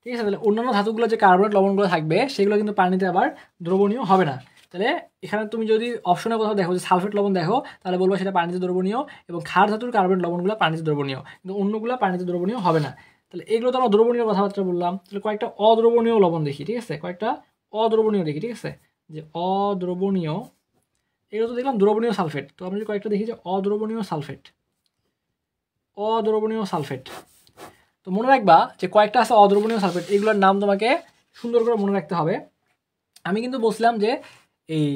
ঠিক আছে, তাহলে অন্যান্য ধাতুগুলো যে কার্বনেট লবণগুলো থাকবে সেগুলো কিন্তু পানিতে আবার দ্রবণীয় হবে না। তাহলে এখানে তুমি যদি অপশনে কোথাও দেখো যে সালফেট লবণ দেখো, তাহলে বলবো সেটা পানিতে দ্রবণীয় এবং ক্ষার ধাতুর কার্বনেট লবণগুলো পানিতে দ্রবণীয়, কিন্তু অন্যগুলো পানিতে দ্রবণীয় হবে না। তাহলে এগুলো তো আমরা দ্রবণীয় কথাবার্তা বললাম। তাহলে কয়েকটা অদ্রবণীয় লবণ দেখি। ঠিক আছে, কয়েকটা অদ্রবণীয় দেখি। ঠিক আছে, যে অদ্রবণীয়, এগুলো তো দেখলাম দ্রবণীয় সালফেট। তো আমরা যদি কয়েকটা দেখি যে অদ্রবণীয় সালফেট, তো মনে রাখবা যে কয়েকটা আছে অদ্রবণীয় সালফেট, এগুলোর নাম তোমাকে সুন্দর করে মনে রাখতে হবে। আমি কিন্তু বলছিলাম যে এই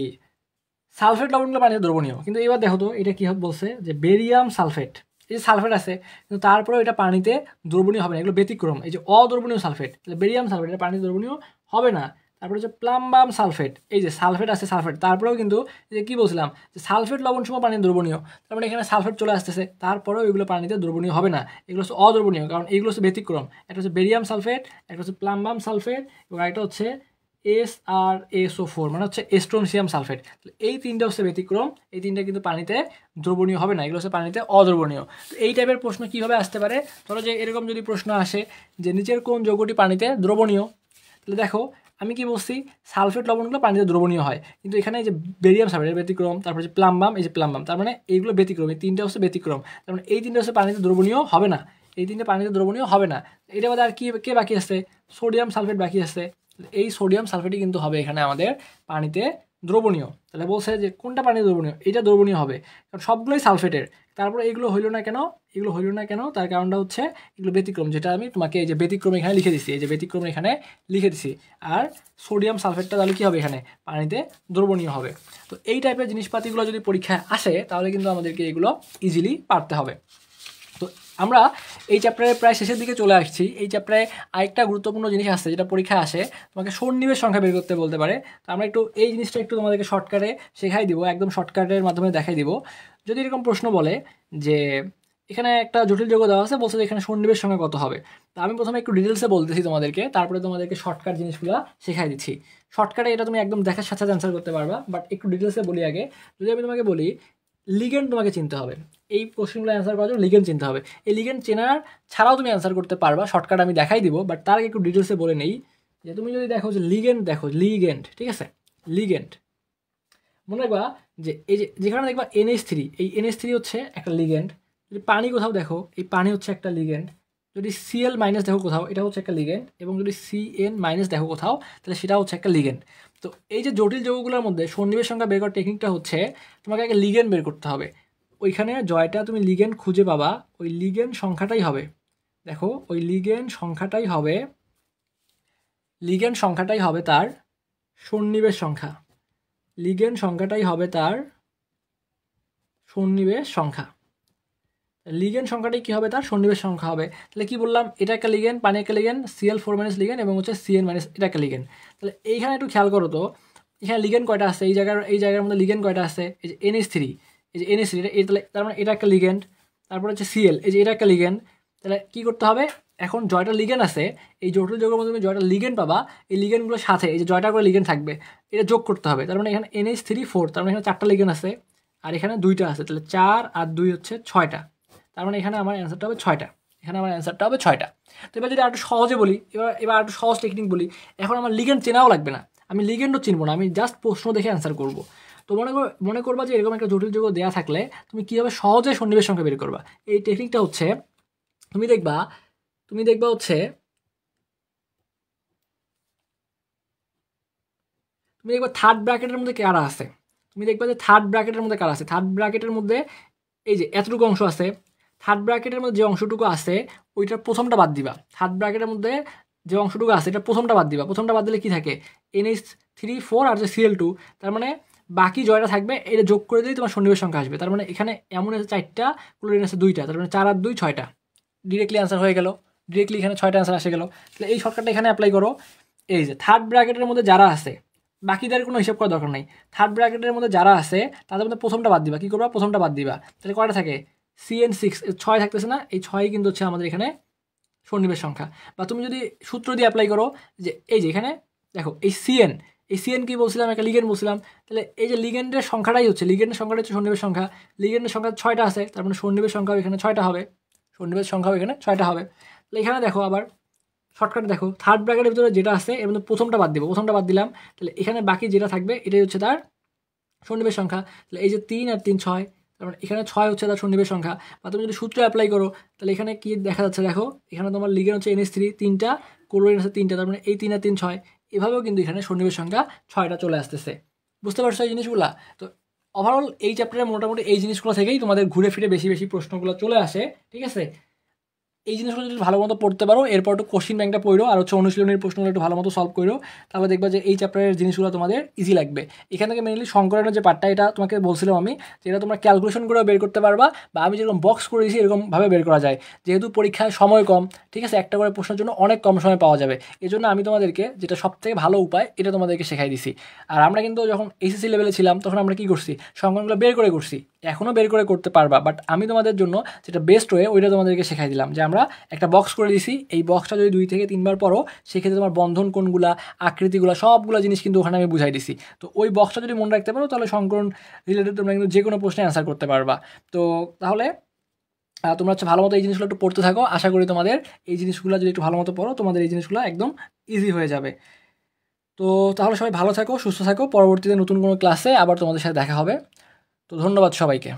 সালফেট লবণগুলো পানিতে দ্রবণীয়, কিন্তু এবার দেখো তো এটা কী বলছে যে বেরিয়াম সালফেট। এই যে সালফেট আছে কিন্তু তারপরেও এটা পানিতে দ্রবণীয় হবে না, এগুলো ব্যতিক্রম। এই যে অদ্রবণীয় সালফেট, বেরিয়াম সালফেট, এটা পানিতে দ্রবণীয় হবে না। তারপরে হচ্ছে প্লাম্বাম সালফেট, এই যে সালফেট আছে সালফেট, তারপরেও কিন্তু এই যে কী বলছিলাম যে সালফেট লবণসমূহ পানিতে দ্রবণীয়, তার মানে এখানে সালফেট চলে আসতেছে, তারপরেও এগুলো পানিতে দ্রবণীয় হবে না, এগুলো হচ্ছে অদ্রবণীয়, কারণ এগুলো হচ্ছে ব্যতিক্রম। একটা হচ্ছে বেরিয়াম সালফেট, একটা হচ্ছে প্লাম্বাম সালফেট এবং একটা হচ্ছে SrSO4 মানে হচ্ছে স্ট্রনশিয়াম সালফেট। এই তিনটা হচ্ছে ব্যতিক্রম, এই তিনটা কিন্তু পানিতে দ্রবণীয় হবে না, এগুলো হচ্ছে পানিতে অদ্রবণীয়। তো এই টাইপের প্রশ্ন কীভাবে আসতে পারে, ধরো যে এরকম যদি প্রশ্ন আসে যে নিচের কোন যৌগটি পানিতে দ্রবণীয়, তাহলে দেখো আমি কি বলছি সালফেট লবণগুলো পানিতে দ্রবণীয় হয়, কিন্তু এখানে যে বেরিয়াম সালফেটের ব্যতিক্রম, তারপরে যে প্লাম্বাম, এই যে প্লাম্বাম, তার মানে এইগুলো ব্যতিক্রম, এই তিনটা হচ্ছে ব্যতিক্রম, তার মানে এই তিনটা হচ্ছে পানিতে দ্রবণীয় হবে না, এই তিনটে পানিতে দ্রবণীয় হবে না। এটা বাদে আর কি কে বাকি আছে, সোডিয়াম সালফেট বাকি আছে, এই সোডিয়াম সালফেটই কিন্তু হবে এখানে আমাদের পানিতে দ্রবণীয়। তাহলে বলছে যে কোনটা পানিতে দ্রবণীয়, এটা দ্রবণীয় হবে, কারণ সবগুলোই সালফেটের। তারপরে এইগুলো হইলো না কেন, এগুলো হইলো না কেন, তার কারণটা হচ্ছে এগুলো ব্যতিক্রম, যেটা আমি তোমাকে এই যে ব্যতিক্রম এখানে লিখে দিচ্ছি, এই যে ব্যতিক্রম এখানে লিখে দিচ্ছি। আর সোডিয়াম সালফেটটা তাহলে কী হবে, এখানে পানিতে দ্রবণীয় হবে। তো এই টাইপের জিনিসপাতিগুলো যদি পরীক্ষায় আসে তাহলে কিন্তু আমাদেরকে এগুলো ইজিলি পারতে হবে। তো আমরা এই চ্যাপ্টারের প্রায় শেষের দিকে চলে আসছি। এই চ্যাপ্টারে আরেকটা গুরুত্বপূর্ণ জিনিস আসছে যেটা পরীক্ষায় আসে, তোমাকে সন্নিবেশ সংখ্যা বের করতে বলতে পারে। তো আমরা একটু এই জিনিসটা একটু তোমাদেরকে শর্টকাটে শেখাই দিব, একদম শর্টকাটের মাধ্যমে দেখাই দিব। যদি এরকম প্রশ্ন বলে যে এখানে একটা জটিল যৌগ দেওয়া আছে, বলছে যে এখানে সন্নিবেশ সংখ্যা কত হবে, তো আমি প্রথমে একটু ডিটেলসে বলতেছি তোমাদেরকে, তারপরে তোমাদেরকে শর্টকাট জিনিসগুলো শেখাই দিচ্ছি। শর্টকাটে এটা তুমি একদম দেখার সাথে অ্যান্সার করতে পারবা, বাট একটু ডিটেলসে বলি আগে। যদি আমি তোমাকে বলি লিগেন্ড তোমাকে চিনতে হবে, এই কোশ্চেনগুলো অ্যান্সার করার জন্য লিগেন্ড চিনতে হবে। এই লিগেন্ড চেনার ছাড়াও তুমি অ্যান্সার করতে পারবা, শর্টকাট আমি দেখাই দিব, বাট তার আগে একটু ডিটেলসে বলে নেই যে তুমি যদি দেখো যে লিগেন্ড, দেখো লিগেন্ড, ঠিক আছে, লিগেন্ড মনে রাখবা যে এই যে যেখানে দেখবা NH3, এই NH3 হচ্ছে একটা লিগেন্ড। যদি পানি কোথাও দেখো, এই পানি হচ্ছে একটা লিগেন্ড। যদি Cl মাইনাস দেখো কোথাও, এটা হচ্ছে একটা লিগেন্ড, এবং যদি Cn মাইনাস দেখো কোথাও, তাহলে সেটা হচ্ছে একটা লিগেন্ড। তো এই যে জটিল যৌগগুলোর মধ্যে সন্নিবেশ সংখ্যা বের করার টেকনিকটা হচ্ছে তোমাকে আগে লিগেন্ড বের করতে হবে। ওইখানে জয়টা তুমি লিগেন্ড খুঁজে পাবা, ওই লিগেন্ড সংখ্যাটাই হবে, দেখো ওই লিগেন্ড সংখ্যাটাই হবে, লিগেন্ড সংখ্যাটাই হবে তার সন্নিবেশ সংখ্যা, লিগেন্ড সংখ্যাটাই হবে তার সন্নিবেশ সংখ্যা। লিগেন্ড সংখ্যাটাই কী হবে, তার সন্নিবেশ সংখ্যা হবে। তাহলে কি বললাম, এটা একটা লিগেন্ড, পানি একটা লিগেন্ড, Cl4 মাইনাস লিগেন্ড, এবং হচ্ছে Cn মাইনাস এটা একটা লিগেন্ড। তাহলে এইখানে একটু খেয়াল করো তো, এখানে লিগেন্ড কয়টা আছে, এই জায়গার মধ্যে লিগেন্ড কয়টা আছে, এই যে NH3, এই যে NH3 এটা, তার মানে এটা একটা লিগেন্ড। তারপর হচ্ছে Cl, এই যে এটা একটা লিগেন্ড। তাহলে কী করতে হবে, এখন জয়টা লিগেন্ড আছে, এই জটিল যৌগের মধ্যে তুমি জয়টা লিগেন্ড পাবা, এই লিগেন্ডগুলোর সাথে এই যে জয়টা করে লিগেন্ড থাকবে, এটা যোগ করতে হবে। তার মানে এখানে NH3 4, তার মানে এখানে 4টা লিগেন্ড আছে, আর এখানে 2টা আছে, তাহলে 4 আর 2 হচ্ছে 6টা। তার মানে এখানে আমার অ্যান্সারটা হবে 6টা, এখানে আমার অ্যান্সারটা হবে 6টা। তো এবার যদি আর একটু সহজে বলি, এবার একটু সহজ টেকনিক বলি, এখন আমার লিগেন্ড চেনাও লাগবে না, আমি লিগেন্ডও চিনবো না, আমি জাস্ট প্রশ্ন দেখে অ্যান্সার করব। তো মনে করবা যে এরকম একটা জটিল যৌগ দেওয়া থাকলে তুমি কীভাবে সহজে সন্নিবেশ সংখ্যা বের করবা। এই টেকনিকটা হচ্ছে তুমি দেখবা হচ্ছে তুমি দেখবা থার্ড ব্র্যাকেটের মধ্যে কারা আছে, তুমি দেখবা যে থার্ড ব্র্যাকেটের মধ্যে কারা আছে, থার্ড ব্র্যাকেটের মধ্যে এই যে এতটুকু অংশ আছে, থার্ড ব্র্যাকেটের মধ্যে যে অংশটুকু আছে ওইটার প্রথমটা বাদ দিবা, থার্ড ব্র্যাকেটের মধ্যে যে অংশটুকু আছে এটা প্রথমটা বাদ দিবা, প্রথমটা বাদ দিলে কি থাকে NH3 4 আর যে Cl2, তার মানে বাকি জয়টা থাকবে, এটা যোগ করে দিলেই তোমার সন্নিবেশ সংখ্যা আসবে। তার মানে এখানে এমন আছে 4টা, ক্লোরিন আছে 2টা, তার মানে 4 আর 2 6টা, ডিরেক্টলি অ্যান্সার হয়ে গেল, ডিরেক্টলি এখানে 6টা অ্যান্সার আসে গেল। তাহলে এই শর্টকাটটা এখানে অ্যাপ্লাই করো। এই যে থার্ড ব্র্যাকেটের মধ্যে যারা আছে, বাকিদের কোনো হিসাব করার দরকার নেই, থার্ড ব্র্যাকেটের মধ্যে যারা আছে তাদের মধ্যে প্রথমটা বাদ দিবা, কী করবা, প্রথমটা বাদ দিবা, তাহলে কয়টা থাকে, Cn6, 6 থাকতেছে না, এই 6 কিন্তু হচ্ছে আমাদের এখানে সন্নিবেশ সংখ্যা। বা তুমি যদি সূত্র দিয়ে অ্যাপ্লাই করো যে এই যে এখানে দেখো এই Cn কি বলছিলাম, একটা লিগেন্ড বলছিলাম, তাহলে এই যে লিগেন্ডের সংখ্যাটাই হচ্ছে, লিগেন্ডের সংখ্যাটা হচ্ছে সন্নিবেশ সংখ্যা, লিগেন্ডের সংখ্যা 6টা আছে, তার মানে সন্নিবেশ সংখ্যাও এখানে 6টা হবে, সন্নিবেশ সংখ্যাও এখানে 6টা হবে। তাহলে এখানে দেখো আবার শর্টকাট দেখো, থার্ড ব্র্যাকেটের ভিতরে যেটা আছে এর মধ্যে প্রথমটা বাদ দিব, প্রথমটা বাদ দিলাম, তাহলে এখানে বাকি যেটা থাকবে এটাই হচ্ছে তার সন্নিবেশ সংখ্যা। তাহলে এই যে 3 আর 3 6, তার মানে এখানে 6 হচ্ছে তার সন্নিবেশ সংখ্যা। বা তুমি যদি সূত্র অ্যাপ্লাই করো তাহলে এখানে কি দেখা যাচ্ছে, দেখো এখানে তোমার লিগেন্ড হচ্ছে NH3 3টা, ক্লোরিন আছে 3টা, তার মানে এই 3 আর 3 6, এভাবেও কিন্তু এখানে সন্নিবেশ সংখ্যা 6টা চলে আসতেছে। বুঝতে পারছো এই জিনিসগুলো? তো ওভারঅল এই চ্যাপ্টারে মোটামুটি এই জিনিসগুলো থেকেই তোমাদের ঘুরে ফিরে বেশি বেশি প্রশ্নগুলো চলে আসে, ঠিক আছে? এই জিনিসগুলো যদি ভালো মতো পড়তে পারো, এরপর একটু কোশ্চিন ব্যাংকটা পড়ো, আর হচ্ছে অনুশীলনের প্রশ্নগুলো একটু ভালো মতো সলভ করো, তাহলে দেখবা যে এই চ্যাপ্টারের জিনিসগুলো তোমাদের ইজি লাগবে। এখান থেকে মেনলি সংকলনের যে পার্টটা, এটা তোমাকে বলছিলাম আমি, যেটা তোমরা ক্যালকুলেশন করে বের করতে পারবা, বা আমি যেরকম বক্স করে দিয়েছি এরকমভাবে বের করা যায়, যেহেতু পরীক্ষায় সময় কম, ঠিক আছে, একটা করে প্রশ্নের জন্য অনেক কম সময় পাওয়া যাবে, এই জন্য আমি তোমাদেরকে যেটা সবথেকে ভালো উপায় এটা তোমাদেরকে শেখাই দিছি। আর আমরা কিন্তু যখন এসএসসি লেভেলে ছিলাম তখন আমরা কী করছি, সংকলনগুলো বের করে করছি, এখনও বের করে করতে পারবা, বাট আমি তোমাদের জন্য যেটা বেস্ট ওয়ে ওইটা তোমাদেরকে শেখাই দিলাম, যে আমরা একটা বক্স করে দিছি, এই বক্সটা যদি 2 থেকে 3 বার পড়ো সেক্ষেত্রে তোমার বন্ধন কোণগুলা, আকৃতিগুলা, সবগুলো জিনিস কিন্তু ওখানে আমি বুঝাই দিছি। তো ওই বক্সটা যদি মনে রাখতে পারো তাহলে সংকরণ রিলেটেড তোমরা কিন্তু যে কোনো প্রশ্নে অ্যান্সার করতে পারবা। তো তাহলে তোমরা হচ্ছে ভালো মতো এই জিনিসগুলো একটু পড়তে থাকো, আশা করি তোমাদের এই জিনিসগুলো যদি একটু ভালো মতো পড়ো তোমাদের এই জিনিসগুলো একদম ইজি হয়ে যাবে। তো তাহলে সবাই ভালো থাকো, সুস্থ থাকো, পরবর্তীতে নতুন কোনো ক্লাসে আবার তোমাদের সাথে দেখা হবে। তো ধন্যবাদ সবাইকে।